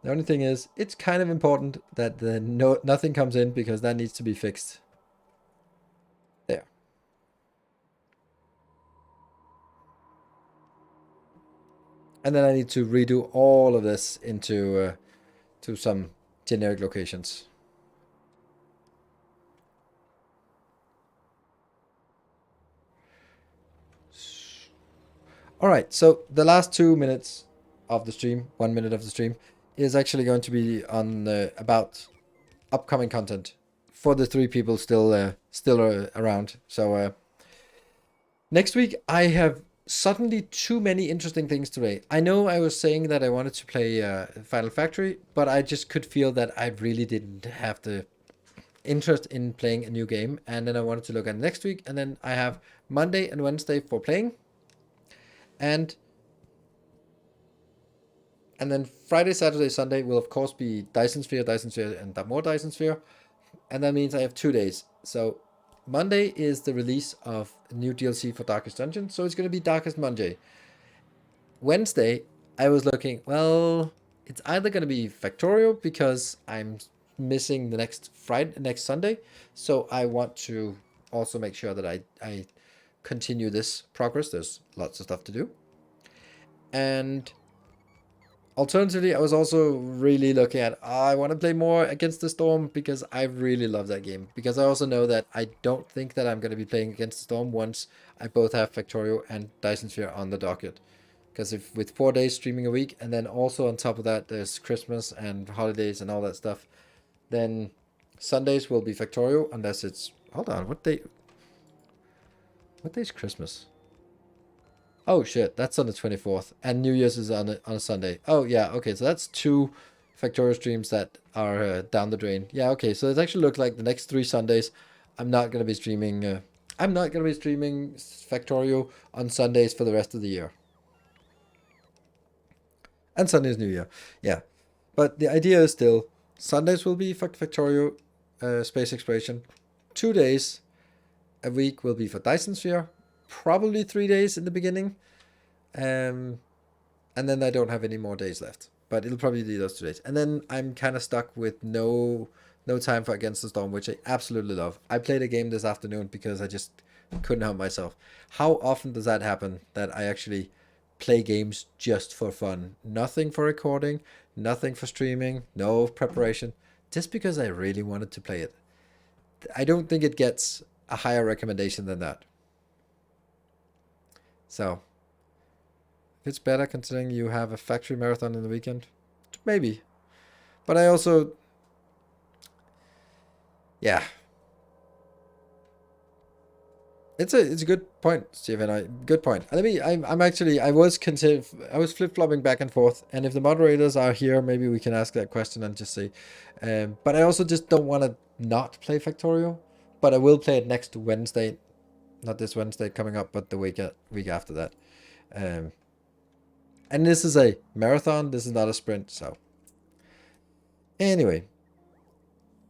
The only thing is, it's kind of important that nothing comes in because that needs to be fixed. There. And then I need to redo all of this into to some generic locations. All right, so the last 2 minutes of the stream, 1 minute of the stream, is actually going to be on about upcoming content for the 3 people still around. So next week I have suddenly too many interesting things today. I know I was saying that I wanted to play Final Factory, but I just could feel that I really didn't have the interest in playing a new game, and then I wanted to look at next week, and then I have Monday and Wednesday for playing, and then Friday, Saturday, Sunday will of course be Dyson Sphere, and more Dyson Sphere, and that means I have 2 days. So Monday is the release of new DLC for Darkest Dungeon, so it's going to be Darkest Monday. Wednesday, I was looking, well, it's either going to be Factorio because I'm missing the next Sunday, so I want to also make sure that I continue this progress. There's lots of stuff to do. And alternatively, I was also really looking at, I want to play more Against the Storm because I really love that game. Because I also know that I don't think that I'm going to be playing Against the Storm once I both have Factorio and Dyson Sphere on the docket. Because if with 4 days streaming a week, and then also on top of that, there's Christmas and holidays and all that stuff, then Sundays will be Factorio unless it's... Hold on, what day is Christmas? Oh shit, that's on the 24th, and New Year's is on a Sunday. Oh yeah, okay, so that's 2 Factorio streams that are down the drain. Yeah, okay, so it actually looks like the next 3 Sundays I'm not going to be streaming... I'm not going to be streaming Factorio on Sundays for the rest of the year. And Sunday is New Year. Yeah. But the idea is still, Sundays will be for Factorio Space Exploration. 2 days a week will be for Dyson Sphere. Probably 3 days in the beginning. And then I don't have any more days left. But it'll probably be those 2 days. And then I'm kind of stuck with no time for Against the Storm, which I absolutely love. I played a game this afternoon because I just couldn't help myself. How often does that happen that I actually play games just for fun? Nothing for recording, nothing for streaming, no preparation, just because I really wanted to play it. I don't think it gets a higher recommendation than that. So if it's better considering you have a factory marathon in the weekend, maybe. But I also, yeah, it's a good point, Stephen. Good point. I was flip-flopping back and forth, and if the moderators are here, maybe we can ask that question and just say. But I also just don't want to not play Factorio, but I will play it next Wednesday, not this Wednesday coming up, but the week after that. And this is a marathon. This is not a sprint. So anyway,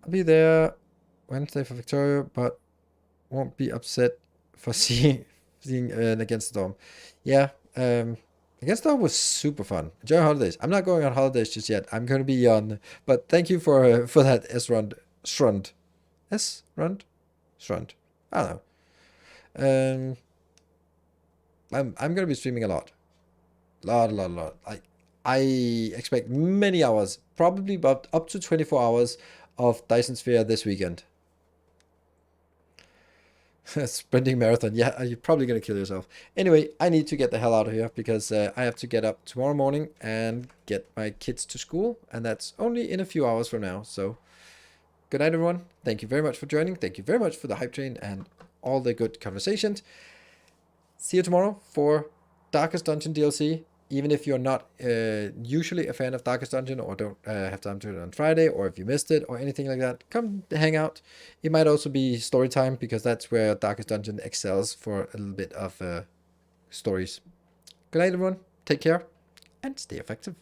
I'll be there Wednesday for Factorio, but won't be upset for seeing Against the Storm. Yeah, Against the Storm was super fun. Enjoy holidays. I'm not going on holidays just yet. I'm going to be on, but thank you for that Srund. I don't know. I'm going to be streaming a lot. I expect many hours, probably about up to 24 hours of Dyson Sphere this weekend. Sprinting marathon. Yeah, you're probably going to kill yourself. Anyway, I need to get the hell out of here because I have to get up tomorrow morning and get my kids to school. And that's only in a few hours from now. So good night, everyone. Thank you very much for joining. Thank you very much for the hype train and all the good conversations. See you tomorrow for Darkest Dungeon DLC. Even if you're not usually a fan of Darkest Dungeon or don't have time to do it on Friday, or if you missed it or anything like that, come hang out. It might also be story time, because that's where Darkest Dungeon excels for a little bit of stories. Good night, everyone. Take care and stay effective.